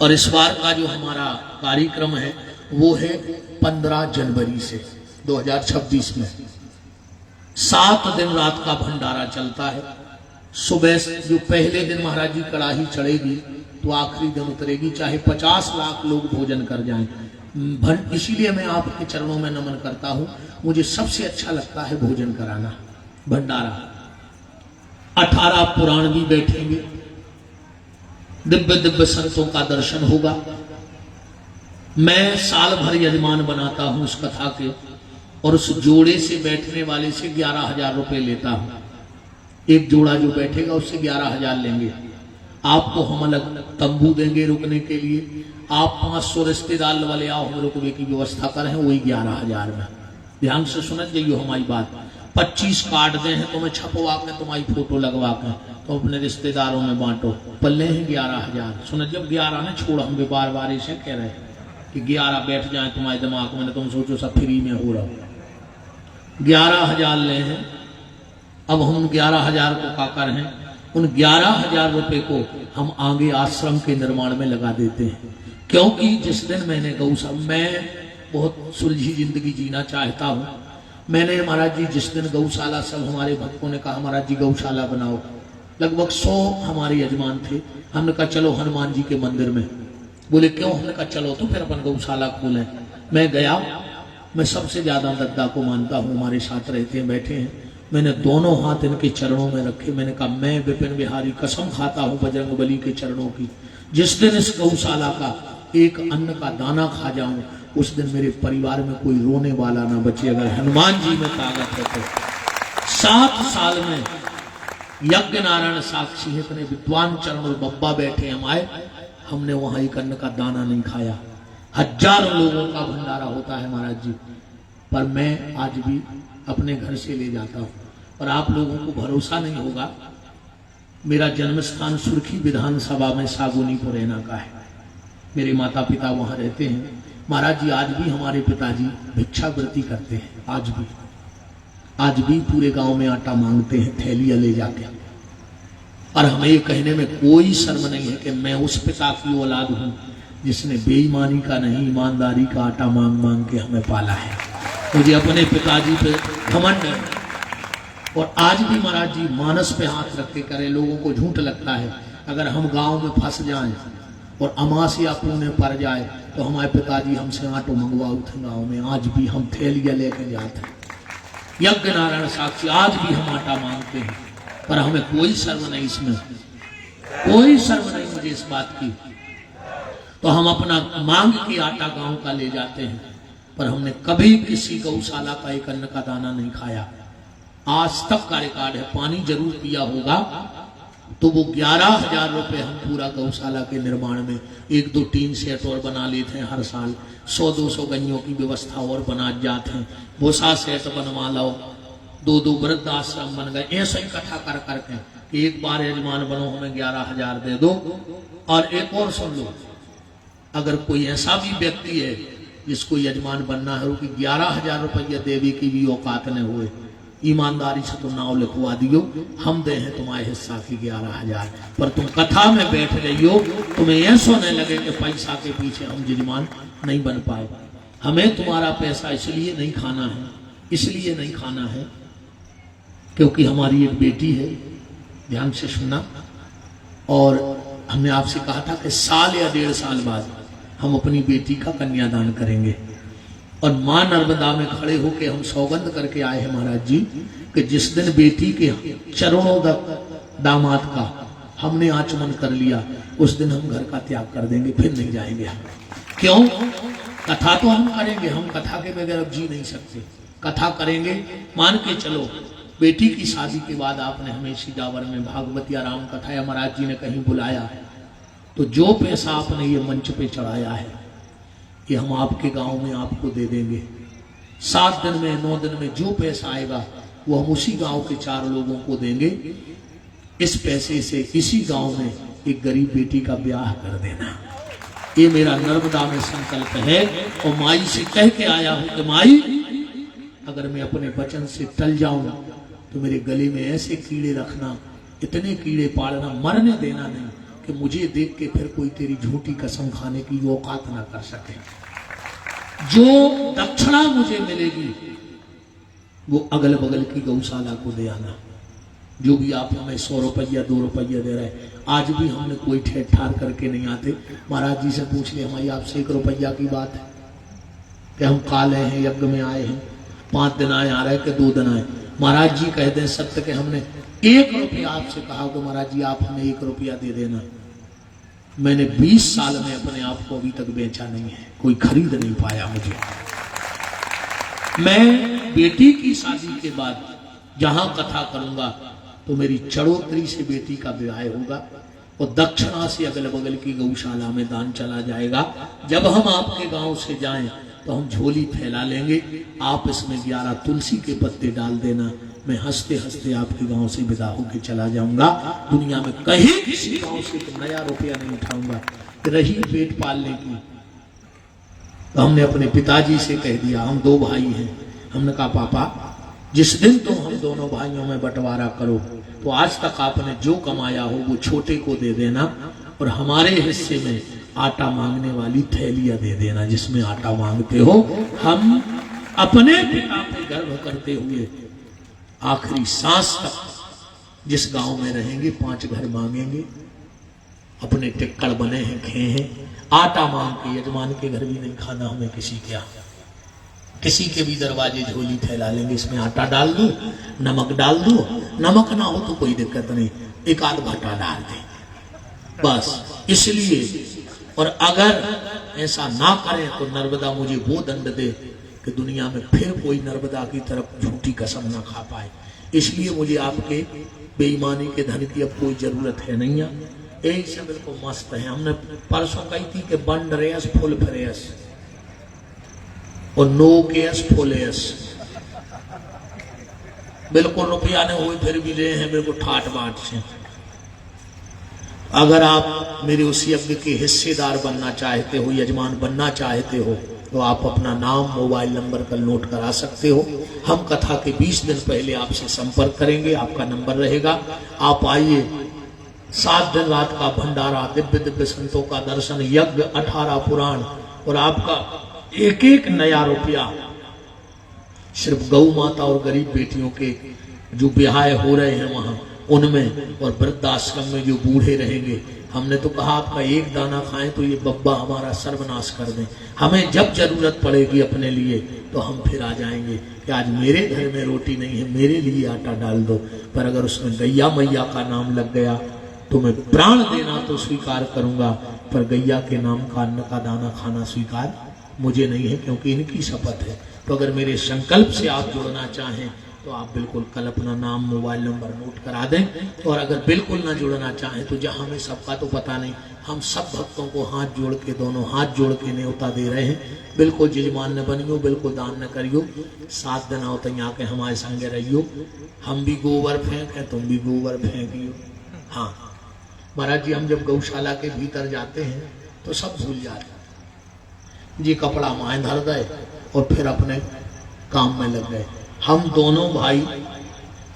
Speaker 4: और इस बार का जो हमारा कार्यक्रम है वो है 15 जनवरी से 2026 में 7 दिन रात का भंडारा चलता है। सुबह जो पहले दिन महाराज जी कड़ाही चढ़ेगी तो आखिरी दिन उतरेगी, चाहे 50 लाख लोग भोजन कर जाएं। इसीलिए मैं आपके चरणों में नमन करता हूं। मुझे सबसे अच्छा लगता है भोजन कराना, भंडारा। 18 पुराण भी बैठेंगे, दिव्य दिव्य संतों का दर्शन होगा। मैं साल भर यजमान बनाता हूं उस कथा के और उस जोड़े से बैठने वाले से 11,000 रुपए लेता हूं। एक जोड़ा जो बैठेगा उससे 11,000 लेंगे। आपको हम अलग तंबू देंगे रुकने के लिए। आप 500 रिश्तेदार वाले आओ, हम रुकने की व्यवस्था करें, वही 11,000 में। ध्यान से सुन जाइए हमारी बात। 25 कार्ड दे हैं तुम्हें छपवा के, तुम्हारी फोटो लगवा के, तो अपने रिश्तेदारों में बांटो। पल्ले हैं 11,000। सुन, जब 11 ने छोड़, हम भी बार बार ऐसे कह रहे हैं कि 11 बैठ जाए तुम्हारे दिमाग में, तुम सोचो सब फ्री में हो रहा। 11,000 ले हैं। अब हम 11,000 को का कर हैं, उन 11,000 रुपए को हम आगे आश्रम के निर्माण में लगा देते हैं। क्योंकि जिस दिन मैंने गौशाला, मैं बहुत सुलझी जिंदगी जीना चाहता हूँ। मैंने महाराज जी जिस दिन गौशाला, सब हमारे भक्तों ने कहा महाराज जी गौशाला बनाओ, लगभग 100 हमारे यजमान थे। हमने कहा चलो हनुमान जी के मंदिर में। बोले क्यों? हमने कहा चलो तो फिर अपन गौशाला खोलें। मैं गया, मैं सबसे ज्यादा दद्दा को मानता हूँ, हमारे साथ रहते हैं, बैठे हैं। मैंने दोनों हाथ इनके चरणों में रखे। मैंने कहा मैं विपिन बिहारी कसम खाता हूँ बजरंग बली के चरणों की, जिस दिन इस गौशाला का एक अन्न का दाना खा जाऊं उस दिन मेरे परिवार में कोई रोने वाला ना बचे। अगर हनुमान जी में ताकत है तो 7 साल में यज्ञ नारायण साक्षी है, इतने विद्वान चरण और बब्बा बैठे हम आए, हमने वहां एक अन्न का दाना नहीं खाया। हजारों लोगों का भंडारा होता है महाराज जी, पर मैं आज भी अपने घर से ले जाता हूं। और आप लोगों को भरोसा नहीं होगा, मेरा जन्म स्थान सुर्खी विधानसभा में सागुनी पुरैना का है। मेरे माता पिता वहां रहते हैं। महाराज जी आज भी हमारे पिताजी भिक्षावृत्ति करते हैं। आज भी पूरे गांव में आटा मांगते हैं थैलियां ले जाके। और हमें ये कहने में कोई शर्म नहीं है कि मैं उस पिता की औलाद हूं जिसने बेईमानी का नहीं, ईमानदारी का आटा मांग मांग के हमें पाला है। मुझे अपने पिताजी पे घमंड है। और आज भी महाराज जी मानस पे हाथ रख के करे, लोगों को झूठ लगता है। अगर हम गांव में फंस जाएं और अमास या पुण्य पड़ जाए तो हमारे पिताजी हमसे आटो मंगवाओ थे गाँव में। आज भी हम थैलियां लेकर जाते हैं। यज्ञ नारायण साक्षी आज भी हम आटा मांगते हैं, पर हमें कोई शर्म नहीं, इसमें कोई शर्म नहीं मुझे इस बात की। तो हम अपना मांग के आटा गांव का ले जाते हैं, पर हमने कभी किसी गौशाला का एक अन्न का दाना नहीं खाया। आज तक का रिकॉर्ड है। पानी जरूर पिया होगा। तो वो 11,000 रुपए हम पूरा गौशाला के निर्माण में 1-2 टीन सेट और बना लेते हैं हर साल। 100-200 गइयों की व्यवस्था और बना जाते हैं। भूसा सेट बनवा लो, 2-2 वृद्धाश्रम बन गए। ऐसा इकट्ठा कर करके कि एक बार यजमान बनो, हमें 11,000 दे दो। और एक और सुन लो, अगर कोई ऐसा भी व्यक्ति है जिसको यजमान बनना है कि 11,000 रुपया देवी की भी औकात न हुए, ईमानदारी से तुम नाव लिखवा दियो, हम दे हैं तुम्हारे हिस्सा की 11,000। पर तुम कथा में बैठ रही हो, तुम्हें ऐसा नहीं लगे कि पैसा के पीछे हम यजमान नहीं बन पाए। हमें तुम्हारा पैसा इसलिए नहीं खाना है, इसलिए नहीं खाना है क्योंकि हमारी एक बेटी है, ध्यान से सुनना। और हमने आपसे कहा था कि साल या 1.5 साल बाद हम अपनी बेटी का कन्यादान करेंगे। और मां नर्मदा में खड़े होके हम सौगंध करके आए हैं महाराज जी कि जिस दिन बेटी के चरणों तक दामाद का हमने आचमन कर लिया, उस दिन हम घर का त्याग कर देंगे, फिर नहीं जाएंगे हम। क्यों? कथा तो हम करेंगे, हम कथा के बगैर अब जी नहीं सकते। कथा करेंगे, मान के चलो बेटी की शादी के बाद आपने हमें सीजावर में भागवत या राम कथा या महाराज जी ने कहीं बुलाया है, तो जो पैसा आपने ये मंच पे चढ़ाया है कि हम आपके गांव में आपको दे देंगे। 7 दिन में 9 दिन में जो पैसा आएगा वो हम उसी गांव के 4 लोगों को देंगे। इस पैसे से इसी गांव में एक गरीब बेटी का ब्याह कर देना, ये मेरा नर्मदा में संकल्प है। और माई से कह के आया हूं कि माई, अगर मैं अपने वचन से टल जाऊं तो मेरे गले में ऐसे कीड़े रखना, इतने कीड़े पालना, मरने देना नहीं कि मुझे देख के फिर कोई तेरी झूठी कसम खाने की औकात ना कर सके। जो दक्षिणा मुझे मिलेगी वो अगल बगल की गौशाला को दे आना। जो भी आप हमें 100 रुपया 2 रुपया दे रहे, आज भी हमने कोई ठेठ ठार करके नहीं आते। महाराज जी से पूछ ले, हमारी आपसे 1 रुपया की बात है कि हम काल हैं, यज्ञ में आए हैं, 5 दिन आए आ रहे कि 2 दिन आए। महाराज जी कह दें सत्य के हमने 1 रुपया आपसे कहा कि महाराज जी आप हमें 1 रुपया दे देना। मैंने 20 साल में अपने आप को अभी तक बेचा नहीं है, कोई खरीद नहीं पाया मुझे। मैं बेटी की शादी के बाद जहां कथा करूंगा तो मेरी चढ़ोतरी से बेटी का विवाह होगा और दक्षिणा से अगल बगल की गौशाला में दान चला जाएगा। जब हम आपके गांव से जाएं तो हम झोली फैला लेंगे, आप इसमें 11 तुलसी के पत्ते डाल देना। मैं हंसते हंसते आपके गांव से विदा होकर चला जाऊंगा। दुनिया में कहीं किसी गांव से तो नया रुपया नहीं उठाऊंगा। रही पेट पालने की, तो हमने अपने पिताजी से कह दिया, हम 2 भाई हैं, हमने कहा पापा जिस दिन तुम हम दोनों भाइयों में बंटवारा करो तो आज तक आपने जो कमाया हो वो छोटे को दे देना और हमारे हिस्से में आटा मांगने वाली थैलियां दे देना जिसमें आटा मांगते हो। हम अपने पिता पे गर्व करते हुए आखिरी सांस तक जिस गांव में रहेंगे 5 घर मांगेंगे। अपने टिक्कड़ बने हैं, खे हैं, आटा मांग के यजमान के घर भी नहीं खाना हमें किसी के यहाँ। किसी के भी दरवाजे झोली फैला लेंगे, इसमें आटा डाल दो, नमक डाल दो, नमक ना हो तो कोई दिक्कत नहीं, 1 आध भट्टा डाल दे बस। इसलिए और अगर ऐसा ना करें तो नर्मदा मुझे वो दंड दे कि दुनिया में फिर कोई नर्मदा की तरफ झूठी कसम ना खा पाए। इसलिए मुझे आपके बेईमानी के धन की अब कोई जरूरत है नहीं है। यही से बिल्कुल मस्त है। हमने परसों कही थी कि बंड रेस फुल फ्रेस और नो केस फुलेस, बिल्कुल रुपया नहीं हुए फिर भी रहे हैं बिल्कुल ठाट बाट से। अगर आप मेरे उस यज्ञ के हिस्सेदार बनना चाहते हो, यजमान बनना चाहते हो, तो आप अपना नाम मोबाइल नंबर कल नोट करा सकते हो। हम कथा के 20 दिन पहले आपसे संपर्क करेंगे, आपका नंबर रहेगा। आप आइए, 7 दिन रात का भंडारा, दिव्य दिव्य संतों का दर्शन, यज्ञ, 18 पुराण और आपका 1-1 नया रुपया सिर्फ गौ माता और गरीब बेटियों के जो ब्याह हो रहे हैं वहां उनमें, और वृद्धाश्रम में जो बूढ़े रहेंगे। हमने तो कहा आपका 1 दाना खाएं तो ये बब्बा हमारा सर्वनाश कर दें। हमें जब जरूरत पड़ेगी अपने लिए तो हम फिर आ जाएंगे कि आज मेरे घर में रोटी नहीं है, मेरे लिए आटा डाल दो। पर अगर उसमें गैया मैया का नाम लग गया तो मैं प्राण देना तो स्वीकार करूंगा, पर गैया के नाम का अन्न का दाना खाना स्वीकार मुझे नहीं है, क्योंकि इनकी शपथ है। तो अगर मेरे संकल्प से आप जुड़ना चाहें, तो आप बिल्कुल कल अपना नाम मोबाइल नंबर नोट करा दें। और अगर बिल्कुल ना जुड़ना चाहें तो जहां में सबका तो पता नहीं, हम सब भक्तों को हाथ जोड़ के, दोनों हाथ जोड़ के न्योता दे रहे हैं। बिल्कुल जजमान न बनियो, बिल्कुल दान न करियो, 7 दिन आओ तक आके हमारे संगे रहियो। हम भी गोबर फेंके, तुम भी गोबर फेंकियो। हाँ महाराज जी, हम जब गौशाला के भीतर जाते हैं तो सब भूल जाते हैं जी, कपड़ा माए धर गए और फिर अपने काम में लग गए। हम दोनों भाई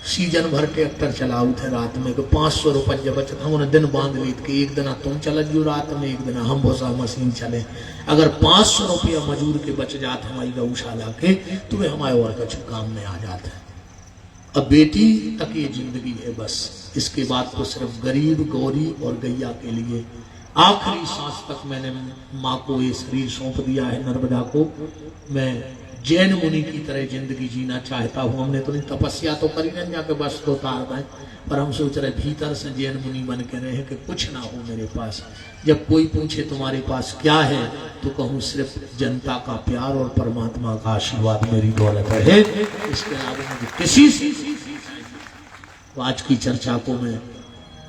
Speaker 4: सीजन भर ट्रैक्टर चलाऊ थे रात में, 500 रुपये बचत हमने दिन बांध ली कि एक दिन तुम चल जियो रात में, एक दिन हम भूसा मशीन चले। अगर 500 रुपया मजूर के बच जाते हमारी गौशाला के, तो वे हमारे और कुछ काम में आ जाते हैं। अब बेटी तक ये जिंदगी है बस, इसके बाद तो सिर्फ गरीब, गौरी और गैया के लिए। आखिरी सांस तक मैंने माँ को ये शरीर सौंप दिया है, नर्मदा को। मैं जैन मुनि की तरह जिंदगी जीना चाहता हूँ। हमने तो नहीं तपस्या तो करी नहीं जाके बस तो उतार दें, पर हम सोच रहे भीतर से जैन मुनि बन के रहे कि कुछ ना हो मेरे पास। जब कोई पूछे तुम्हारे पास क्या है, तो कहूँ सिर्फ जनता का प्यार और परमात्मा का आशीर्वाद मेरी दौलत है। इसके अलावा मुझे किसी से आज की चर्चा को मैं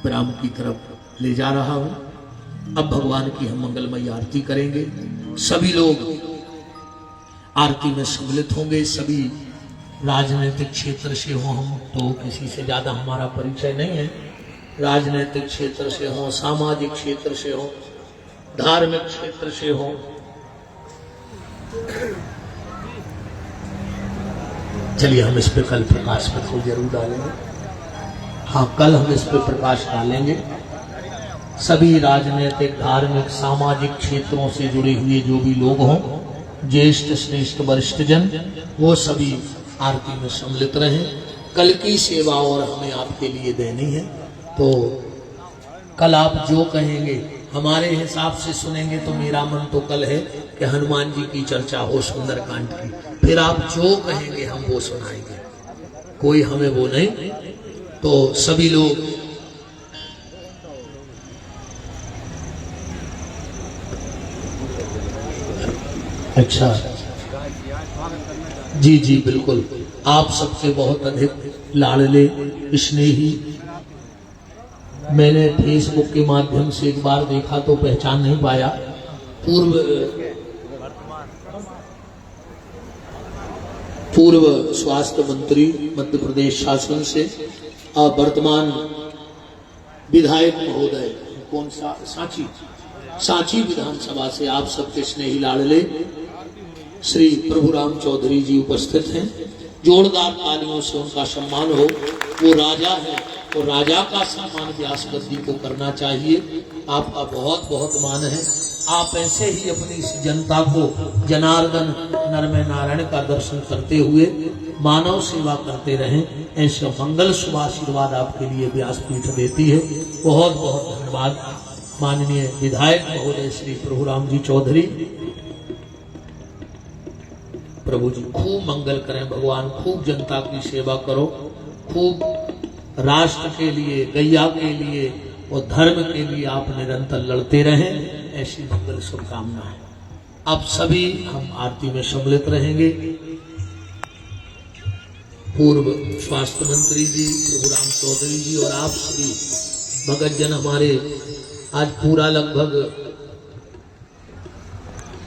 Speaker 4: विराम की तरफ ले जा रहा हूँ। अब भगवान की हम मंगलमयी आरती करेंगे। सभी लोग आरती में सम्मिलित होंगे। सभी राजनीतिक क्षेत्र से हो, हम तो किसी से ज्यादा हमारा परिचय नहीं है। राजनीतिक क्षेत्र से हो, सामाजिक क्षेत्र से हो, धार्मिक क्षेत्र से हो, चलिए हम इस पे कल प्रकाश बिल्कुल जरूर डालेंगे। हाँ, कल हम इस पे प्रकाश डालेंगे। सभी राजनीतिक, धार्मिक, सामाजिक क्षेत्रों से जुड़े हुए जो भी लोग हों, ज्येष्ठ, श्रेष्ठ, वरिष्ठ जन, वो सभी आरती में सम्मिलित रहें। कल की सेवा और हमें आपके लिए देनी है, तो कल आप जो कहेंगे हमारे हिसाब से सुनेंगे। तो मेरा मन तो कल है कि हनुमान जी की चर्चा हो, सुंदरकांड की। फिर आप जो कहेंगे हम वो सुनाएंगे, कोई हमें वो नहीं। तो सभी लोग अच्छा जी जी बिल्कुल, आप सबसे बहुत अधिक लाडले स्नेही। मैंने फेसबुक के माध्यम से एक बार देखा तो पहचान नहीं पाया। पूर्व स्वास्थ्य मंत्री मध्य प्रदेश शासन से वर्तमान विधायक महोदय, कौन सा, सांची विधानसभा से आप सबके स्नेही लाडले श्री प्रभुराम चौधरी जी उपस्थित हैं। जोरदार तालियों से उनका सम्मान हो। वो राजा है, तो राजा का सम्मान व्यास गद्दी को करना चाहिए। आपका बहुत बहुत मान है। आप ऐसे ही अपनी इस जनता को जनार्दन नरमय नारायण का दर्शन करते हुए मानव सेवा करते रहें। ऐसे मंगल शुभ आशीर्वाद आपके लिए व्यासपीठ देती है। बहुत बहुत धन्यवाद माननीय विधायक महोदय श्री प्रभुराम जी चौधरी। प्रभु जी खूब मंगल करें, भगवान खूब जनता की सेवा करो, खूब राष्ट्र के लिए, गैया के लिए और धर्म के लिए आप निरंतर लड़ते रहें। ऐसी मंगल शुभकामनाएं। अब सभी हम आरती में सम्मिलित रहेंगे। पूर्व स्वास्थ्य मंत्री जी प्रभुराम चौधरी जी और आप श्री भगत जन हमारे, आज पूरा लगभग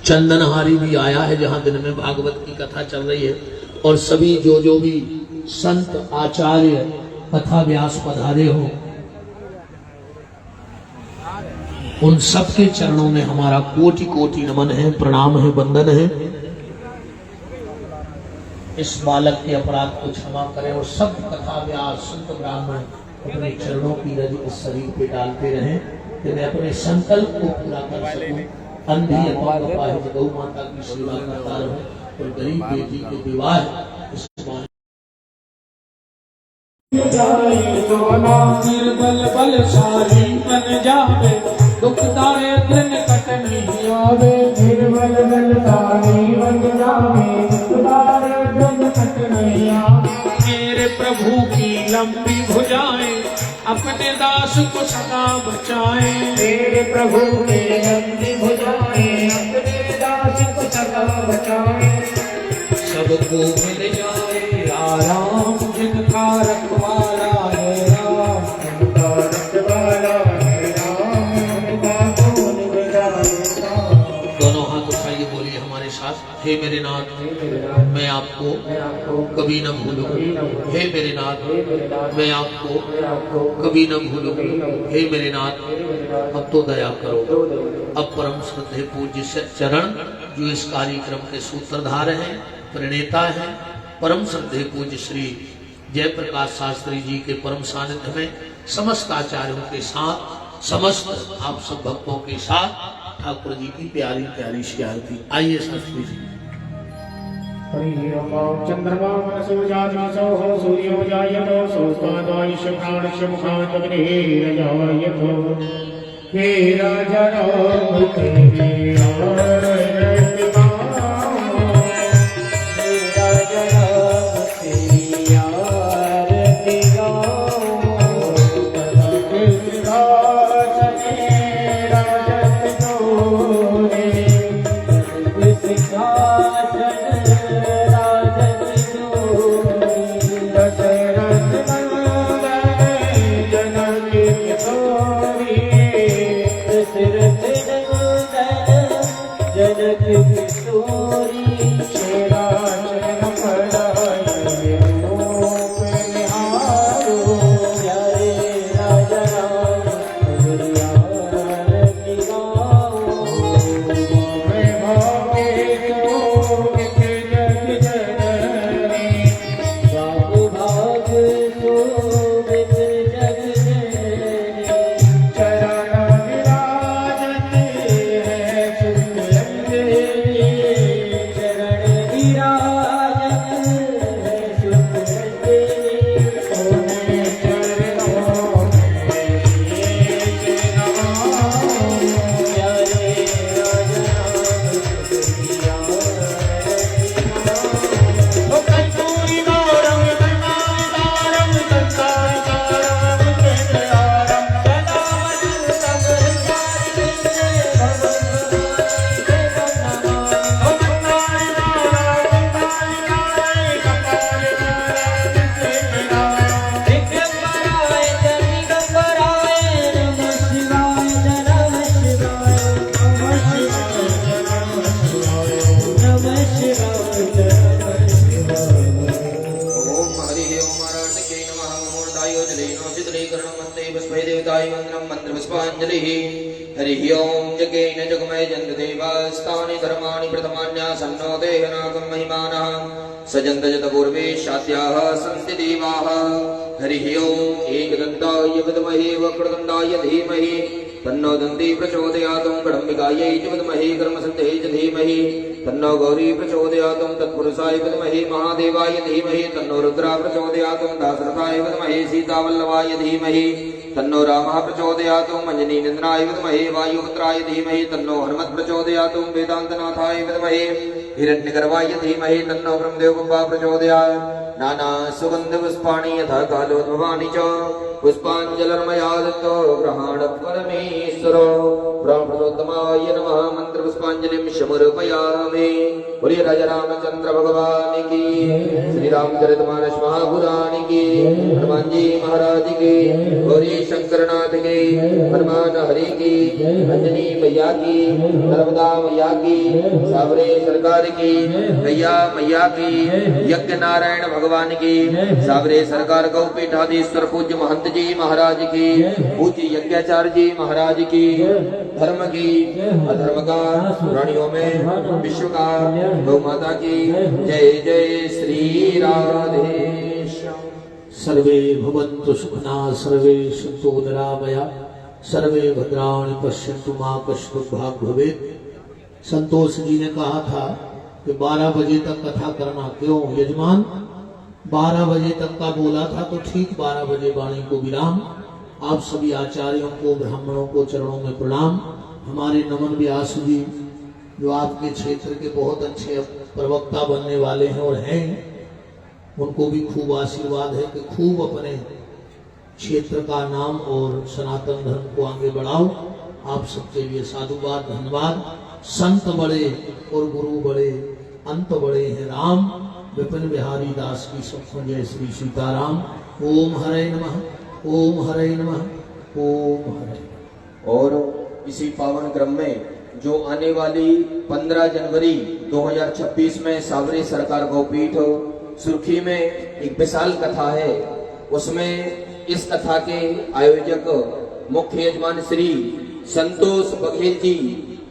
Speaker 4: चंदनहारी भी आया है जहां दिन में भागवत की कथा चल रही है। और सभी जो भी संत आचार्य कथा व्यास पधारे हो, उन सबके चरणों में हमारा कोटि कोटि नमन है, प्रणाम है, वंदन है। इस बालक के अपराध को क्षमा करें और सब कथा व्यास संत ब्राह्मण अपने चरणों की रज इस शरीर पे डालते रहें कि मैं अपने संकल्प को पूरा कर सकूं। अंधी अपाहिज गौ माता की सेवा करता रहूं और गरीब बेटी के विवाह
Speaker 6: निर्बल बलशाली बन जावे, दुख दारिद्र निकट नहीं आवे। निर्बल बलशाली बन जावे, दुख दारिद्र निकट नहीं आवे। मेरे प्रभु की लंबी भुजाएं अपने दास को सदा बचाए। मेरे प्रभु की लंबी भुजाएं अपने दास को सदा बचाए। सबको मिल जाए आराम, रखवाला है राम, उनका रखवाला है राम, उनका खून बगाए राम।
Speaker 4: दोनों हाथ उठाइए, बोलिए हमारे साथ। हे मेरे नाथ, मैं आपको कभी न भूलूं। हे मेरे नाथ, मैं आपको कभी न भूलूं। हे मेरे नाथ, अब तो दया करो। अब परम श्रद्धेय पूज्य चरण, जो इस कार्यक्रम के सूत्रधार हैं, प्रणेता हैं, परम श्रद्धेय पूज्य श्री जयप्रकाश शास्त्री जी के परम सानिध्य में समस्त आचार्यों के साथ, समस्त आप सब भक्तों के साथ ठाकुर जी की प्यारी प्यारी सी आरती। आइए शास्त्री जी।
Speaker 6: हरि ओम। चंद्रमा मनसो जातिसो सूर्यो जायतो सोस्तादायुष्य प्राणस्य मुखान्तग्निरजायतो। हे राजा राम तेरी आरती गाओ, हे राजा राम तेरी आरती गाओ।
Speaker 7: हरिः ओं जगेन जगमय जन्त देवास्तानि धर्माणि प्रथमान्यासन्नो देहनागं महिमानः सजन्त जत पूर्वे शात्याः सन्ति देवाः। हरिः ओं एकदन्ताय विद्महे वक्रतुण्डाय धीमहि तन्नो दन्ती प्रचोदयात्। कडम्बिकायै च विद्महे कर्मसिद्धये च धीमहि तन्नो गौरी प्रचोदयात्। तत्पुरुषाय विद्महे महादेवाय धीमहि तन्नो रुद्रा प्रचोदयात्। दाशरथाय विद्महे सीतावल्लभाय धीमहि तन्नो रामः प्रचोदयात्। अंजनी नन्दनाय विद्महे वायुपुत्राय धीमहि तन्नो हनुमत् प्रचोदयात्। वेदान्तनाथाय विद्महे हिरण्यगर्भाय धीमहि तन्नो ब्रह्मदेव बप्पा प्रचोदयात्। नाना सुगन्ध पुष्पाणि यथा कालोद्भवानि च पुष्पाञ्जलिर्मया दत्तो ग्रहाण परमेश्वरो। ब्रह्मोत्तमाय नमः। मंत्र पुष्पांजलिं समर्पयामि। बोलिए राजा रामचंद्र भगवान की, श्री रामचरितमानस महापुराण की, हनुमान जी महाराज की, गौरी शंकरनाथ की, हनुमान हरि की, अंजनी मैया की, नर्मदा मैया की, सावरे सरकार की, गैया मैया की, यज्ञ नारायण भगवान की, सावरे सरकार गौ पीठाधीश्वर पूज्य महंत जी महाराज की, पूज्य यज्ञाचार्य जी महाराज की, धर्म की अधर्म का प्राणियों में विश्व का गौ माता की जय जय श्री राधेश्याम।
Speaker 4: सर्वे भवन्तु सुखिनः, सर्वे सन्तु निरामया, सर्वे भद्राणि पश्यन्तु मा कश्चित् भाग् भवेत्। संतोष जी ने कहा था कि 12 बजे तक कथा करना। क्यों यजमान? 12 बजे तक का बोला था तो ठीक 12 बजे वाणी को विराम। आप सभी आचार्यों को, ब्राह्मणों को चरणों में प्रणाम। हमारे नमन व्यास जी जो आपके क्षेत्र के बहुत अच्छे प्रवक्ता बनने वाले हैं और हैं, उनको भी खूब आशीर्वाद है कि खूब अपने क्षेत्र का नाम और सनातन धर्म को आगे बढ़ाओ। आप सबके लिए साधुवाद, धन्यवाद। संत बड़े और गुरु बड़े, अंत बड़े हैं राम। विपिन बिहारी दास की सबको जय श्री सीताराम। ओम हरे नमः, ओम हरे नमः, ओम हरे।
Speaker 7: और इसी पावन क्रम में जो आने वाली 15 जनवरी 2026 में सावरे सरकार गौपीठ सुर्खी में एक विशाल कथा है, उसमें इस कथा के आयोजक मुख्य यजमान श्री संतोष बघेल जी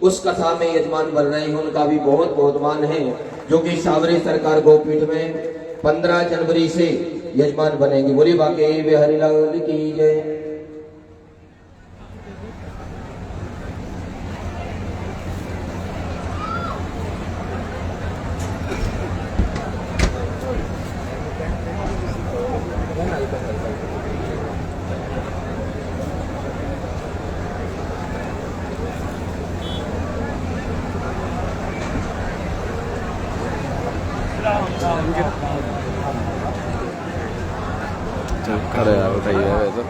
Speaker 7: उस कथा में यजमान बन रहे हैं। उनका भी बहुत बहुत मान है, जो कि सावरे सरकार गौपीठ में 15 जनवरी से यजमान बनेंगे। बोली बाकी बिहारी लाल की जय।
Speaker 2: अरे यार बताइए वैसे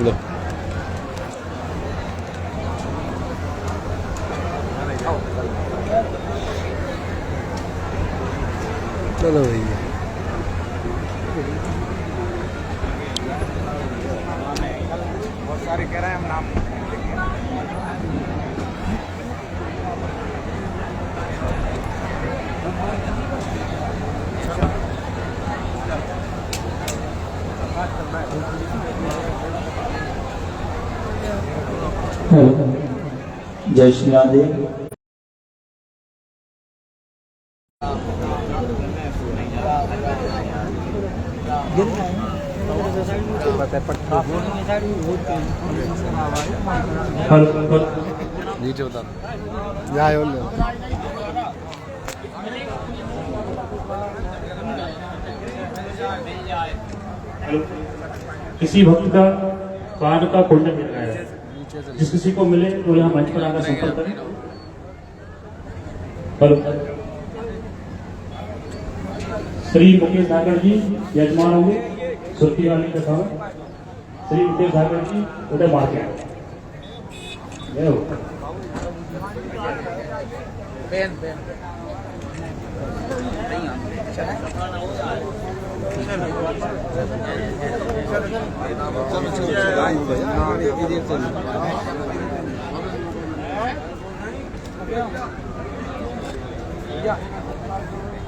Speaker 2: लो चलो भैया
Speaker 5: बहुत सारे कह रहे हैं हम नाम
Speaker 6: जय श्री राम देव।
Speaker 2: नीचे बता यहाँ बोल
Speaker 6: किसी भक्त का कान का कुंड मिल रहा है, जिस किसी को मिले तो यहाँ मंच पर आकर संपर्क करें। हेलो, श्री मुकेश सागर जी यजमान होंगे सुर्खी वाली कथा में। श्री मुकेश सागर जी उधर बाहर गए।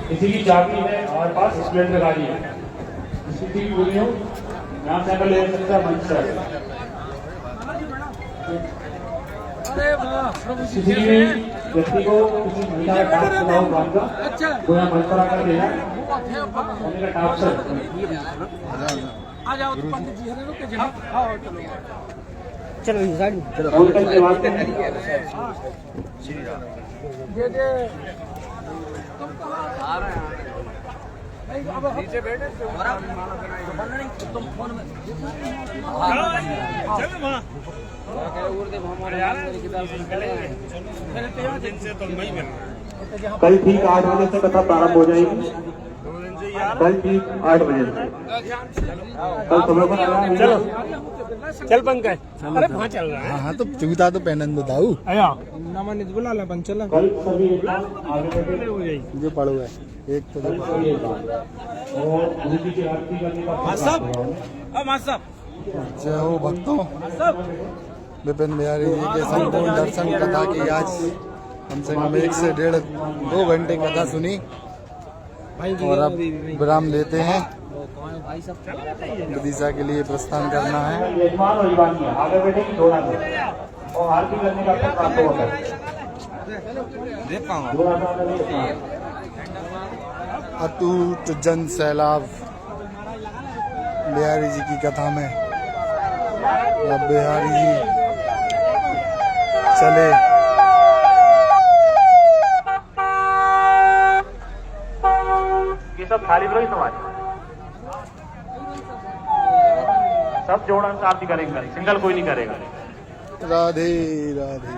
Speaker 6: किसी की चाबी है हमारे पास, स्प्लेंडर गाड़ी है, किसी की बोली हो यहाँ से आकर ले सकता है मंच से। किसी भी व्यक्ति को किसी महिला का टाप चलाओ बांध का वो यहाँ मंच पर आकर लेना का टाप सर आ जाओ तो पंडित जी है रुके जाओ चलो इस साइड चलो और कल के बात करें। ये तुम कहां आ रहे हैं? नीचे बैठे तुम फोन में चल वहां कल ठीक 8 बजे से कथा प्रारंभ हो जाएगी। कल ठीक 8 बजे से कल समय पर आना। चलो चल पंकज, अरे वहाँ चल रहा है।
Speaker 2: हाँ तो जूता तो पहनन बताऊ
Speaker 5: आया नामानित बुला ला बन चला।
Speaker 6: कल सभी आगे बैठे हो जाएगी
Speaker 2: जो पढ़ो है एक तो
Speaker 6: और गुरु की आरती करने का
Speaker 2: जय हो भक्तों। विपिन बिहारी जी के संपूर्ण दर्शन कथा की आज कम से कम 1 से 1.5-2 घंटे कथा सुनी और अब विराम लेते हैं। विदिशा के लिए प्रस्थान करना है।
Speaker 6: यजमान और यजमान आगे बैठेगी थोड़ा और आरती करने का प्राप्त होता है।
Speaker 2: अटूट जन सैलाब बिहारी जी की कथा में अब बिहारी जी चले।
Speaker 6: ये सब थाली पर ही समाज सब जोड़न आरती करेंगे, सिंगल कोई नहीं करेगा।
Speaker 2: राधे राधे।